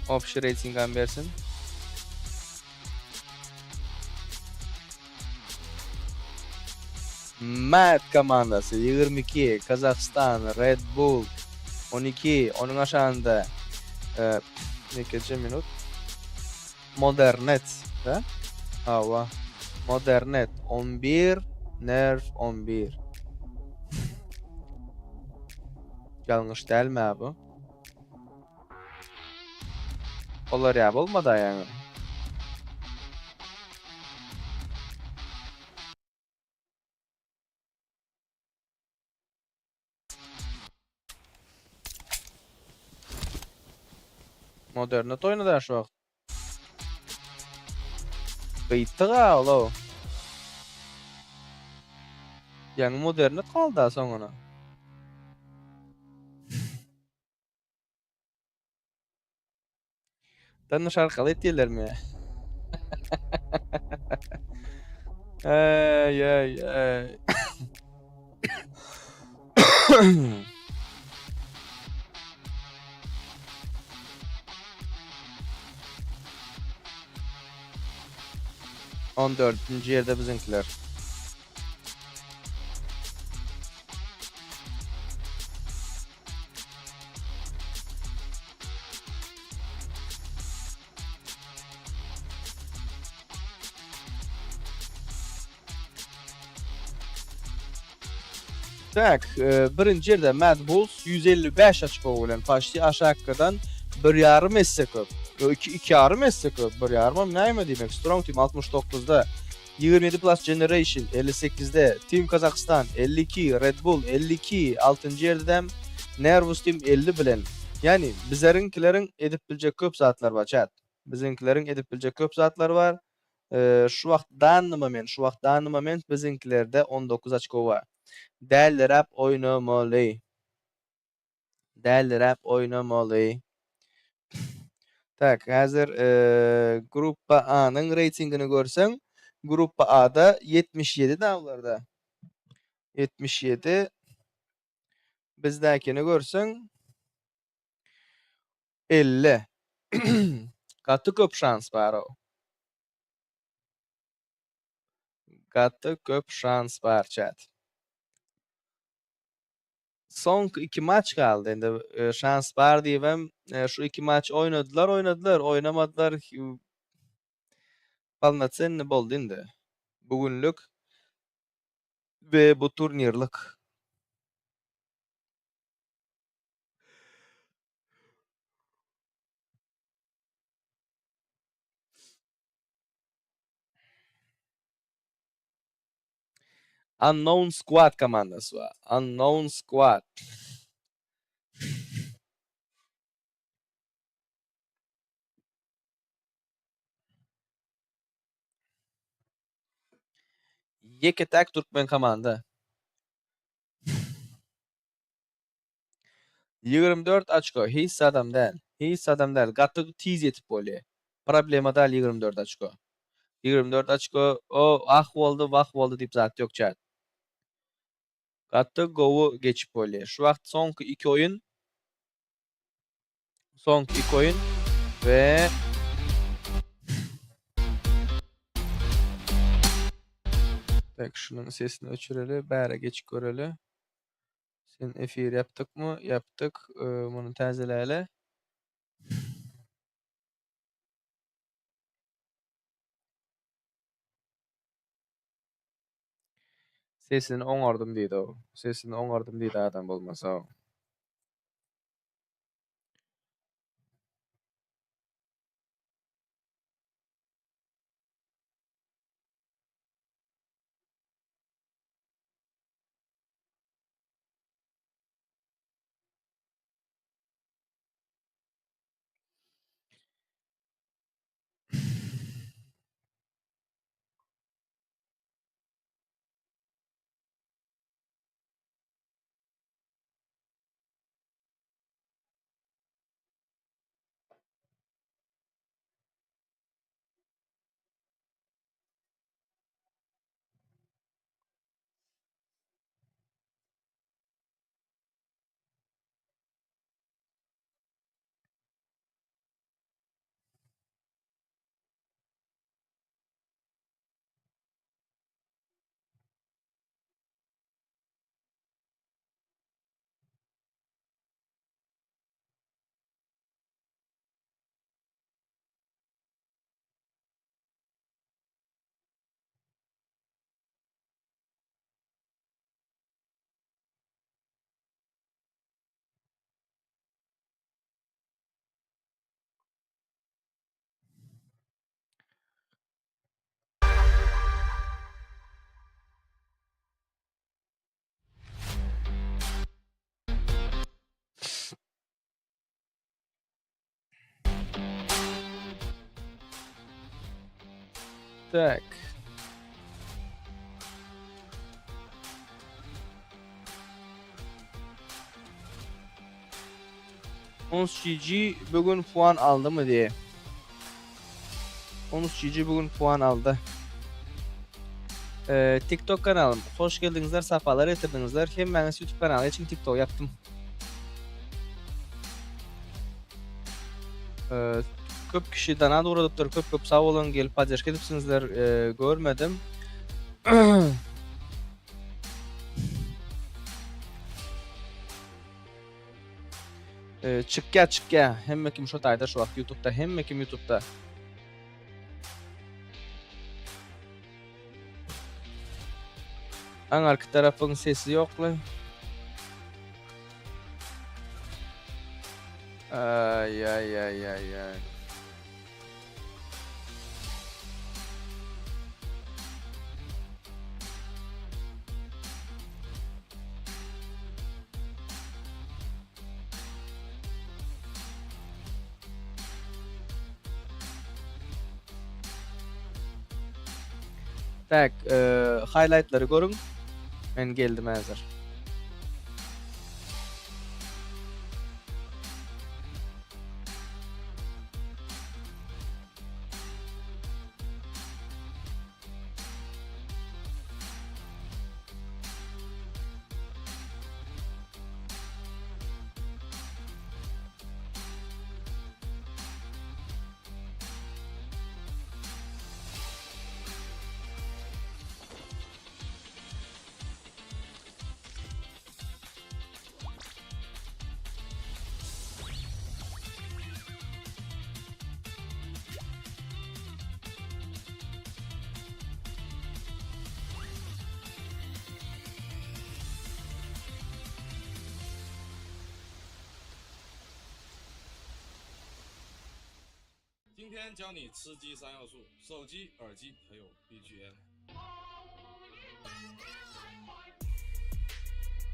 Общий рейтингden bersin. Mad komandası 22, Kazakistan, Red Bull 12, onun aşağında neçe minut? Modernet, ha? Hava. Modernet 11, Nerf 11. Yanlış değil mi abi? Olar ya olmadı yani. Modernet oynadı şu vakt. Kıyıttık ha ola. Yani Modernet kaldı sonra. Tanış arkalı ettiler mi? Ay. 14. yerde bizimkiler. Tak, birinci yerde Mad Bulls 155 açko bilen başly aşağıdan 1,5 esse köp. 2,5 esse köp. 1,5 näme demek? Strong Team 69'da, 27 Plus Generation 58'de, Team Kazakistan 52, Red Bull 52, 6. yerde Nervous Team 50 bilen. Yani bizlerinkilerin edip bilecek köp zatlar var chat. Bizimkilerin edip bilecek köp zatlar var. Şu wagtdan moment bizimkilerde 19 açko var. Däldirap oynamaly. Tak, häzir Gruppa A'nın reytingini görsen, Gruppa A'da 77 dawlarda. 77. Bizdäkini görsen 50. Gatty köp şans bar o. Gatty köp şans bar chat. Son 2 maç kaldı. Endi şans bar diýibem. Şu 2 maç oynadylar, oynamadylar. Balnatsyn ne boldy indi. Bugünlük ve bu turnirlik. Unknown Squad komandası var. Unknown Squad. Yeketek Türkmen komanda. 24 açko. Hiç adam değil. Gatı tiz yetip bolye. Problema da 24 açko. 24 açko. O vah boldu dip zat yok chat. Gatı govu geçip bolye. Şu vakt sonki 2 oyun. Ve Bak şunun sesini öçüreli, bäre geçik göreli. Sen efir yaptık mı? Yaptık. Bunu täzeläle. Sesini oňardym diýdi o. Sesini oňardym diýdi adam bolmasa o. Tak. Ons GG bugün puan aldı mı diye. Ons GG bugün puan aldı. TikTok kanalım. Hoş geldinizler, safalar getirdinizler. Hem ben YouTube kanalı için TikTok yaptım. Köp kişi dana uğradıptır. Köp sağ olun, gelip paylaşıp edipsinizler. Görmedim. Çıkya. Hemme kim şu tayda şu vakt YouTube'da. Hemme kim YouTube'da. An arka tarafın sesi yok lan. Ay. Tak, highlightları görün. Ben geldim hazır.今天教你吃鸡三要素：手机、耳机还有 BGM。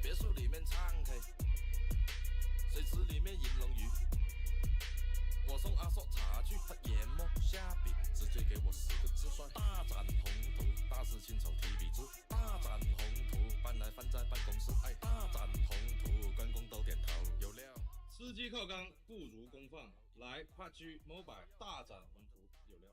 别墅里面唱 K，水池里面银龙鱼。我送阿硕茶具，他研磨下笔，直接给我4个字算大展宏图。大师亲手提笔字，大展宏图，搬来放在办公室，哎，大展宏图，关公都点头，有料。吃鸡靠缸不如公放，来 PUBG Mobile 大展宏图，有料。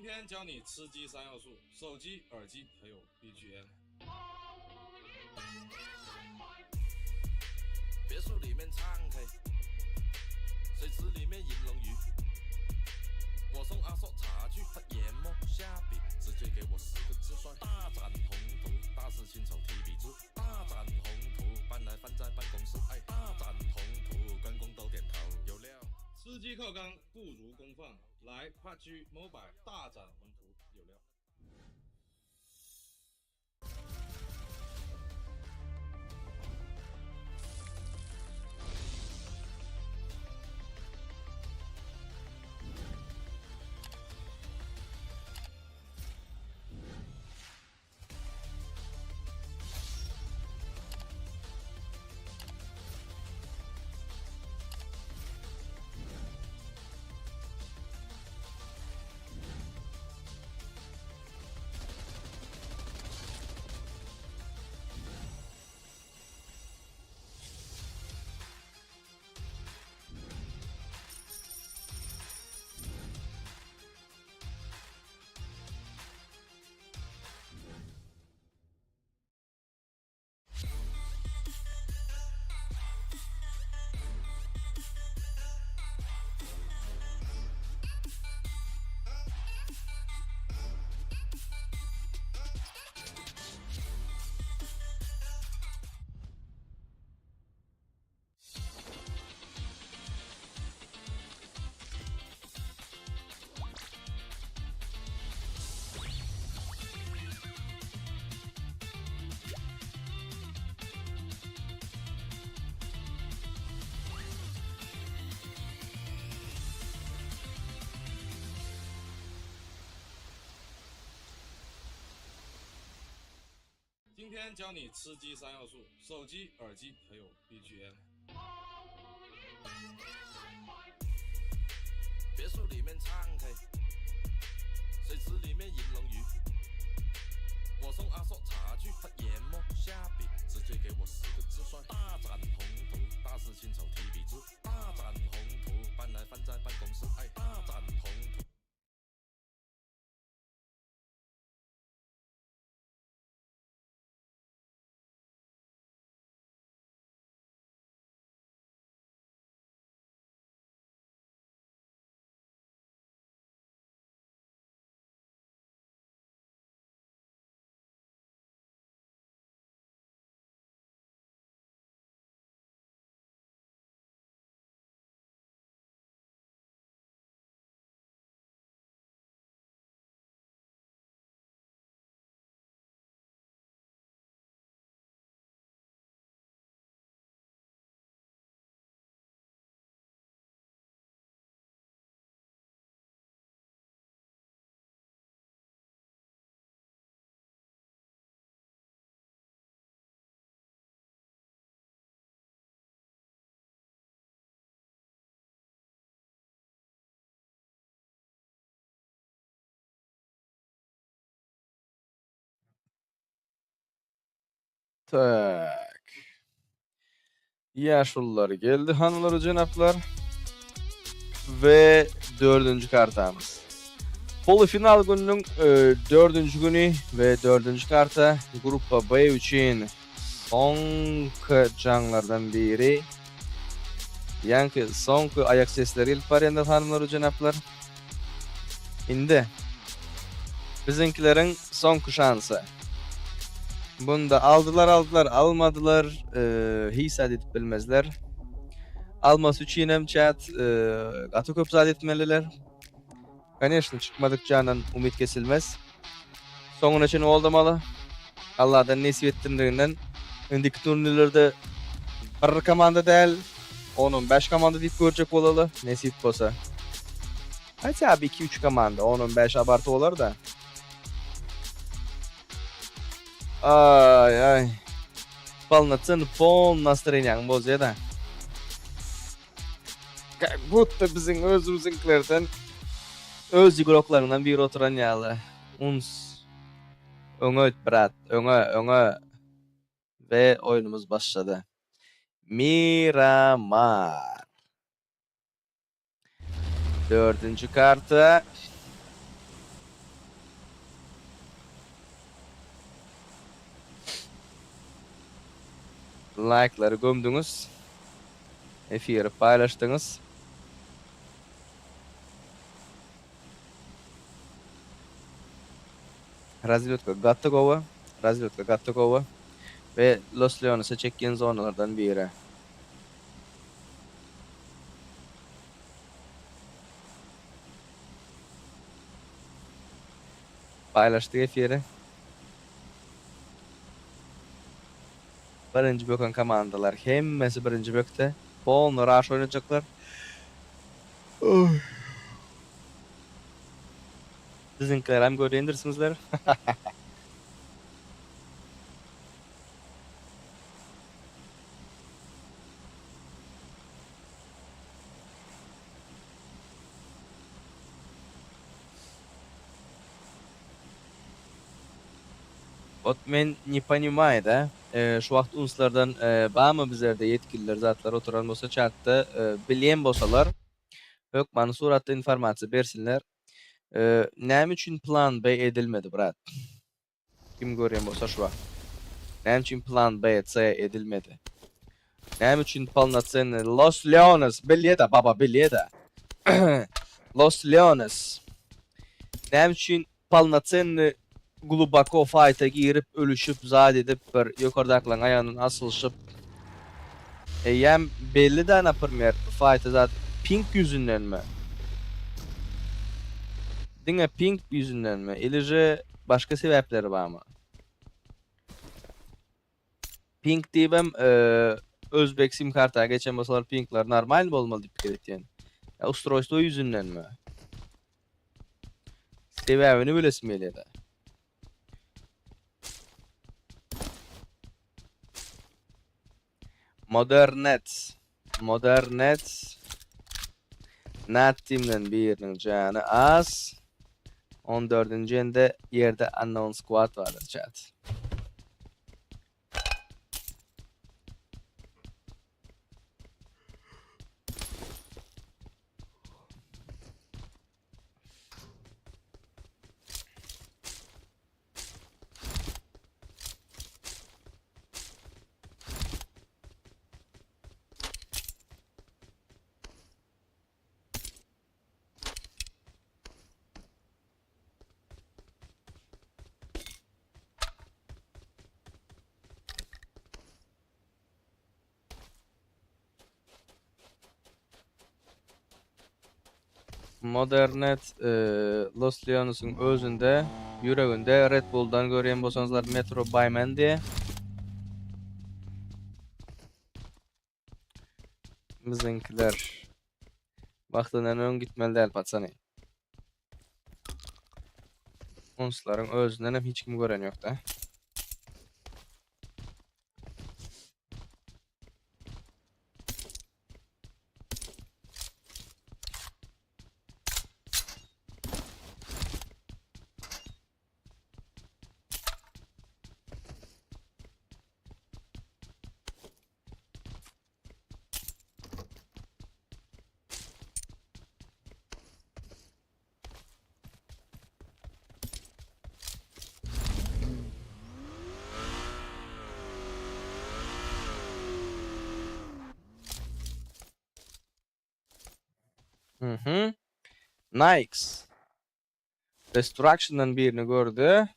天教你吃鸡三要素：手机、耳机还有 BGM。别墅里面唱 K，水池里面银龙鱼。我送阿硕茶具，他研磨下笔，直接给我4个字算大展宏图。大事亲手提笔字，大展宏图，搬来放在办公室，哎，大展宏图，员工都点头，有料。吃鸡靠缸不如公放，来 PUBG Mobile 大展宏图，有料。今天教你吃鸡三要素：手机、耳机还有 BGM。别墅里面唱 K，水池里面银龙鱼。我送阿硕茶具，他研磨下笔，直接给我4个字算大展宏图。大事亲手提笔字，大展宏图，搬来放在办公室，哎，大展宏图。Tak. Yaşullar geldi hanımlar cenaplar. Ve 4. kartamız. Polofinal gününün 4. günü ve 4. karta Grupa B için son canlardan biri. Yani son ayak sesleri ilk var ender hanımlar cenaplar. Indi bizimkilerin son şansı. Bunda aldılar almadılar hiç edip bilmezler. Alması için hem chat atı köp zat etmeliler. Конечно çıkmadıkça'ndan umut kesilmez. Sonun için oldamalı. Allah'tan nasip ettirdiğinden öndeki turnirlerde bir komanda değil 10-15 komanda deyip görecek olalı nasip olsa. Hadi abi 2-3 komanda 10-15 abartı olur da. Ay. Полноценный полный настроением bozuyor da. Как будто bizim özümüzünkilerden öz игрокlarından biri oturan yalı. Uns. Öngöt brat. Öngö. Ve oyunumuz başladı. Miramar. 4. kartı. Like'ları gömdünüz. Efiri paylaştınız. Razilyotka Gattakova ve Los Leones'e çektiğiniz zonalardan biri. Paylaştık efiri. Birinci böken komandalar hemmesi birinci bökte. Polno rush oynayacaklar. Sizinkiler hem görüyendirsizler. Вот men не понимаю da. Şu vaqt unslardan bağımı bizlerde yetkililer zatlar oturan bolsa chatda bilen bolsalar hökmany suratda informasiya bersinler. Näme üçin plan B edilmedi brat? Kim görýän bolsa şu wagt. Näme üçin plan B, C edilmedi? Näme üçin полноценный Los Leones bilýär baba bilýär. Los Leones. Näme üçin полноценный gluboko fight'a girip ölüşüp zad edip bir ýokardaklan aýanyň asylşyp ýem belli da naprimер fight'a zat pink yüzündenmi? Diňe pink yüzündenmi? Ilije başga sebäpleri barmy? Pink diýbem Özbek sim karta geçen bolsalar pinkler normal bolmaly diýip geretýän. Ustroystvo yüzündenmi? Sebäbini bilesim gelýär. Modernet Natimden birinin canı az 14-nji ende yerde Unknown Squad vardır chat. Modernet Los Leones'un özünde yüreginde Red Bull'dan görýän bolsaňyzlar Metro Buyman diye. Bizinkiler wagtynyň öň gitmeli däl patsany. Onslaryň özünden hem hiç kim gören ýok da. Nikes. Destruction'dan birini gördü.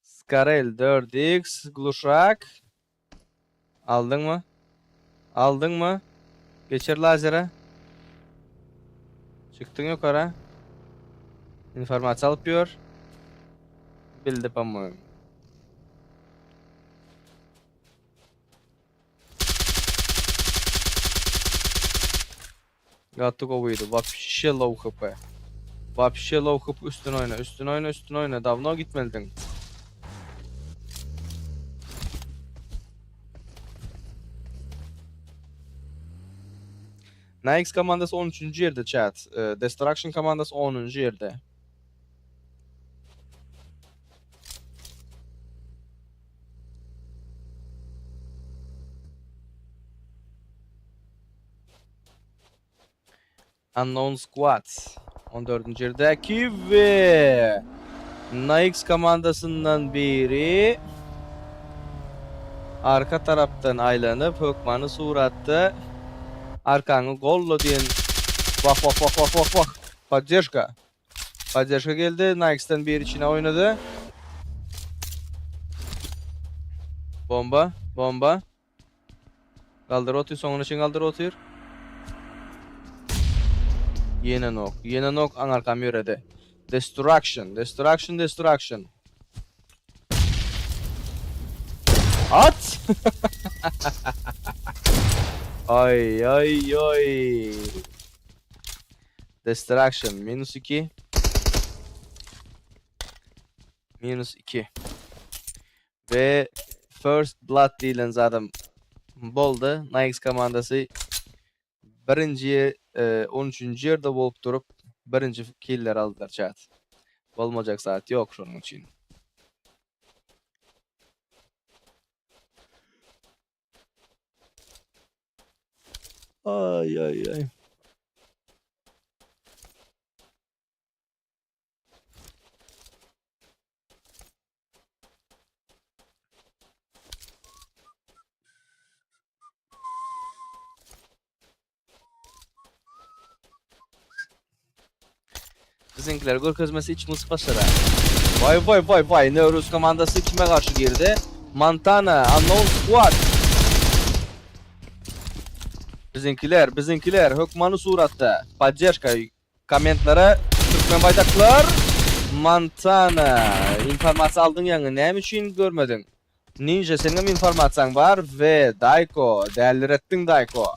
Skarel 4x gluşak. Aldın mı? Aldın mı? Geçir lazere. Çıktın yukarı. İnformasyon alıp yor. Bildi pamuğum. Готовый, вообще low HP. Вообще low HP üstün oyna. Davno gitmeldin. Nix komandası 13. yerde chat. Destruction komandası 10. yerde. Unknown Squad 14. yerdeki ve Nix komandasından biri Arka taraftan aylanıp hökmanı suratda arkanı gollo diyen bak. Поддержка. Поддержка geldi. Nikes'ten bir içine oynadı. Bomba. Kaldır otur, sonun için kaldır otur. Yine nok anarkam yörede. Destruction. At! Ay. Destruction -2. -2. Ve First Blood deyilen adam boldu. Nikes komandası birinci 13. yerde bolup durup birinci killer aldılar chat. Olmayacak saat yok şunun için. Ay. Bizimkiler gol kazması için muspaşara. Vay. Neurus komandası kime karşı girdi? Montana, Unknown Squad. Bizimkiler hökmanı suratta. Поддержка. Komentlara Türkmen bayraklar. Montana. İnformasyon aldın yani. Ne için görmedin? Ninja senin informasyon var ve Daiko. Değerli ettin Daiko.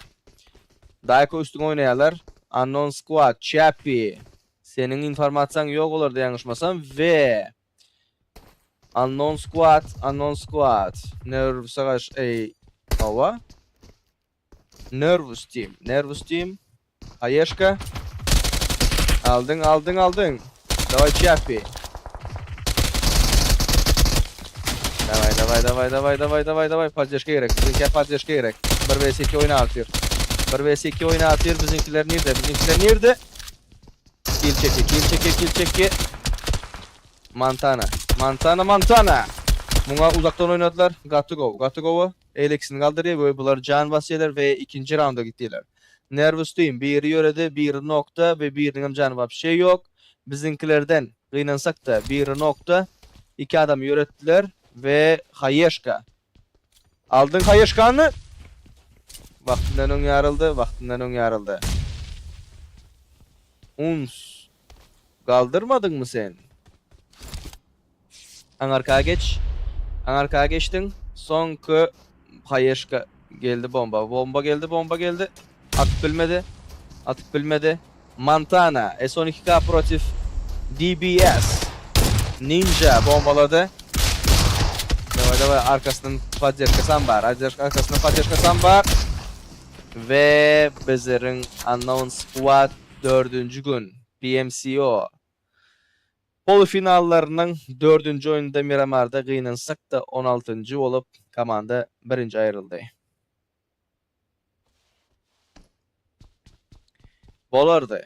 Daiko üstün oynayalar. Unknown Squad, Chappie. Senin informasyon yok olurdu yanlışmasam ve Unknown Squad. Nervus'a karşı hava. Nervous Team. Hayeshka. Aldın. Давай Chappie. Давай. Поддержка gerek. Bizimkiler поддержка gerek. 1vs2 oyna atıyor. 1vs2 oyna atıyor. Bizimkiler nerede? Kill çeki. Montana. Buna uzaktan oynadılar. Got to go. Alex'ini kaldırıyor ve bunlar can basıyorlar ve ikinci rounda gittiler. Nervous Team biri yörede, bir nokta ve birinin canı var bir şey yok. Bizimkilerden kıynansak da bir nokta. 2 adam yörettiler ve Hayeshka. Aldın Hayeshka'nı. Vaktinden ön yarıldı. Uns. Kaldırmadın mı sen? Anarkaya geçtin. Sonku Hayeshka geldi bomba geldi. Atıp bilmedi. Montana S12K protif DBS Ninja bombaladı. Давай arkasından поддержка var. Ve bizlerin Unknown Squad 4. gün PMCO Polifinallarının 4. oyunda Miramar'da kıynansak da 16. olup komanda 1. ayrıldı. Bolardı.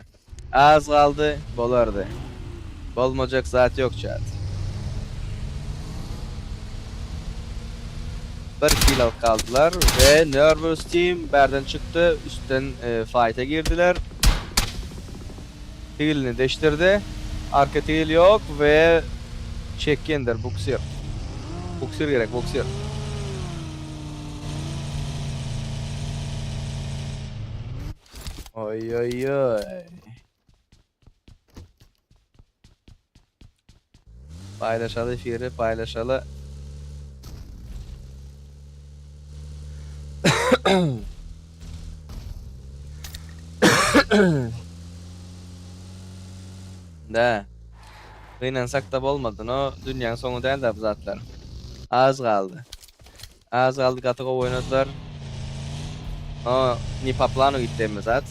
Az kaldı, bolardı. Bolmayacak saat yok chat. Bir kill kaldılar ve Nervous Team berden çıktı. Üstten fight'e girdiler. Heal'ini değiştirdi. Arka heal yok ve check-in'dir, boxer. Boxer gerek. Oy. Paylaşalı fiyeri paylaşalı. Da. Kıynansak da olmadı. O dünyanın sonu değil de bu zatlar. Az kaldı. Katıkov oynadılar. O Nipaplano gitti mi zat.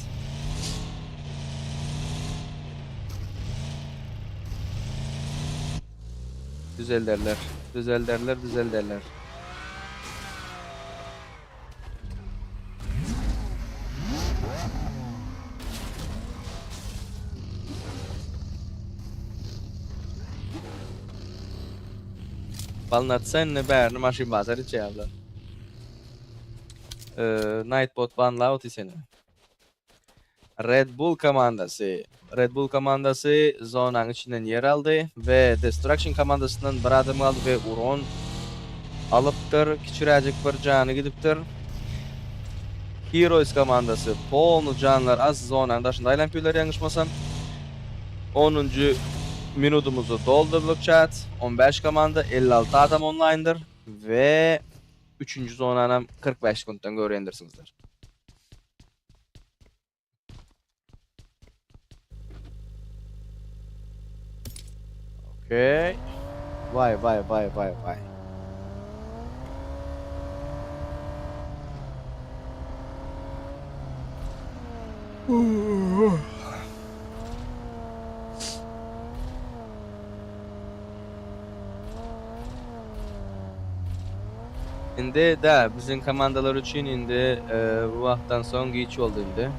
Düzel derler. Balnat sen ne bärni maşin basar hiç yaplar. Nightbot banlaut iseni. Red Bull komandası. Red Bull komandası zonanın içinden yer aldı ve Destruction komandasından bir adım aldı ve Uron alıptır. Kiçirecek bir canı gidiptir. Heroes komandası polnu canlar az zonanın daşında aylanpiyler yanlışmasam. 10. minutumuzu doldurduk chat. 15 komanda 56 adam online'dır ve 3. zonanam 45 sekunddan görendirsinizler. Okay. Vay. Indi da bizim komandalar için indi bu vaxtdan son geç oldu indi.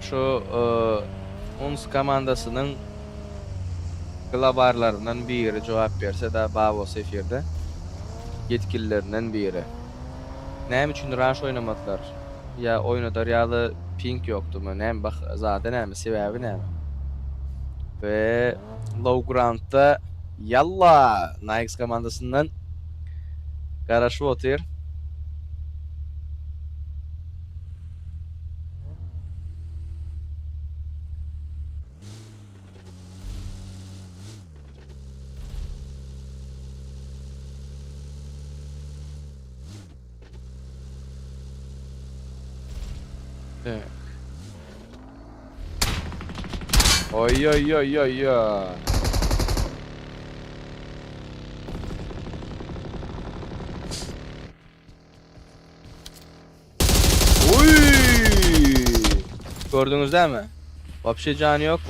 Şu Uns komandasının glabarlarından biri cevap verse da Bavos efirde yetkililerinden biri. Neyim için rush oynamadılar? Ya oynadılar ya da ping yoktu mu? Neyim bak zaten neyim sebebi neyim? Ve low ground'da yalla Nike's komandasından Garaşı otur. Evet. Oy. Oy! Gördünüz değil mi? Vapşe canı yok.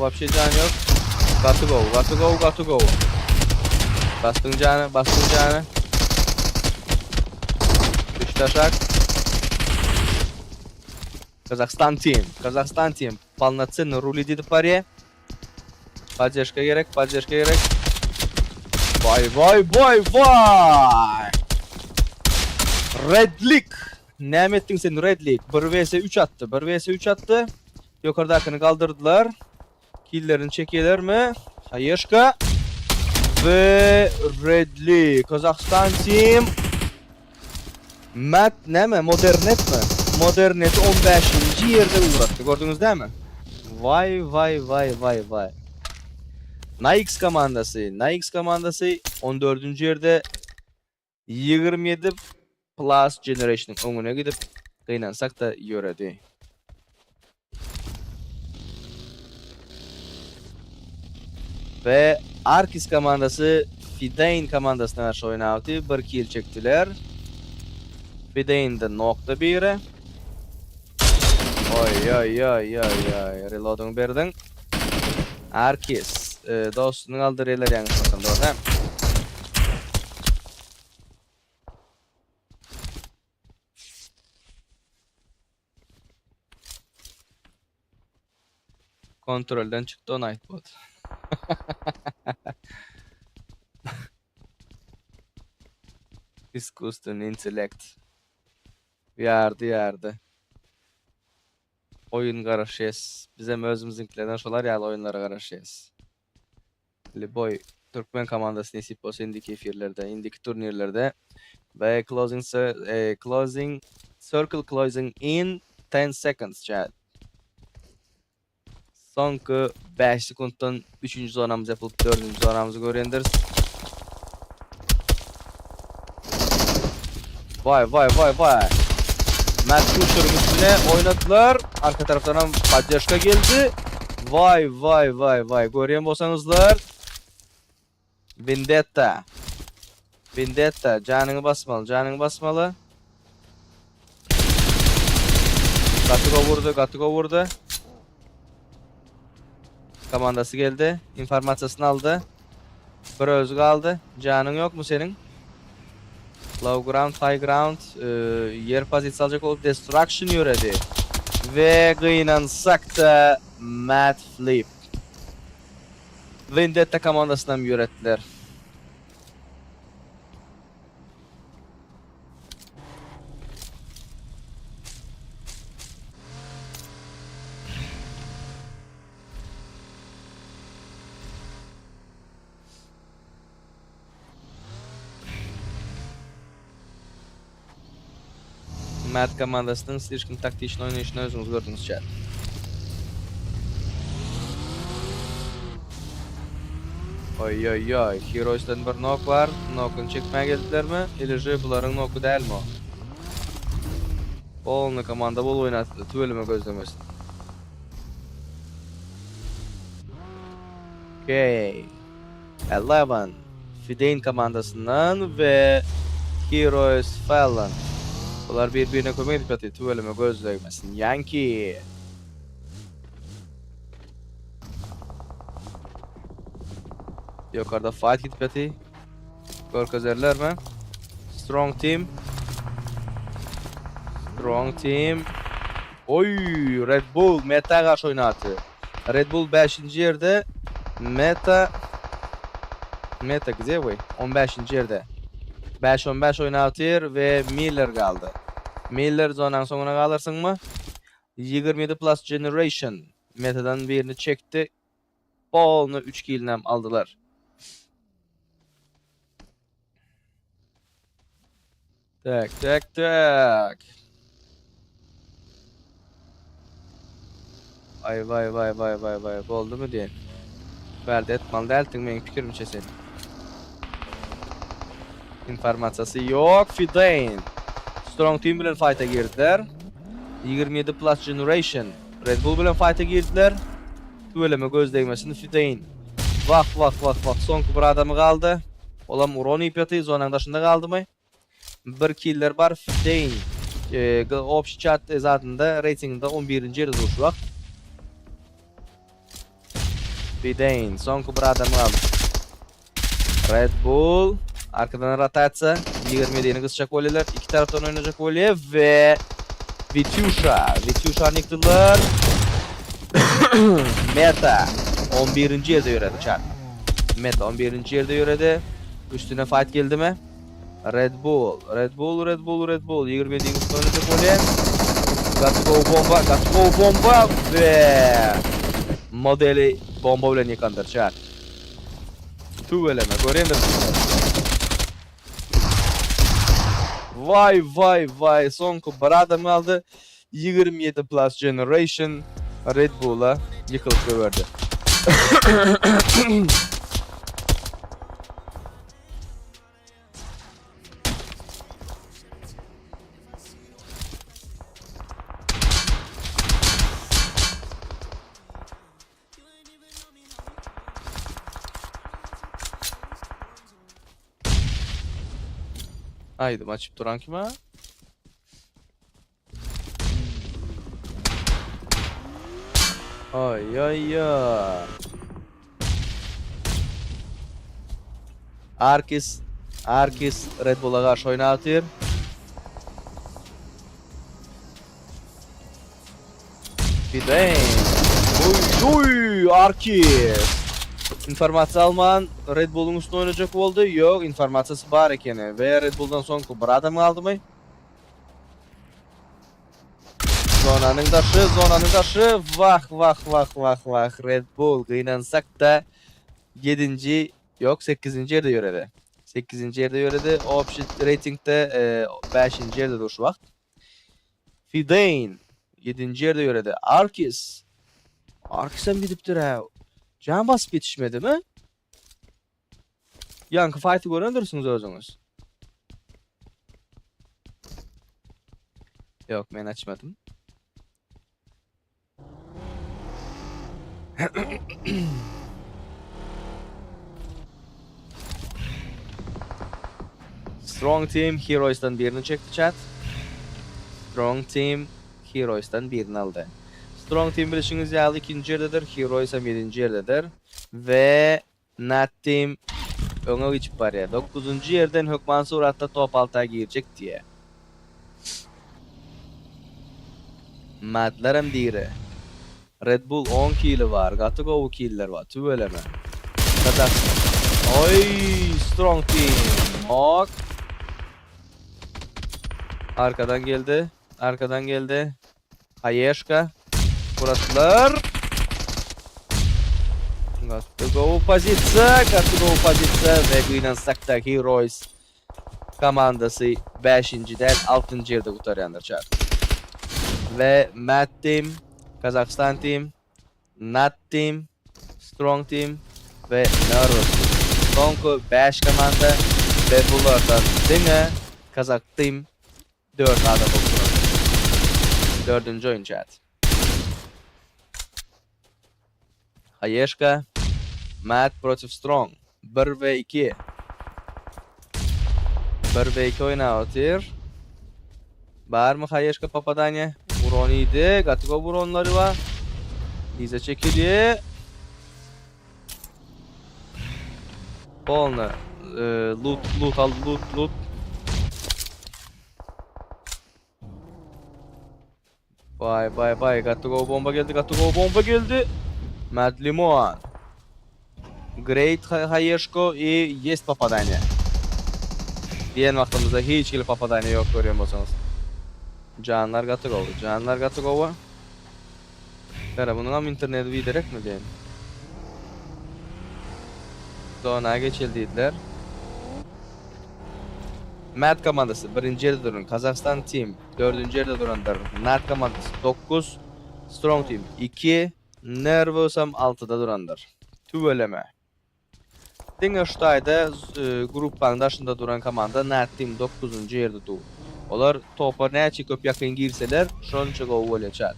Got to go. Bastın canı. Düş taşak. Казахстан team. Полноценно рулит до паре. Поддержка gerek. Vay. Redlik. Ne ettin sen Redlik? 1 vs 3 attı. Yukarıdakini kaldırdılar. Killerini çekiyorlar mı? Hayırşka. Ve Redlik. Kazakhstan team. Modernet mi? Modernet'i 15. yerde uğrattı. Gördünüz değil mi? Vay. Nike's komandası 14. yerde 27 Plus Generation'ın önüne gidip kıynansak da yöredi. Ve Arkis komandası Fidain komandasına karşı oynadı. Bir kill çektiler. Fidain'de nokta biri. Oy. Reload'unu berdin. Arkis. Dostunu kaldırıyorlar yani. Doğru değil mi? Kontrolden çıktı o Nightbot. Disgusting intellect. Yardı. Oyun karışıyız. Bizim özümüzünkilerden şolar ya oyunlara karışıyız. Boy Türkmen komandası nasip olsa indiki efirlerde, indiki turnirlerde ve closing in 10 seconds chat. Sonki 5 sekunddan 3. zonamız yapılıp 4. zonamızı görendiriz. Vay. Matt Pusher'ın üstüne oynadılar. Arka taraftan Padyaşka geldi. Vay. Görüyen bolsanızlar. Vendetta. Canını basmalı. Gatugo vurdu. Komandası geldi. İnformasyasını aldı. Bir özü kaldı. Canın yok mu senin? Low ground, high ground. Yer pozisyon alacak olup Destruction yöredi. Ve kıynansak da Mad Flip. Vendetta komandasından yörettiler. Mad komandasının слишком taktik oynayışını özünüz gördünüz chat. Oy oy oy. Heroes'tan bir nok var. Nok'un çekmeye geldiler mi? İlişi buların noku değil mi o? Polnu komanda bol oynattı. Tüvelime gözlemesin. Okay. 11. Fidein komandasından ve Heroes falan. Bunlar birbirine koymayı dikkat et. Tüvelime gözlemesin. Yankee. Yukarıda fight gitmedi. Gol kazarlar mı? Strong team. Strong team. Oy, Red Bull Meta karşı oynadı. Red Bull 5. yerde. Meta где вы? 15. yerde. 5-15 oynatır ve Miller kaldı. Miller zonan sonuna kalırsın mı? 27 plus generation. Meta'dan birini çekti. Onu 3 kill'den aldılar. Tak. Vay. Oldu mu diyen? Verdi etmal deltin benim fikrim senin. İnformasyası yok. Fidein. Strong Team bilen fight'a girdiler. 27 plus generation. Red Bull bilen fight'a girdiler. Tüveleme göz değmesini Fidein. Vah. Son bir adamı kaldı. Olam Uron ipyatı zonanın dışında kaldı mı? Bir killer var Fidein. Option chat zatında ratinginde 11. yerde duruşu var. Fidein. Son bir adamı kaldı. Red Bull. Arkadan rotatsiya. 27'ni kısacak oluyorlar. İki taraftan oynayacak oluyor ve Vityusha'nı yıktılar. Meta 11. yerde yürüdü çar. Meta 11. yerde yürüdü. Üstüne fight geldi mi? Red Bull 27'ni kısacak oluyor. Got to go bomba ve modeli bomba bilen yıkandır çar. Tüveleme görüyorsun. Vay. Son bir adam aldı. 27 plus generation Red Bull'a yıkılıp verdi. Haydi açıp duran kim ha? Ay. Arkis Red Bull'a karşı oynatır. Fidein. Oy Arkis. İnformasyon alman Red Bull'un üstüne oynayacak oldu. Yok, informasyası var ekene. Ve Red Bull'dan son bir adam aldı mı? Zonanın taşı. Vah. Red Bull kıynansak da 7. yok 8. yerde yöredi. 8. yerde yöredi. Option rating'de 5. yerde duruş vakt. Fidein 7. yerde yöredi. Arkis'en gidiptir ha. Can basıp yetişmedi mi? Yankı fight'ı göründürsünüz özünüz. Yok, ben açmadım. Strong Team Heroes'tan birini çekti chat. Strong Team Heroes'tan birini aldı. Strong Team bilişiniz yağlı 2. yerdedir. Heroes hem 7. yerdedir. Ve Nat Team öne geçip var ya. 9. yerden Hökman Surat'ta top 6'a girecek diye. Madlarım dire. Red Bull 10 kill'i var. Got to go kill'ler var. Tüveleme. Kadar. Oy, Strong Team. Ok. Arkadan geldi. Hayeşka. Burasılar. Got to go pozisya ve kıynansak da Heroes komandası 5-den 6-cı yerde kurtaryanlar çağır. Ve Mad Team, Kazakhstan Team, Nat Team, Strong Team ve Nervous Team. Sonku 5 komanda ve bunlardan dine Kazak Team 4 adam oldu. 4. oyun chat. Hayeshka, Mad Protiv Strong 1 ve 2. 1 ve 2 oyna otir. Var mı Hayeshka Papadanya? Buron iyiydi. Gatiko buronları var. İze çekiliyor. Polna. Loot al, loot. Vay. Gatiko bomba geldi. Mad Limon. Great Hayeshko и есть попадание. Diyen vaxtımızda hiç gibi papadanya yok görüyor musunuz? Canlar Gatogova. Kara bunun am interneti viderek mi diyen? Sonra geçildiydiler. Mad komandası 1. yerde durun. Kazakhstan Team 4. yerde duranlar. Nat komandası 9. Strong Team 2. Nervosam 6'da duranlar. Tüveleme. Dingerstay'da gruppanın başında duran komanda Nat Team 9. yerde dur. Olar topa neçe köp yakın girseler şonça gol olacak.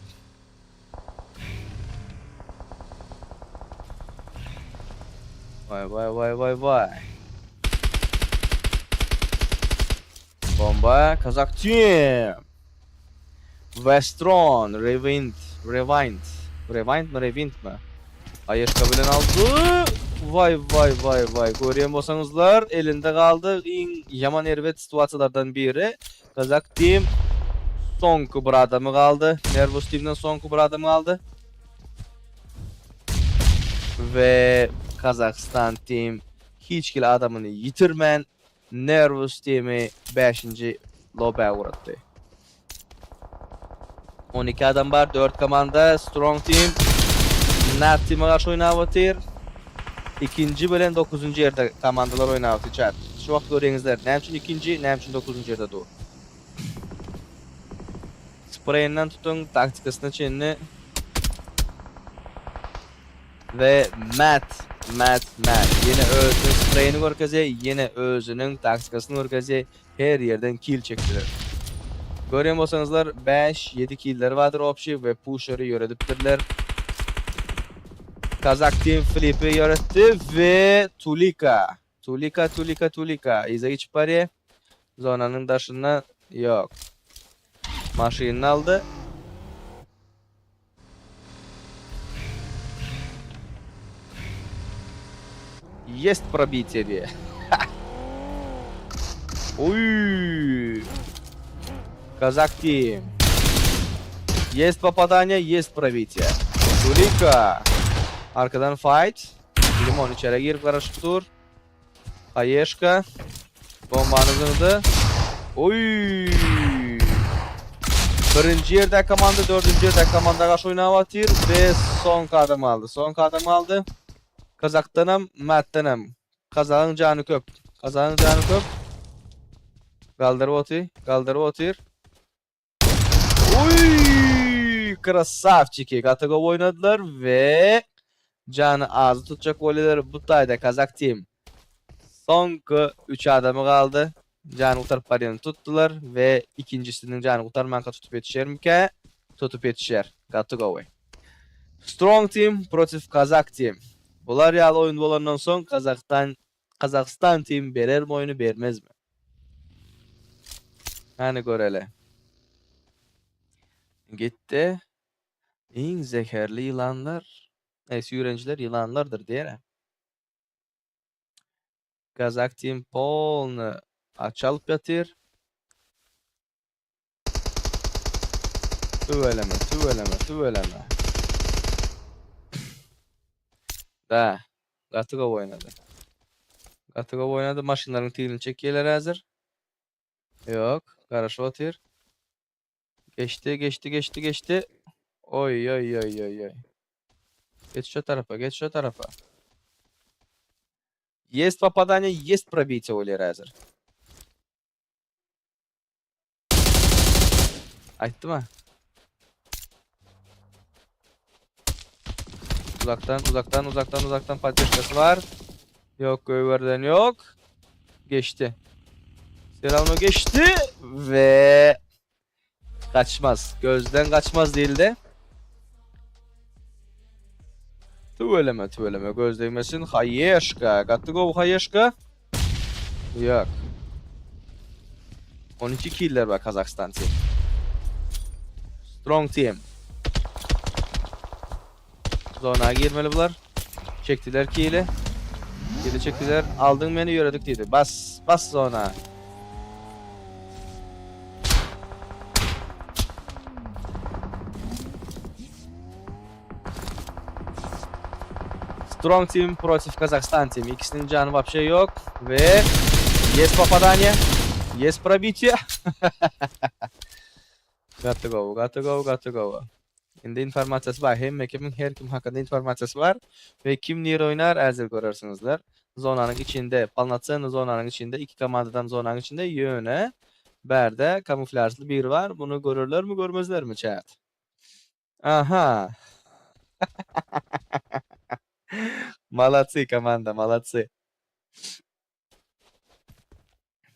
Vay. Bomba Kazak Team. Westron Rewind mi? Hayeshka bilen aldı. Vay. Görüyor musunuzlar? Elinde kaldı. En yaman ervet situasyonlardan biri. Kazak Team sonku bir adamı kaldı. Nervous Team'den sonku bir adamı kaldı. Ve Kazakhstan Team hiç kili adamını yitirmen Nervous Team'i 5. lobaya uğrattı. 12 adam var, 4 komanda. Strong Team Nat Team'e karşı oynavatır. 2. bölüm 9. yerde komandalar oynavatır. Şu vaxt görüyorsunuzlar. Ne için 2. ne için 9. yerde dur. Sprayinden tutun, taktikasını çenini. Ve Matt. Yine özünün sprayini görkeze, yine özünün taktikasını görkeze her yerden kill çektiler. Görüyor musunuzlar 5-7 killer vardır opşi ve pusher'ı yönetirler. Kazak Team flip'i yönetti ve Tulika. İze hiç pari. Zonanın dışında yok. Maşinini aldı. Есть пробитие. Ой. Казак Team. Есть попадание, есть пробитие. Tulika. Arkadan fight. Limon içeri girip karışık dur. Hayeshka. Bombanızı da. Oy. 1. yerde komanda, 4. yerde komanda karşı oynavatır ve son kadem aldı. Kazak'tanım, Mat'tanım. Kazak'ın canı köp. Kaldırıp otur. Oy! Krasavçiki. Katagov oynadılar ve canı ağzı tutacak voleleri bu tayda Kazak Team. Sonku 3 adamı kaldı. Canı kurtarıp bariyonu tuttular ve ikincisinin canı kurtarmanka tutup yetişer. Katagov'u. Strong Team protiv Kazak Team. Bular yağlı oyun olandan son Kazakhstan Team verir mi oyunu vermez mi? Hani görele. Gitti. En zekerli yılanlar. Neyse öğrenciler yılanlardır diyerek. Kazak Team polnu açalıp yatır. Tüveleme. Da. Gatugov oynadı. Maşınların tilini çekiyorlar hazır. Yok. Karşı otur. Geçti. Oy. Geç şu tarafa. Есть попадание, есть пробитие, Оли Разер. Aytdı mı? Uzaktan patlaşması var. Yok, göğverden yok. Geçti. Serrano geçti ve kaçmaz. Gözden kaçmaz değil de. Tüveleme. Göz değmesin. Hayeşka. Got to go Hayeşka. Yok. 12 killer var Kazakistan team. Strong team. Zona girmeli bunlar. Çektiler kill'i. Kill'i çektiler. Aldın beni yöredik dedi. Bas zona. Strong team protif Kazakistan team. İkisinin canı вообще yok ve есть попадание. Есть пробитие. Got to go. Endi informatsiyasi var. Hem ekibin her kim hakkında informatsiyasi var. Ve kim niye oynar erzir görürsünüzler. Zonanın içinde, Palnatsen zonanın içinde, iki komandadan zonanın içinde yöne. Berde kamuflajlı bir var. Bunu görürler mi görmezler mi chat? Aha. Malatsi komanda, malatsi.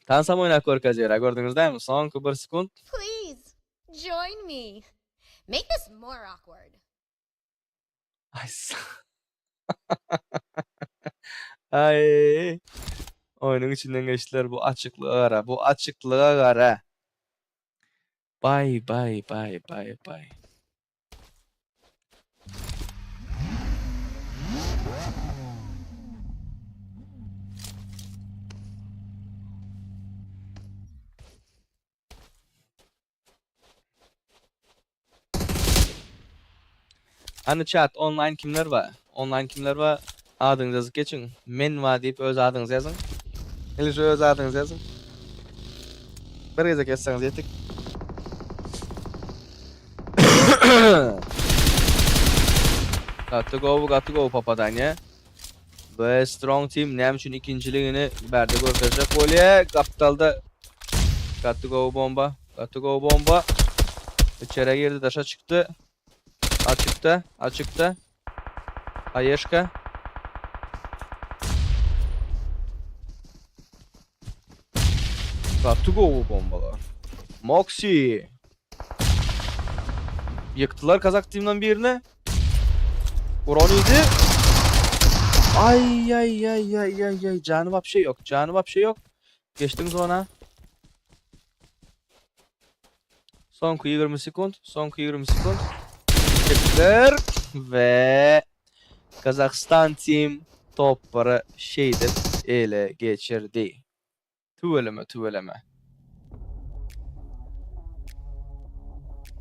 Tansam oynak korkacağız. Gördünüz değil mi? Son 1 sekund. Please, join me. Make this more awkward. Ay. Ay. Oyunun içinden geçtiler bu açıklığa ara. Bye. Hani chat online kimler var? Adınızı yazıp geçin. Men var deyip öz adınızı yazın. Hele şu öz adınızı yazın. Bir kez geçseniz yetik. Got to go Papadanya. Ve strong team nem için ikinciliğini berde gösterecek kolye. Kapitalda got to go bomba. İçeri girdi, taşa çıktı. Açıkta. Hayeşka. Got to go bombalar. Moxie. Yıktılar Kazak team'den birini. Uroniydi. Ay. Canı vapşe yok. Geçtim zona. Son 20 sekund. Çektiler. Ve Kazakistan team topları şeydir ele geçirdi. Tüveleme.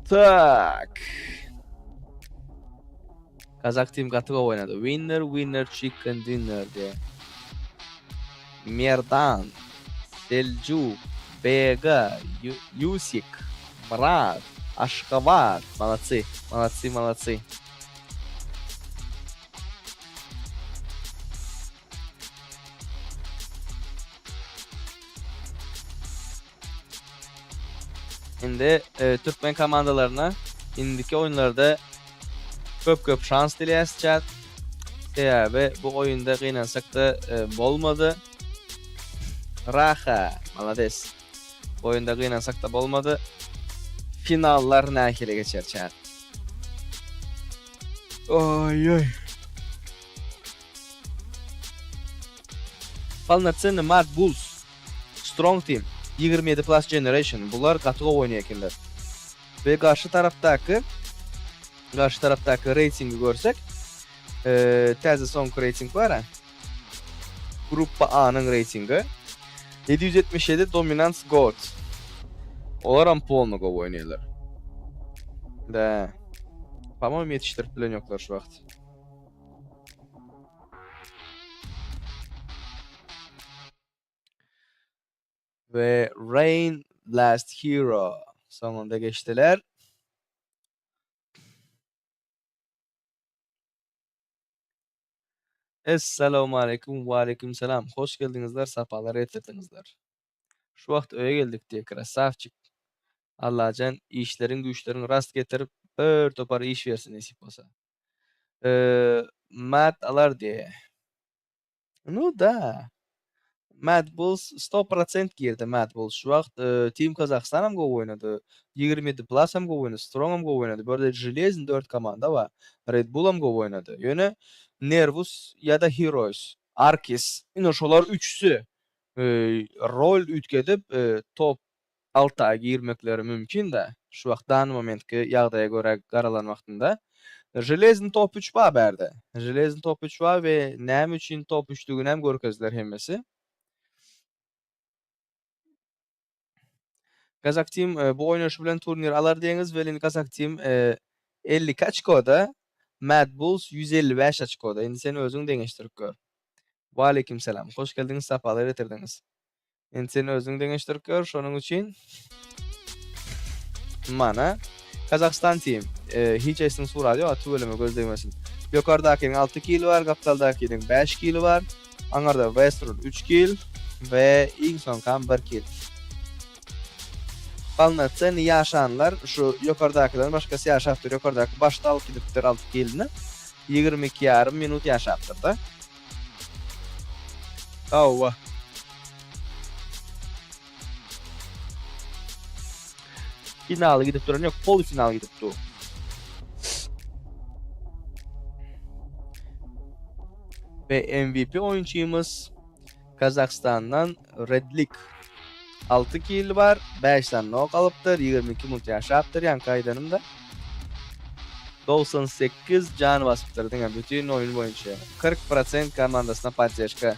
Tak. Kazak team katıga oynadı. Winner chicken dinner diye. Merdan, Seljuk, Bega, Yusik, Murat, Aşkabat. Молодцы. Şimdi Türkmen komandalarına indiki oyunlarda köp şans dileyəs chat. Ve bu oyunda qıynansak da bolmadı. Raha, malades. Bu oyunda qıynansak da bolmadı. Finallar nəhile geçer chat. Ay. Palnatsen Mad Bulls. Strong Team. 27 Plus Generation. Bunlar katıga oynayakinler. Ve karşı taraftaki ratingi görsek təzə son rating var ha. Gruppa A'nın ratingi 777 Dominance Gold. Olaram polno go oynuyorlar. Da. По-моему, yetiştirip bilen yoklar şu vaxt. Ve Rain Last Hero sonunda geçtiler. Esselamu aleyküm ve aleyküm selam. Hoş geldinizler, safalar getirdinizler. Şu vaxt öye geldik diye krasavçık. Allah'can işlerin güçlerin rast getirip bir topar iş versin nasip olsa. Matt alar diye. Ну да. Mad Bulls 100% girdi Mad Bulls. Şu vaqt Team Kazakhstan ham go oynadı. 27 Plus ham go oynadı. Strong ham go oynadı. Böyle Железный 4 komanda var. Red Bull ham go oynadı. Yöne Nervus ya da Heroes, Arkis. Ino şolar üçsü rol ütkedip top 6'a girmekleri mümkün de. Şu vaqt dan momentki ýagdaýa göre garalan wagtynda. Железный top 3 bar berdi. Железный top 3 var ve näme üçin top 3'lügini hem görkezler hemmesi. Kazak Team bu oynaşy bilen turnir alar diýeniz welin Kazak Team 50 açkoda, Mad Bulls 155 açkoda. Endi sen özüň deňeşdirip gör. Wa aleykum salam. Hoş geldiňiz, sapalar getirdiňiz. Endi sen özüň deňeşdirip gör, şonuň üçin mana Kazakstan Team hiç esin surady aty bölüme gözlemesin. Ýokardakyň 6 kill var, gaptaldakyň 5 kill var. Aňarda Westrud 3 kill we Ingson kam 1 kill. Palnatsen ýaşanlar şu ýokardakydan başgasy ýaşapdyr. Ýokardaky başda alyp gidipdir 6 killini. 22,5 minut ýaşapdyr da. Awwa. Finale gidip duran yok, polifinal gidip dur. Ve MVP oyunçumuz Kazakstan'dan Redlik. 6 kill var, 5 tane knock alıptır, 22 minut yaşaptır yan kaydanımda. 98 can basıptır diňe bütün oyun boýunça. 40% komandasyna podдержка.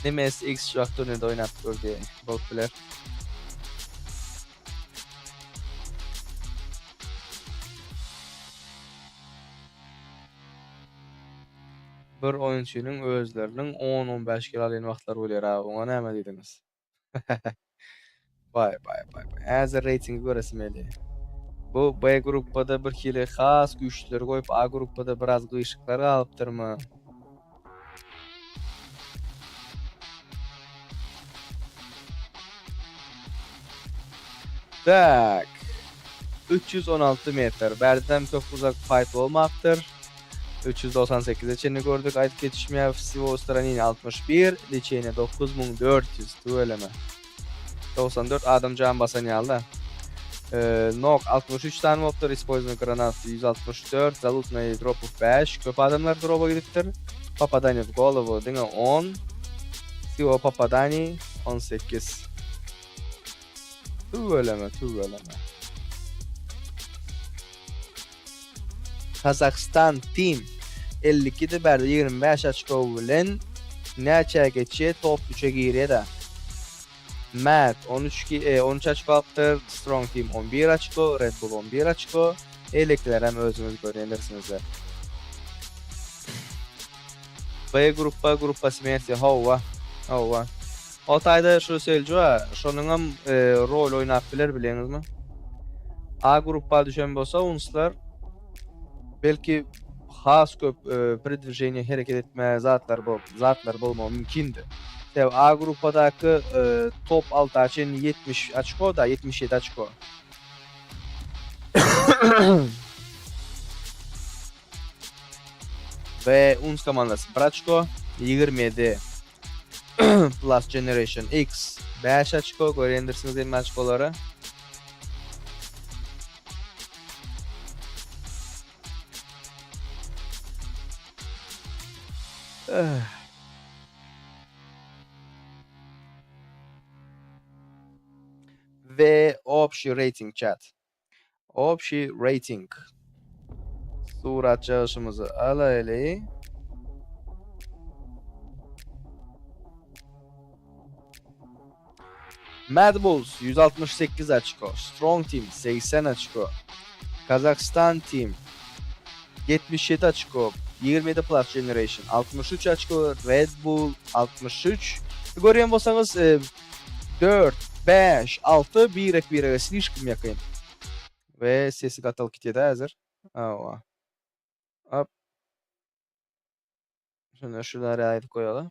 MSX şu wagt turnirde oynap durdy bolupdylar. Bir oyunçunun özlerinin 10-15 kill alýan wagtlar bolýar ha. Oňa näme diýdiňiz? Vay. Häzir ratingi göresimeli. Bu B gruppada bir kili has güýçleri goýup A gruppada biraz gyşyklar galypdyrmy? Tak. 316 metre. Berdem çok uzak fight olmakdır. 398'e çeni gördük. Ayet geçişmeye Sivo Stranini 61. Liçeyne 9400. Tuveleme. 94 adam can basan yalda. Nok 63 tane motor. Ispoizme granatı 164. Zalutnayı dropu 5. Köp adamlar dropa gidiptir. Papadani golovu dine 10. Sivo Papadani 18. Tuveleme. Kazakstan Team 52'de berdi 25 açko bilen näçe geçe top 3'e girýär. Matt 13 açko aptyr, Strong Team 11 açko, Red Bull 11 açko. Elekler hem özüňiz görýändirsiniz. B gruppa Simensi Hova. Otayda şu söylejä, şonuň hem rol oynap biler bileňizmi? A gruppa düşen bolsa unslar belki has köp predviženje hareket etme zatlar bolma mümkindi. A grupadaky top 6 açın 70 açko da 77 açko. Ve uns komandasy 1 açko 27 Plus Generation X 5 açko görýändirsiniz hem açkolary. Ve общий rating chat. Общий rating. Surat çalışımızı alaylı. Mad Bulls 168 açko. Strong Team 80 açko. Kazakstan Team 77 açko. 27 Plus Generation 63 açko. Red Bull 63. Görýän bolsaňyz 4, 5, 6 bir slishkim ýakyn. Ve sesi gatal kitede hazır. Hop. Şuna şuları ayet koyalım.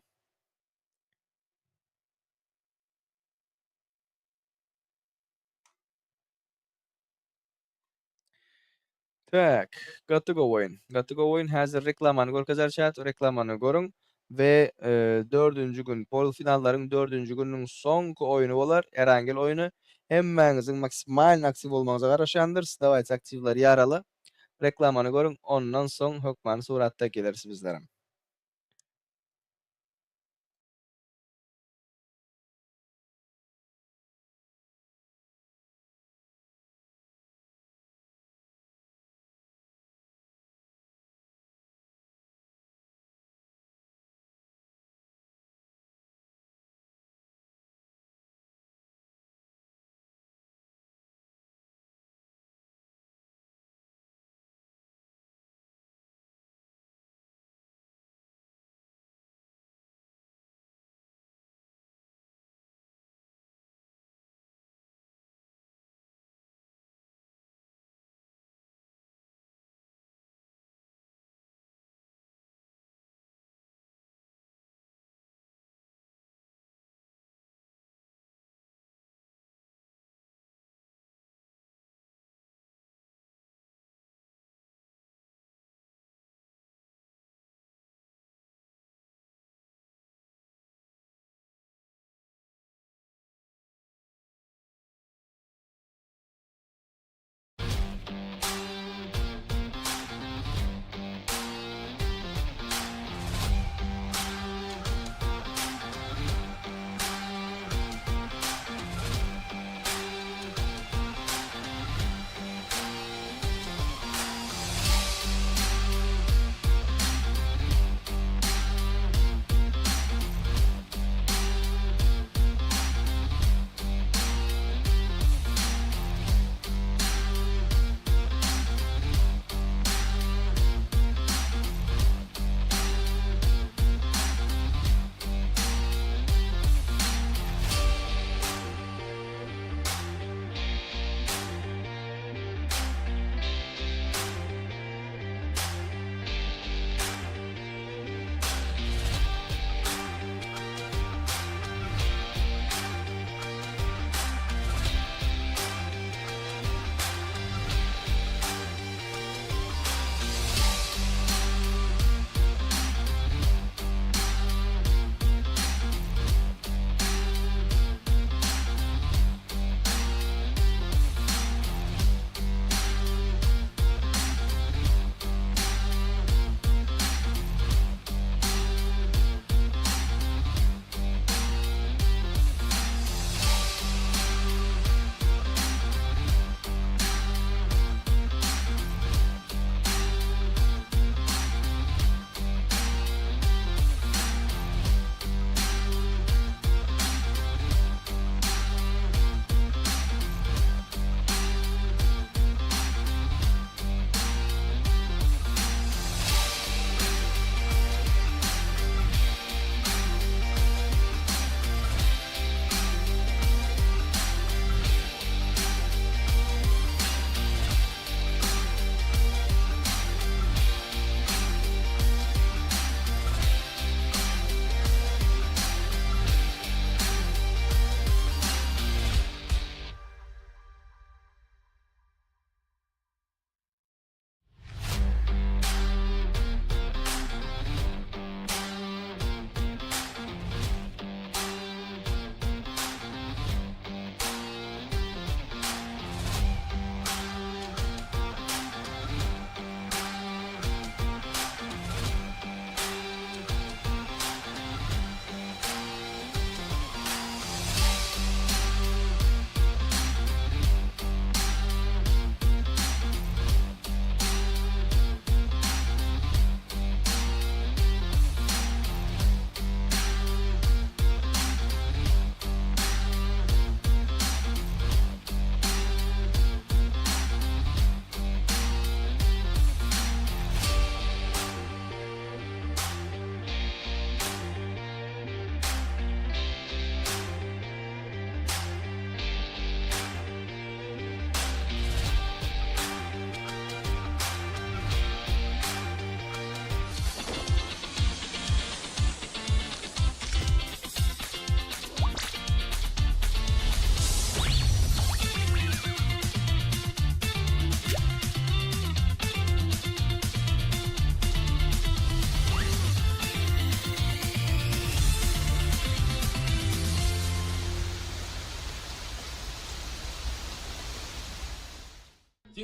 Tak, got to go oyun. Got to go oyun hazır reklamını görkezerçat, reklamını görün ve 4. gün pol finalların 4. günün sonki oyunu bolar. Erangel oyunu hemmeňiziň maksimal aktiv bolmagyňyza garaşandyr. Dawaýçy aktivler ýaraly. Reklamını görün, ondan soň hökmany suratda gelersiz bizlere.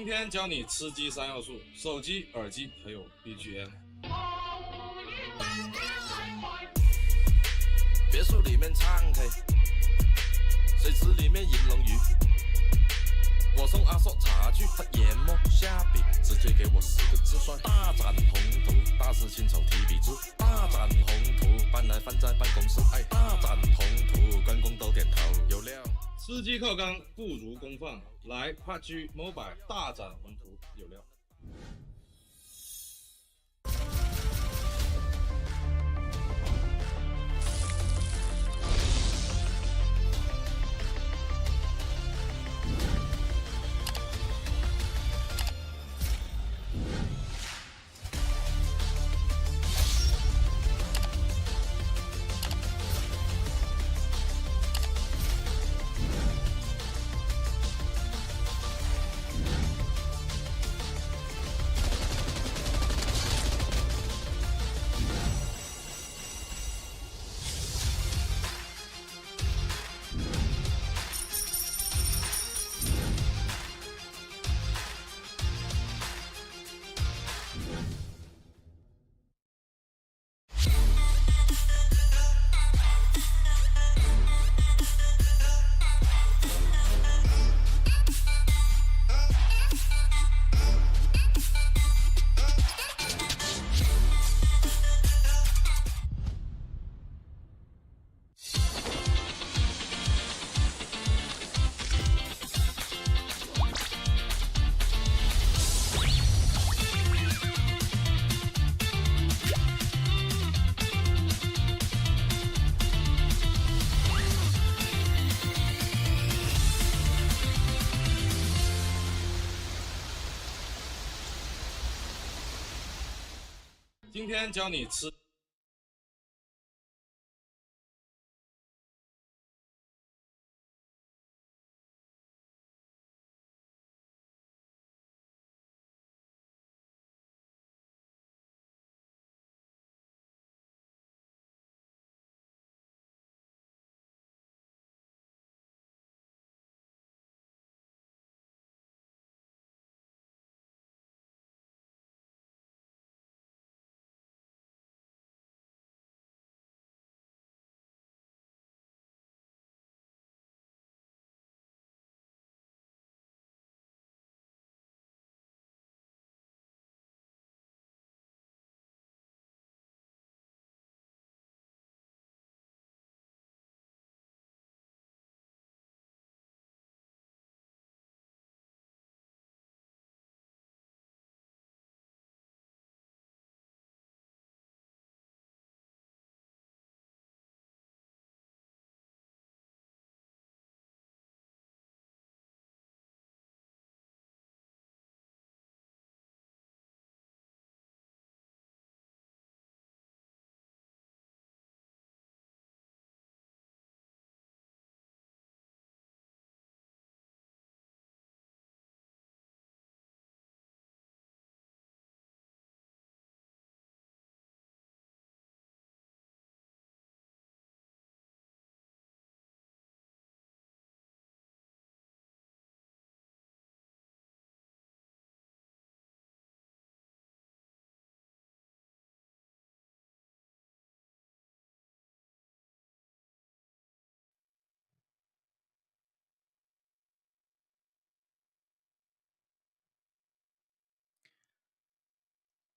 今天教你吃鸡3要素：手机、耳机还有 BGM。别墅里面唱 K，水池里面银龙鱼。我送阿硕茶具，他研磨下笔，直接给我4个字帅：大展宏图。大师亲手提笔字，大展宏图，搬来放在办公室，哎，大展宏图，关公都点头，有料。吃鸡靠缸不如功放，来 PUBG Mobile 大展宏图，有料。今天教你吃。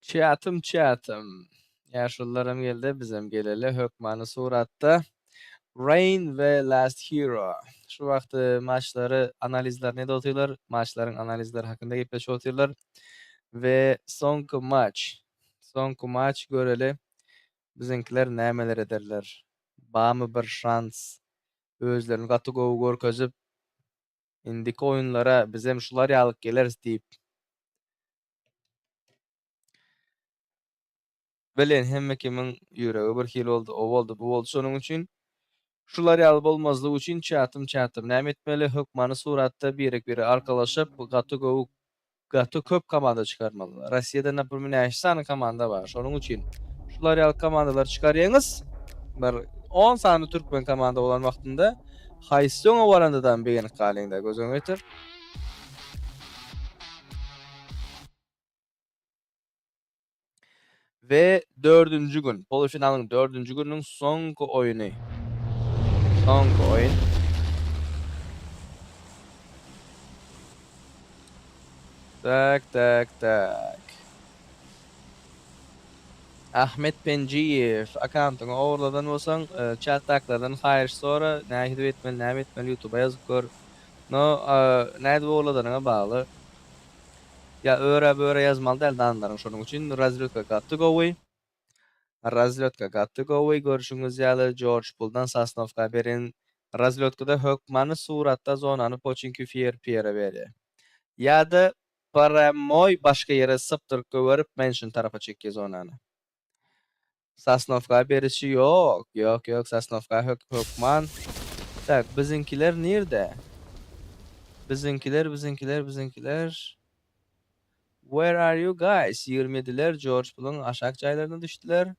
Çatım. Yaşlılarım geldi, bizim geleli hökmanı suratda. Rain ve Last Hero. Şu vakti maçları, analizler ne otuyorlar? Maçların analizleri hakkında gepleşip otuyorlar. Ve sonku maç göreli bizimkiler nämeler ederler? Bamy bir şans özlerini gaty gowy görkezip indiki oyunlara bizem şular ýalyk geleriz diýip bilen hemme kimin ýüregi bir hil boldy, o boldy, bu boldy. Şonuň üçin şular ýaly bolmazlygy üçin çatym näme etmeli? Hökmany suratda biri arkalaşyp gaty köp komanda çykarmaly. Rossiýada näpurmy näçe komanda bar. Şonuň üçin şular ýaly komandalar çykarýaňyz. Bir 10 sany türkmen komanda bolan wagtynda haýsy oňa barandadan beýenip galyňda gözüňe getir. Ve 4. gün. Polofinalın 4. günün sonku oyunu. Sonku oyun. Tak. Ahmet Penciyev akantını oğurladan olsan chattaklardan hayır sonra nähidi etmeli YouTube'a yazıp gör. No, nähidi oğurladığına bağlı. Ya öre yazmalı del danların şunun için razryodka gatty gowy görüşüňiz ýaly George Bull'dan Sasnovka berin. Razryodkada hökmany suratda zonany Pochinki Pierre berýär. Ýa-da paramoy başga ýere sypdyryp göwerip menşin tarafa çekýär zonany. Sasnovka berişi yok. Yok Sasnovka hökman. Tak bizinkiler nerede? Bizinkiler. Where are you guys? 27'ler George Bull'un aşak çaylarına düştüler.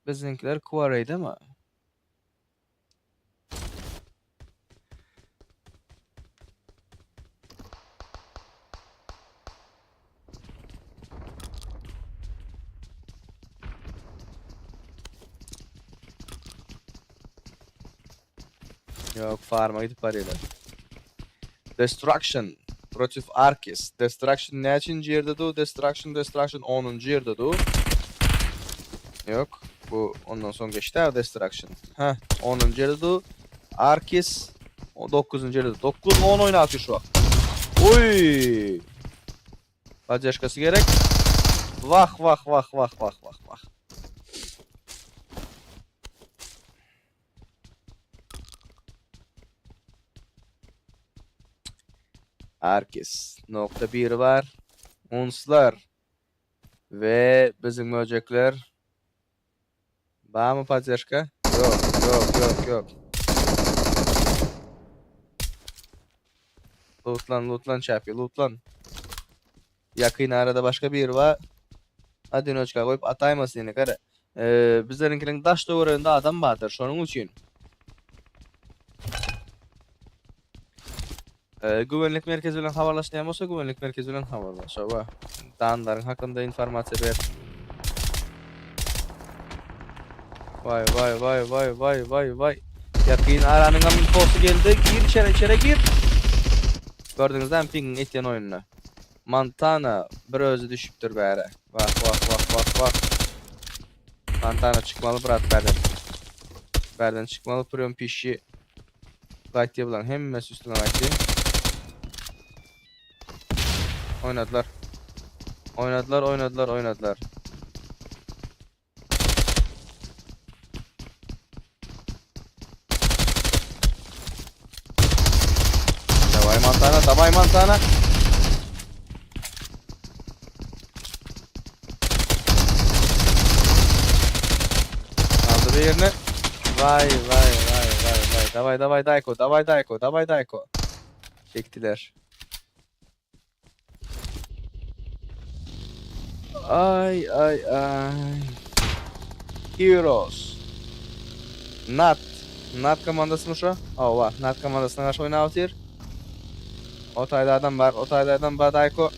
Bizinkiler Quarry'de mi? Yok farma gidip arıyorlar. Destruction. Protif Arkis. Destruction näçinji ýerde du? Destruction 10. ýerde du. Yok. Bu ondan son geçti Destruction. 10. ýerde du. Arkis 9. ýerde. 9-10 oynatýar şu an. Oy! Поддержкасы gerek. Vah. Arkis. Nokta 1 var. Unslar. Ve bizim möjekler. Var mı поддержка? Yok. Lootlan çapı, lootlan. Yakın arada başka bir var. Hadi noçka koyup atayma seni kara. Bizlerinkinin daş doğrayında adam vardır. Şonun için. Güvenlik merkezi bilen habarlaşmayan olsa güvenlik merkezi bilen habarlaşa. Dağınların hakkında informasiya ber. Vay. Yakın aranın infosu geldi. Gir içeri gir. Gördüğünüz hem pingin etyen oyununa. Montana bir özü düşüptür bäre. Vah. Montana çıkmalı bırak berden çıkmalı priyon pişi. Gaytiye bulan hemmesi üstüne gaytiye. Oynadılar. Davay Montana. Aldı bir yerine. Vay. Davay Dayko. Çektiler. Ay. Heroes. Nat komandası mı şu? Var. Nat komandasına karşı oynatıyor. Otaylardan var Dayko.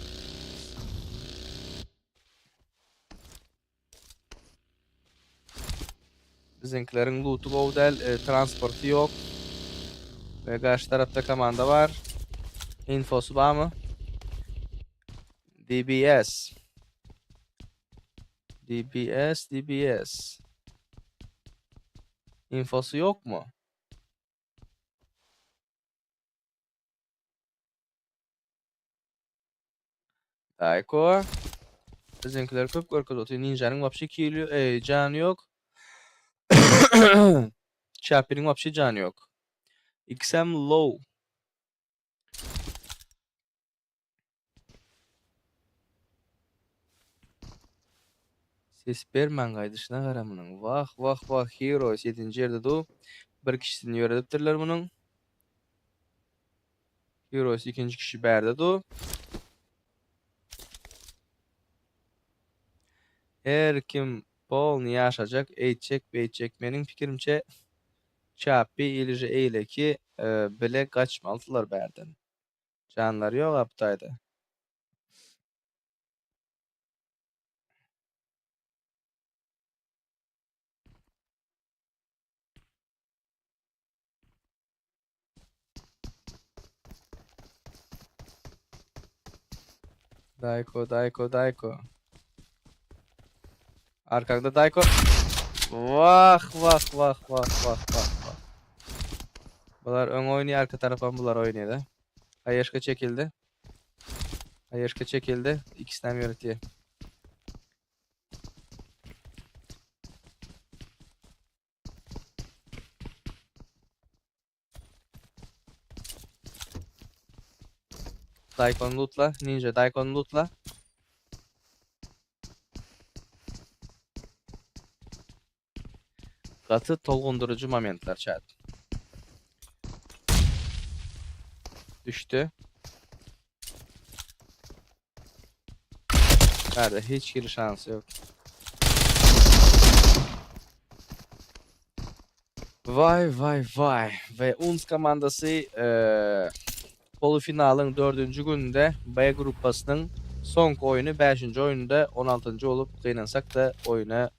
Bizimkilerin loot'u govdel, transportu yok. Ve karşı tarafta komanda var. Infosu var mı? DBS. Infosu yok mu? Dayko. Bizimkiler köp korkuz otuyor. Ninja'nın vapşi canı yok. Chappie'nin vapşi canı yok. XM low. Ses bermen gaýdyşyna garamynyň. Vah. Heroes 7-nji ýerde du. Bir kişisini ýöredipdirler munyň. Heroes 2-nji kişi berde du. Her kim polny ýaşajak, eýtjek. Meniň pikirimçe Chappie ilije eýleki bile gaçmalydylar berden. Canlary ýok aptaýda. Dayko. Arkanda Dayko. Vah. Bunlar ön oynuyor, arka taraftan bunlar oynuyor da. Ayışka çekildi. İkisinden yönetiyor. Daikon lootla. Ninja Daikon lootla. Katı tolgundurucu momentler chat. Düştü. Nerede? Hiç giriş şansı yok. Vay. Ve UNS komandası polofinalın 4. gününde B grupasının son oyunu 5. oyunda 16. olup kıynansak da oyuna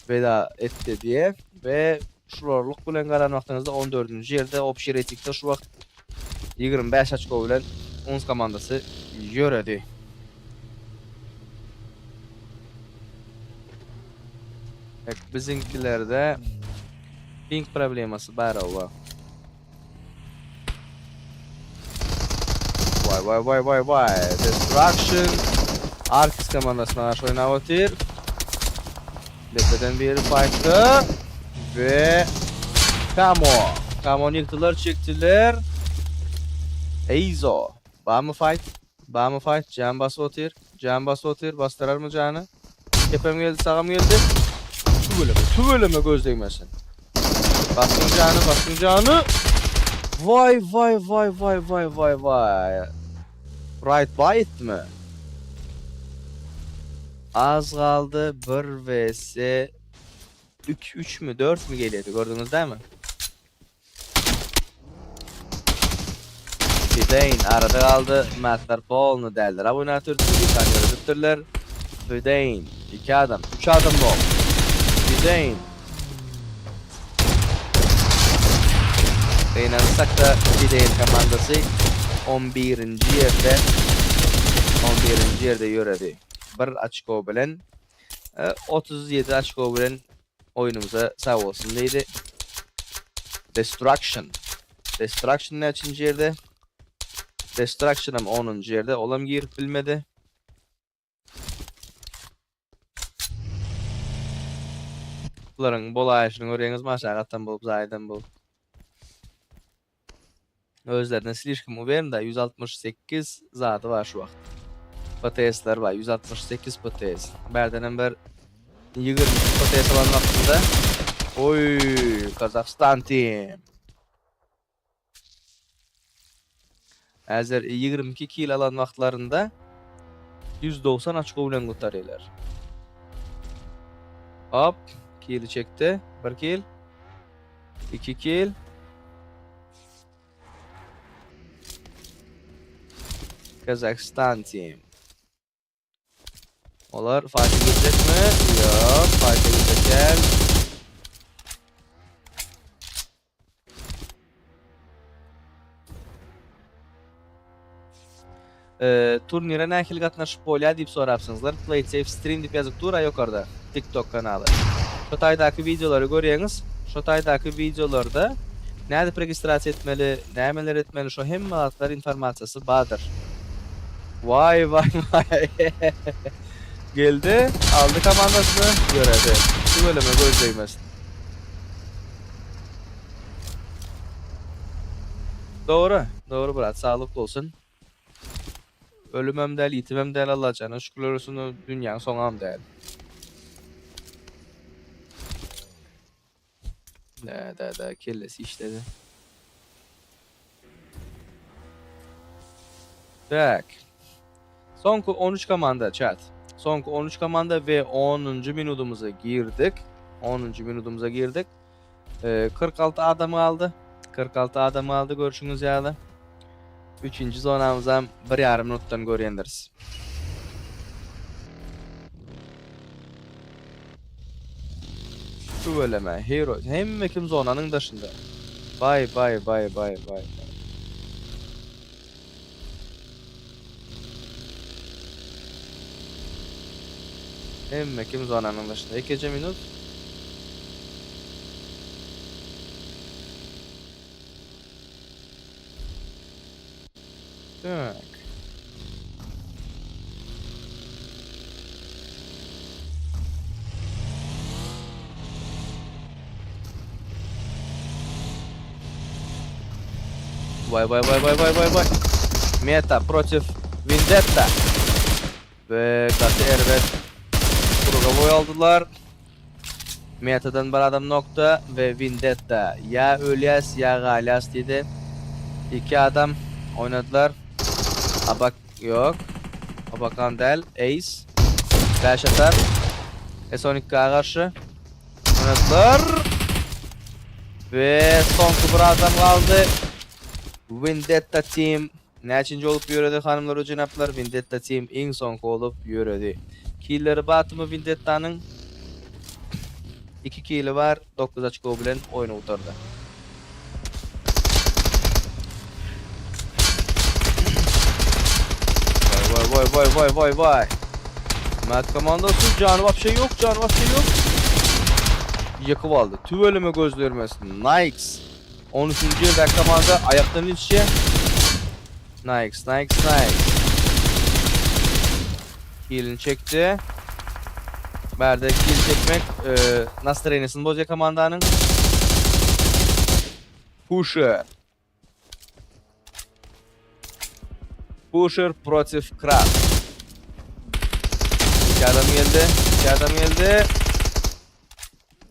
veda etti diye ve şurarlık bilen qaran vaxtınızda 14. yerde opşi reytingdə şu vaxt 25 açko bilen UNS komandası yöredi. Bizimkilerde ping probleması var ova. Vay. Destruction. Arx komandasına karşı oynavatir. Lepeden bir fight'ı. Ve Kamo yıktılar, çektiler. Eizo. Var mı fight? Can bası otir. Bastırar mı canı? Tepem geldi, sağım geldi. Tüveleme göz değmesin. Bastın canı. Vay. Right bite mi? Az kaldı. 1 vs 3 mü 4 mü geliyordu, gördünüz değil mi? Fidain arada kaldı. Matlar polunu derler. Abonatör bir tane yürütürler. Fidain 2 adam 3 adam da oldu. Fidain Beynansak da Fidain komandası 11. yerde yöredi. 1 açko bilen 37 açko bilen oyunumuza sağ olsun deydi. Destruction neçinci yerde? Destruction'ım 10. yerde. Olam girip bilmedi. Bunların bol ayışını görüyorsunuz mu? Aşağıdan bulup zaydan bulup. Özlerine silişkim verin de 168 zatı var şu vakt. PTS'ler var. 168 PTS. Berden ber 20 PTS olan vaktinde. Oy, Kazakistan team. Əzər 22 kill alan vaxtlarında 190 açko bilen kurtarıyorlar. Hop, kill'i çekti. 1 kill. 2 kill. Kazakistan team. Onlar fayda gidecek mi? Yok, fayda gidecek. Turnire nähil gatnaşyp bolýar diýip sorapsyňyzlar. Play Safe Stream diýip ýazyp dur ýokarda TikTok kanaly. Şu taýdaky videolary görýäňiz. Şu taýdaky videolarda näde registrasiýa etmeli, nämeler etmeli, şu hemme atlar informasiýasy bardyr. Vay. Geldi, aldı komandasyny, göredi. Şu bölüme göz değmesin. Doğru Murat, sağlıklı olsun. Ölümem değil, yitimem değil, Allah canına şükürler olsun, dünyanın sonam değil. Da kellesi işledi. Tak. Sonku 13 komanda chat. Sonku 13 komanda ve 10. minutumuza girdik. 46 adamı aldı. 46 adamı aldı, görüşünüz yağdı. 3. zonamıza 1,5 minuttan görýändirs. Şu böleme hero hemme kim zonanın daşında. Bay. Emme kim zonanın başında? 2 minut. Tak. Vay. Meta против Vendetta. Ve KTR ve Krugovoy aldılar. Meta'dan bir adam nokta ve Vendetta. Ya Ölyas ya Galyas dedi. 2 adam oynadılar. Abak yok. Abakan değil. Ace. Flash atar. S12'ye karşı oynadılar. Ve son bir adam kaldı. Vendetta Team neçinci olup yürüdü hanımlar ve cenaplar. Vendetta Team en son olup yürüdü. Killleri batımı Vendetta'nın 2 killi var. 9 açık bilen oyunu utardı. Vay. Mert komandası canı vapşe yok. Yakıp aldı. Tüveleme gözlermesin. Nikes. 13. yılda komanda ayaktan ilişki. Nikes. Killini çekti. Berde kill çekmek Nastrenes'in bozuyor komandanın. Pusher против Krat. 2 adam geldi.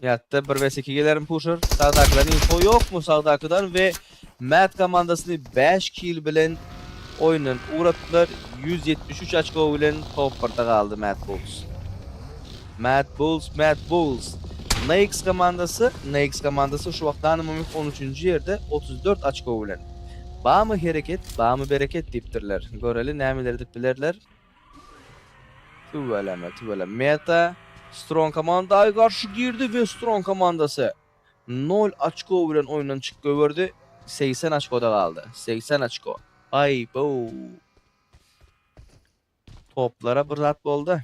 Yattı 1 vs 2 gelerim Pusher. Sağdakilerin info yok mu sağdakiler ve Matt komandasını 5 kill bilen oyunun uğrattılar. 173 açko bilen top 1'de kaldı Mad Bulls. NX komandası şu vaktan 13. yerde 34 açko bilen. Bağımı hareket, bağımı bereket diptirler. Göreli nemileri diptilerler. Tüveleme. Meta Strong komandaya karşı girdi ve Strong komandası 0 açko bilen oyundan çıkıp verdi. 80 açkoda kaldı. 80 açko. Ay bu. Toplara bir rat oldu.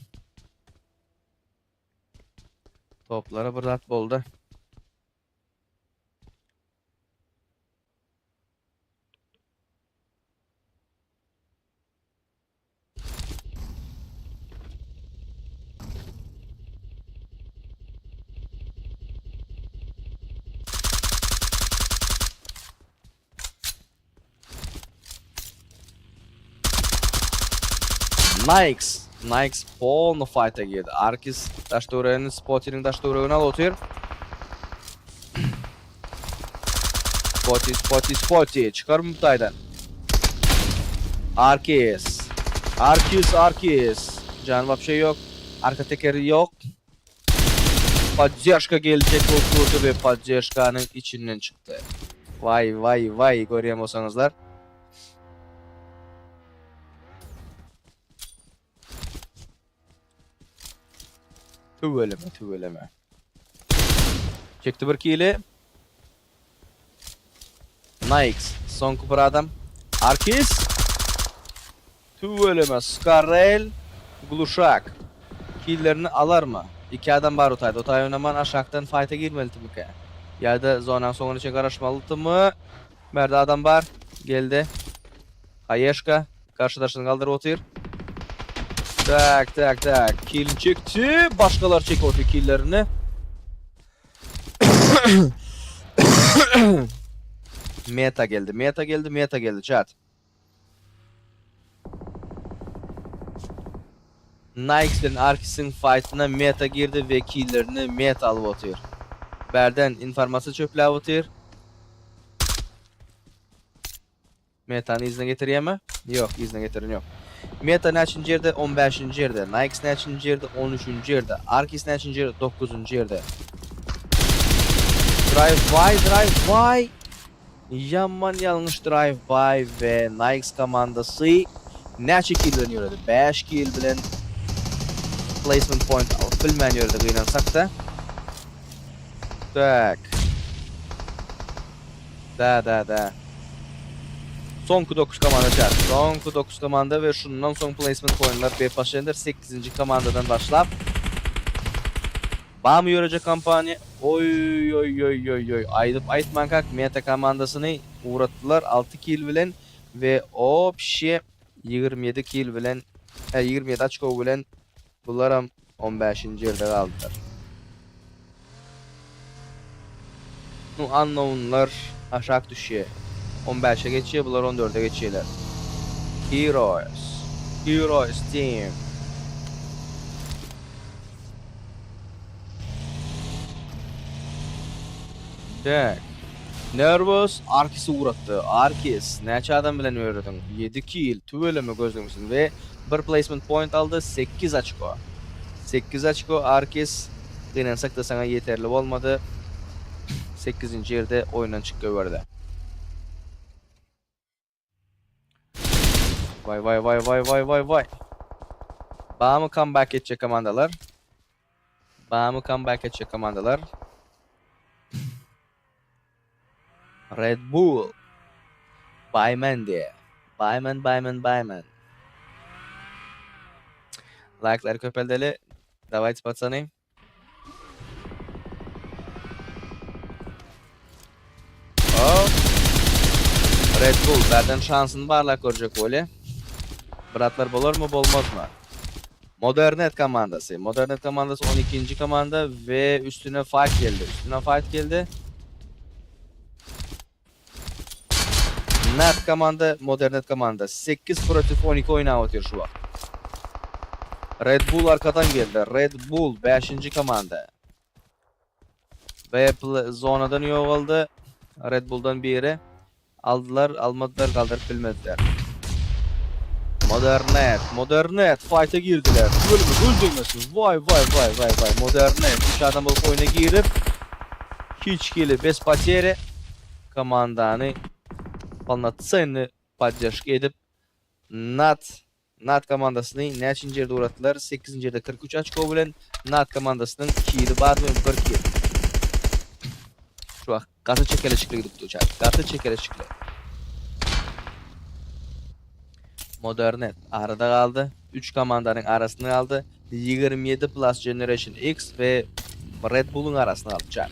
Nikes полно fight'a girdi. Arkis Daştören'in Spotty'nin Daştören'i alıyor. Spotty çıkar mı Tay'dan? Arkis. Can vapşe yok. Arka tekeri yok. Поддержка gelecek oldu ve поддержкa'nın içinden çıktı. Vay görüyorsanızlar. Tüveleme. Çekti bir kili. Nikes. Son kupur adam. Arkis. Tüveleme. Skarrel. Gluşak. Killerini alar mı? 2 adam var Otay'da. Otay oynaman aşağıdan fight'a girmeli mi? Ya da zonan sonunu çek araşmalı mı? Berde adam var. Geldi. Hayeşka. Karşıdaşını kaldır otur. Tak. Kill çekti. Başkalar çek orta killerini. Meta geldi chat. Nikes'lerin Arkis'in fight'ına Meta girdi ve killerini Meta alıp atıyor. Berden informasyon çöple atıyor. Meta'nı izne getiriyor mu? Yok, izne getirin yok. Meta neçinci yerde? 15. yerde. Nikes neçinci yerde? 13. yerde. Arkis neçinci yerde? 9. yerde. Drive-by. Yaman yanlış drive-by ve Nikes komandası neçe kill yürüdü? 5 kill bilen placement point alıp bilmen yürüdü kıynansak da. Tak. Da. Sonku 9 komanda çağır. Sonku 9 komanda ve şundan son placement pointlar bir başlanır. 8. komandadan başlap Bam görecek kampanya. Oy oy oy oy oy. Aydıp aytmankak meta komandasını uğrattılar 6 kill bilen ve o pişi 27 kill bilen 27 açko bilen bunlar 15. yerde kaldılar. Nu unknown'lar aşağı düşüyor. 15'e geçiyor, bunlar 14'e geçiyorlar. Heroes team. Tak. Nervous Arkis'i uğrattı. Arkis neçe adam bilen öğrettin? 7 kill, tüveleme gözlemişsin ve bir placement point aldı 8 açko. 8 açko Arkis kıynansak da sana yeterli olmadı. 8. yerde oyundan çıkıverdi. Vay vay vay vay vay vay vay. Bağımı comeback edecek komandalar. Red Bull. Bayman diye. Bayman. Like'lar köpeldeli. Давайте, пацаны. Hop. Red Bull zaten şansını barlak görecek öyle. Bratlar bolur mu bolmaz mı? Modernet komandası 12. komanda ve üstüne fight geldi. Net komanda, Modernet komanda 8 protif 12 oynatıyor şu an. Red Bull arkadan geldi. Red Bull 5. komanda. Ve zonadan yok oldu. Red Bull'dan bir yere aldılar, almadılar, kaldırıp bilmediler. Modernet fight'a girdiler. Böyle mi öldürmesin? Vay. Modernet 3 adam olup oyuna girip hiç kili bez потери команданы полноценный поддержка edip Nat komandasını neçinci yerde uğrattılar? 8. yerde 43 açko bilen Nat komandasının kili var mı? 1 kill. Şu an katı çekeleşikle gidip duracak. Modernet arada kaldı. 3 komandanın arasında kaldı. 27 Plus Generation X ve Red Bull'un arasında alacak.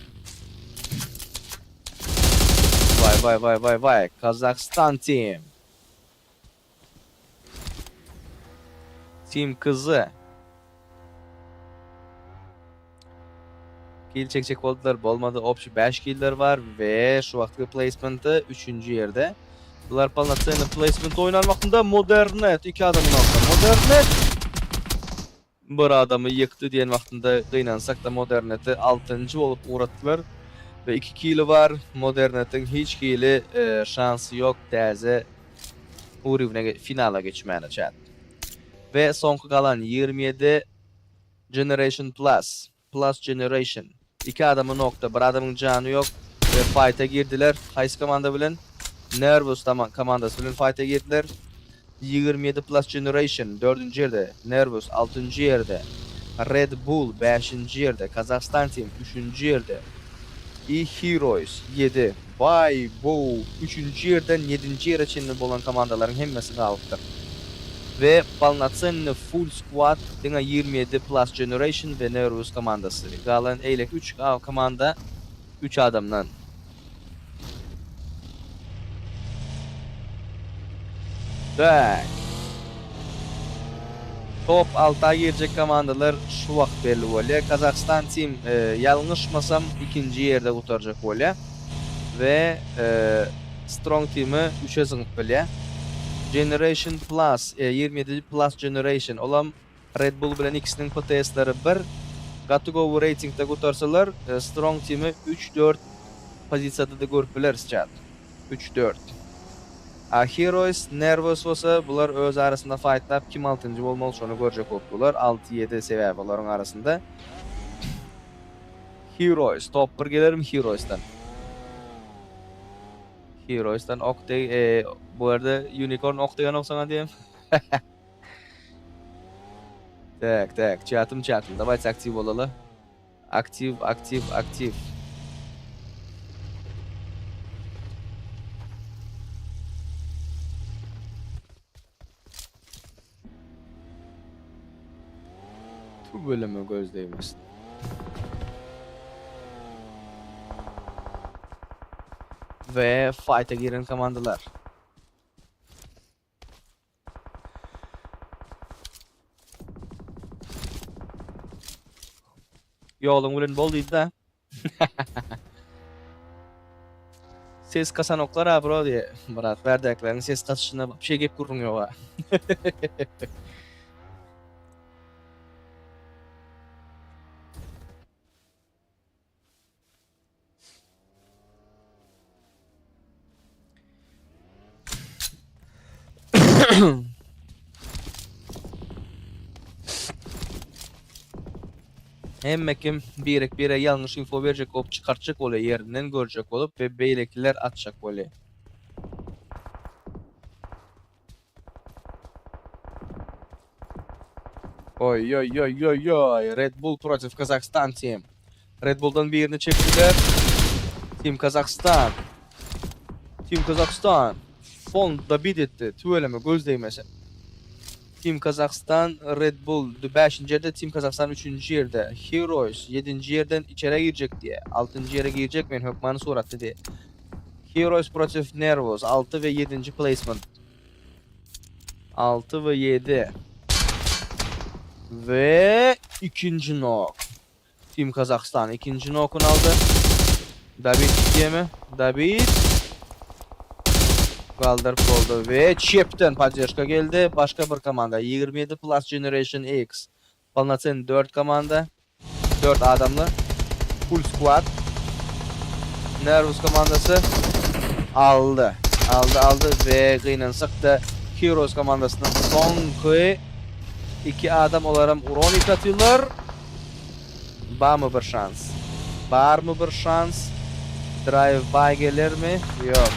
Vay. Kazakhstan team. Team kızı. Kill çekecek oldular. Olmadı. Option 5 killer var ve şu vaktki placement'ı 3. yerde. Bunlar palnatsayını placement oynanmakında Modernet 2 adamın altında. Modernet bir adamı yıktı diyen vaktinde kıynansak da Modernet'i 6. olup uğrattılar. Ve 2 kili var. Modernet'in hiç kili şansı yok. Teze Urivne finala geçmeyene çat. Ve sonku kalan 27 Generation Plus Generation. 2 adamın nokta. Bir adamın canı yok. Ve fight'a girdiler. Hayes komanda bilen. Nervous komandası bilen fight'a girdiler. 27 Plus Generation 4. yerde. Nervous 6. yerde. Red Bull 5. yerde. Kazakhstan Team 3. yerde. Heroes 7. Vay bu 3. yerden 7. yere çinli olan komandaların hemmesi kalktı. Ve полноценный full squad dengan 27 Plus Generation ve Nervous komandası. Kalan eylek 3 komanda 3 adamdan. Tak. Top 6'a girecek komandalar şu vakt belli oluyor. Kazakhstan Team yanlışmasam 2. yerde kurtaracak oluyor. Ve Strong Team'i 3'e zınıp bile. Generation Plus 27 Plus Generation olan Red Bull bilen ikisinin PTS'leri 1. Got rating'de kurtarsalar Strong Team'i 3-4 pozisiyada da görüpler sıçad. 3-4. Heroes, Nervous olsa bular öz arasında fightlap kim 6. olmalı şunu görecek oldular. 6-7 seviye bunların arasında. Heroes, top 1 gelirim Heroes'tan. Heroes'tan Octay, bu arada Unicorn Octay'an olsana diyeyim. Tak, çatım. Давайте aktif olalım. Aktif. Bu bölümü gözleyemezsin. ve fight'a giren komandalar. Yolun bilen bolduydu da. Ses kasanoklar ha bro diye. Brat verdiklerin ses katışına bir şey gep kurun yok ha. Hemme kim bire yanlış info verecek olup çıkartacak oluyor yerinden görecek olup ve beylekiler atacak oluyor. Oy oy oy oy oy, Red Bull против Kazakhstan team. Red Bull'dan birini çektiler. Team Kazakhstan. Team Kazakhstan. Fonda bid etti. Tüveleme göz değmese. Team Kazakhstan, Red Bull 5. yerde, Team Kazakhstan 3. yerde. Heroes 7. yerden içeri girecek diye. 6. yere girecek men hükmanı sorattı diye. Heroes против Nervos 6 ve 7. placement. 6 ve 7. Ve ikinci knock. Team Kazakhstan ikinci knock'unu aldı. David diye mi? David. Galder oldu ve Chep'ten поддержка geldi. Başka bir komanda 27 Plus Generation X. Полноценный 4 komanda. 4 adamlı. Full squad. Nervous komandası aldı. Aldı ve kıynansaq da Heroes komandasının sonki 2 adam olarak uronik atıyorlar. Var mı bir şans? Var mı bir şans? Drive-by gelir mi? Yok.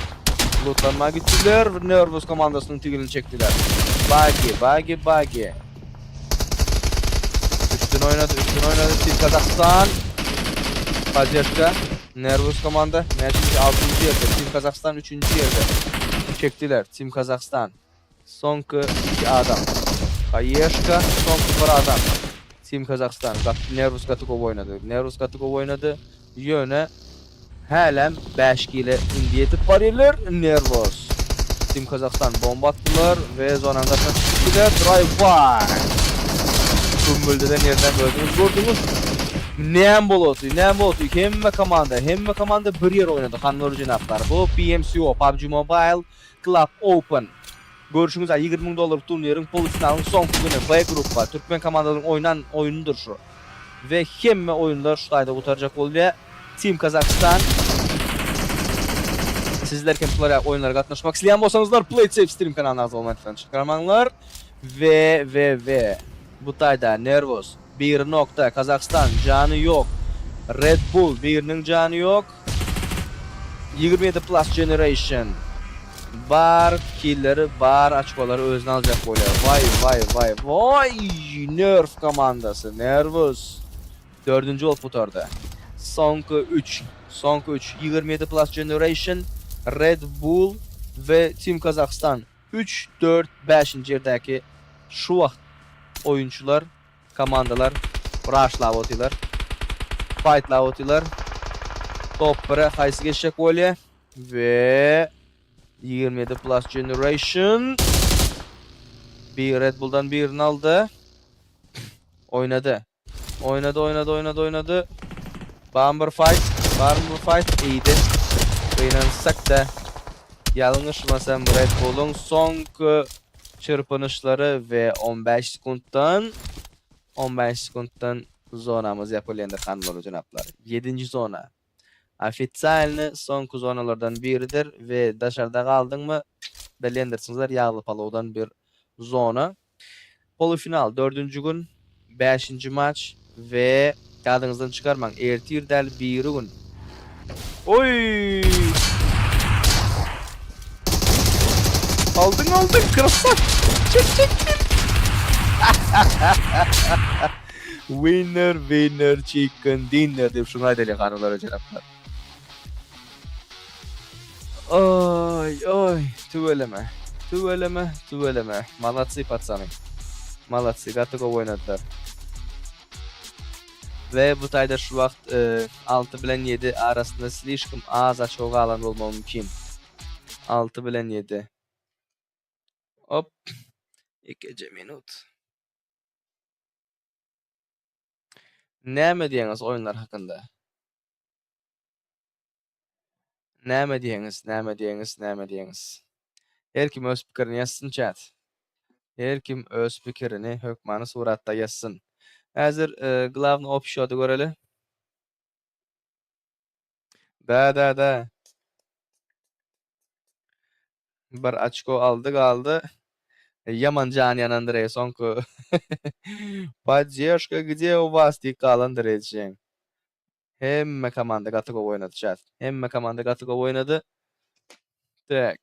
Lootlanma gittiler ve Nervous komandasının tügülünü çektiler. Buggy. Üstün oynadı. Team Kazakhstan. Поддержка. Nervous komanda. Match'in 6. yerde. Team Kazakhstan 3. yerde. Çektiler. Team Kazakhstan. Sonki 2 adam. Поддержка. Sonki 1 adam. Team Kazakhstan. Nervous Katukov oynadı. Yöne halen 5 ile indiyetip bariyler Nervous. Team Kazakhstan bomba attılar ve zonandan çıktılar. Drive-by. Kumbulde'den yerden gördünüz. Nem bolotu. Hemme komanda bir yer oynadı. Hanlar cenaplar. Bu PMCO, PUBG Mobile Club Open. Görüşünüz $20.000 turnirin polisnalının son günü. B grubu Türkmen komandaların oyunudur şu. Ve hemme oyunlar şu ayda kurtaracak oluyor. Team Kazakhstan. Sizler kim oyunlara katlaşmak isteyen olsanızlar Play Safe Stream kanalına abone olmayı çıkarmanlar. Ve bu tayda Nervous 1 nokta, Kazakhstan canı yok. Red Bull birinin canı yok. 27 Plus Generation. Bar killleri, bar açkoları özüne alacak oluyor. Vay. Nerf komandası. Nervous. 4. olup bu turda. Sonki 3. 27 Plus Generation. Red Bull ve Team Kazakhstan. 3, 4, 5. yerdeki şu vaxt oyuncular, komandalar rushlab otilar. Fightlab otilar. Top 1'e qaysi geçecek oluyor. Ve 27 Plus Generation bir Red Bull'dan birini aldı. Oynadı. Bomber fight iyiydi. Kıynansak da yanlışmasam Red Bull'un son çırpınışları ve 15 sekunddan zonamız yapılandır kanunları cenaplar. 7. zona. Ofitsialni sonki zonalardan biridir ve dışarıda kaldın mı belendirsizler yağlı palovdan bir zona. Polofinal 4. gün 5. maç ve yadınızdan çıkarman ertirdel 1 gün. Oy! Aldın kırsak. Çek. Winner chicken dinner dep şuna deli kanunlara cenaplar. Oy, tüveleme. Malatsi patsani. Malatsi, Gatukov oynadılar. Ve bu tayda şu vakt 6 bilen 7 arasında slishkim az açığı alan olma mümkün. 6 bilen 7. Hop. 2 minut. Näme diýeniz oyunlar hakynda? Näme diýeniz? Her kim öz pikirini ýazsyn chat. Her kim öz pikirini hökmany suratda ýazsyn. Häzir glavny opşýady göreli. Da. Bir açko aldy galdy. Yaman Canyan Andrey sonku. Поддержка, где у вас diýip Andrey diýen. Hemme komanda gatyk oýnady chat. Hemme komanda gatyk oýnady. Tak.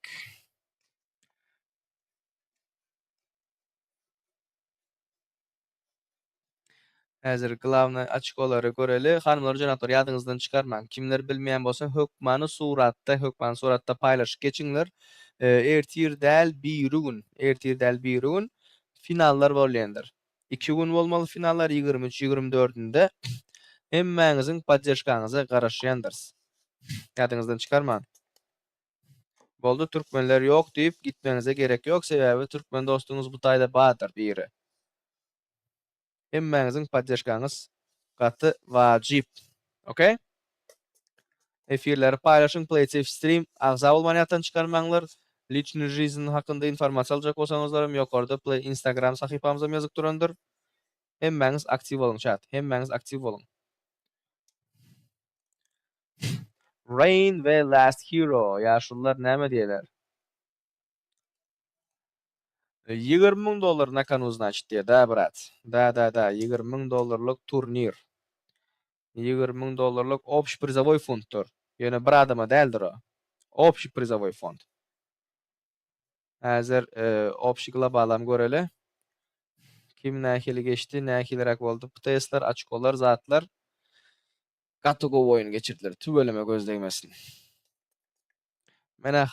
Häzir glavny açkolary göreli. Hanymlar janatlar ýadyňyzdan çykarmaň. Kimler bilmeýän bolsa hökmany suratda paýlaşyp geçiňler. Ertir däl bir gün finallar bolýandyr. 2 gün bolmaly finallar 23-24-nde. Hemmäňiziň podдержкаңyza garaşýandyr. Ýadyňyzdan çykarmaň. Boldy türkmenler ýok diýip gitmenize gerek ýok, sebäbi türkmen dostuňyz bu taýda bardyr biri. Hemmäňiziň podдержкаңyz gaty wajyp. Okay? Efirleri paýlaşyň, PlaySafe Stream, agza bolmanýatdan çykarmaňlar. Lichny жизнь hakynda informasiýa aljak bolsaňyzlar, ýokarda Instagram sahypamyza ýazyp durandyr. Hemmäňiz aktiv bolun chat. Hemmäňiz aktiv bolun. Rain ve Last Hero. Ýaşullar näme diýerler? $20,000 nakanu значит diye da brat. Da $20,000 turnir. $20,000 общий призовой фондdur. Ýöne bir adama däldir o. Общий призовой фонд. Häzir общий globalam göreli. Kim nähili geçdi, nähilerak boldy. Testler, açkolar, zatlar. Gatygo oyun geçirdiler. Tübeleme gözlegmesin. Mene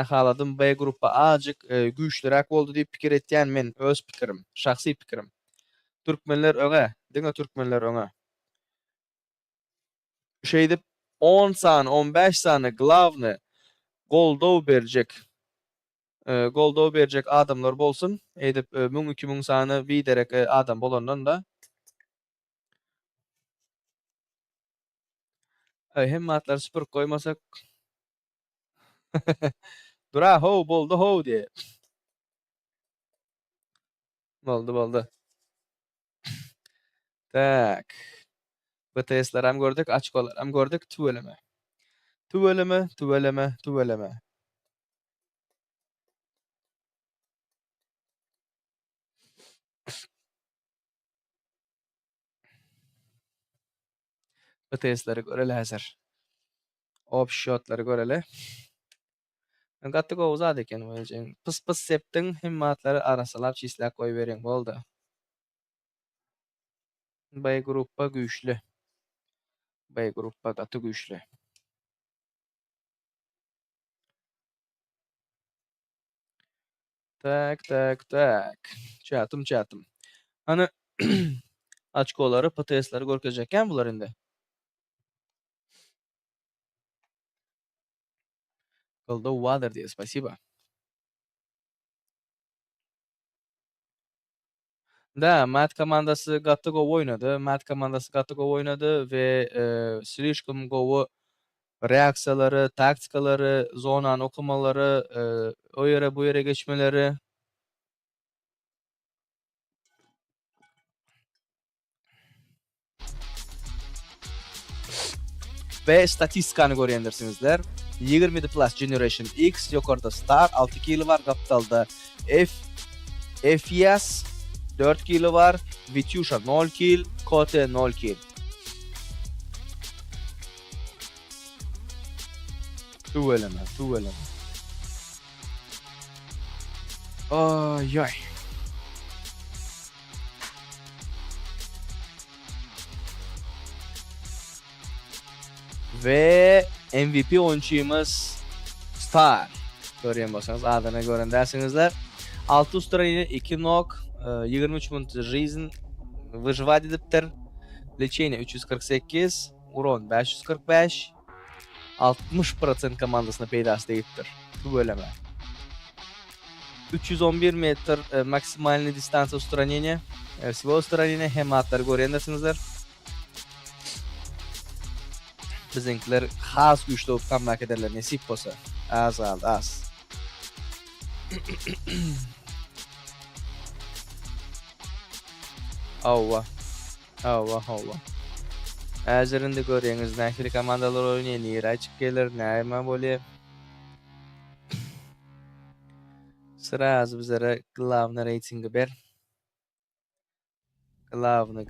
haladım B gruppa ajyk güýçlirak boldy diýip pikir etýän men öz pikirim, şahsy pikirim. Türkmenler öňe, diňe türkmenler öňe. Şeýdip 10 sany, 15 sany glavny goldow berjek adamlar bolsun. Edip 1000-2000 sany biderek adam bolandan da hemmatlar süpür koymasak dura ho boldy ho diye. Boldy. Tak. BTS'ler hem gördük, açkolar hem gördük, tüveleme. BTS'leri göreli häzir. Opshotları göreli. Gatty go uzad eken bolýan. Pys sepdiň himmatlary arasalap çislek goý beriň boldy. B gruppa güýçli. B gruppa gaty güýçli. Tak. Çatım. Hani açkolary, PTS'leri görkezeken bular indi. Golda Water diye, spasiba. Da, Mat komandası gaty go oýnady we slishkim gowy reaksiýalary, taktikalary, zonany okumalary, o ýere bu ýere geçmeleri ve statistikany görýändirsizler. 20 Plus Generation X ýokarda Star 6 kilo var, Capital'da FES 4 kilo var, Vityusha 0 kill, Kote 0 kill. Tüveleme. Ay. Ve MVP oyunçumuz Star. Görýän bolsaňyz adyna gören därsingizler. 6 ustraniny, 2 nok, 23 minut жизнь выживать edipdir. Lechenia 348, Uron 545, 60% komandasına peydası deyiptir. Bu böleme. 311 metr maksimalini distansa ustranение. Всего ustranение hem atları görüyendersinizdер. Bizimkiler xas güçlü olup kamlak ederler nesip olsa. Az aldı az. Ova. Hazırında görüyorsunuz nähili komandalar oynuyor. Nira açık gelir, näme bolýar. Сразу bizlere главный reytingi ber. Главный.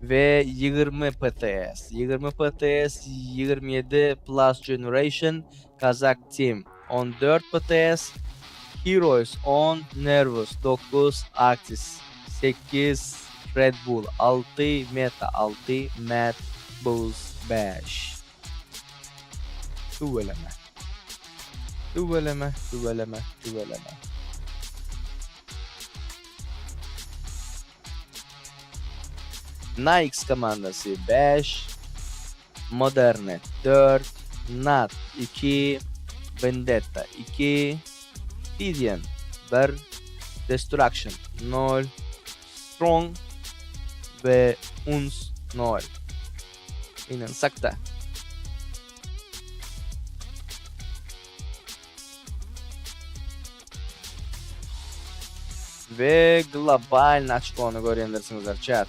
Ve 20 PTS. 20 PTS, 27 Plus Generation, Kazak Team 14 PTS, Heroes 10, Nervous 9, Actis 8, Red Bull 6, Meta 6, Mad Bulls 5. Duveleme. Nike komandası 5, Moderne 4, Nat 2, Vendetta 2, Pidian 1, Destruction 0, Strong ve Uns 0. İnan sakta. Ve global açıklığını görenlersiniz. Chat.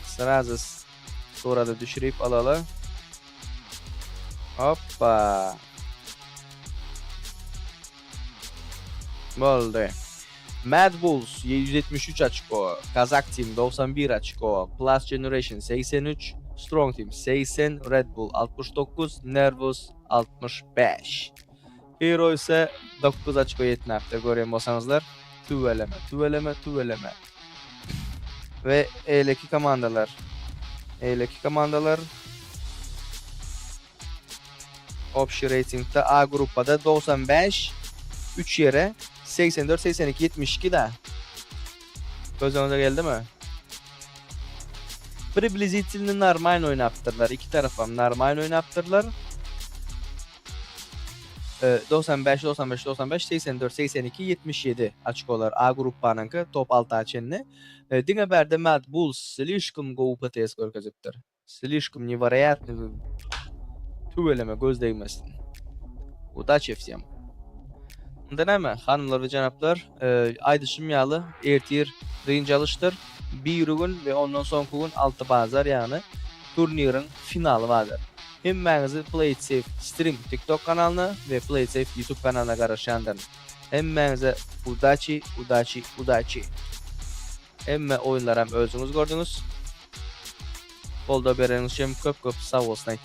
Sırası sonra düşürüp alalım. Hoppa. Oldu. Mad Bulls 173 açıko, Kazak Team 91 açıko, Plus Generation 83, Strong Team 80, Red Bull 69, Nervous 65. Hero ise 9 açıko yetmekte görüyor olsanızlar. Tüveleme. Ve E'leki komandalar Option Rating'de A grupada 95, 3 yere 84, 82, 72 de. Göz önüne geldi mi? Приблизительно normal oynaptırlar. İki tarafım normal oynaptırlar. 95, 84, 82, 77 açık olar A gruppanınki top 6 açenni. Dine berde Mad Bulls слишком глупо tez görkezipdir. Слишком невероятно. Tüveleme göz değmesin. Удачи всем. Deneme hanımlar ve canaplar, Aydışım Yağlı ertir birinci alıştır. Bir gün ve ondan son gün 6 bazar yani turnirin finali vardır. Hemmenizi Play It Safe Stream TikTok kanalına ve Play It Safe YouTube kanalına karışandır. Hemmenize udachi. Hemme oyunlar hem özünüz gördünüz. Bolda bereniz için köp sağ olsun.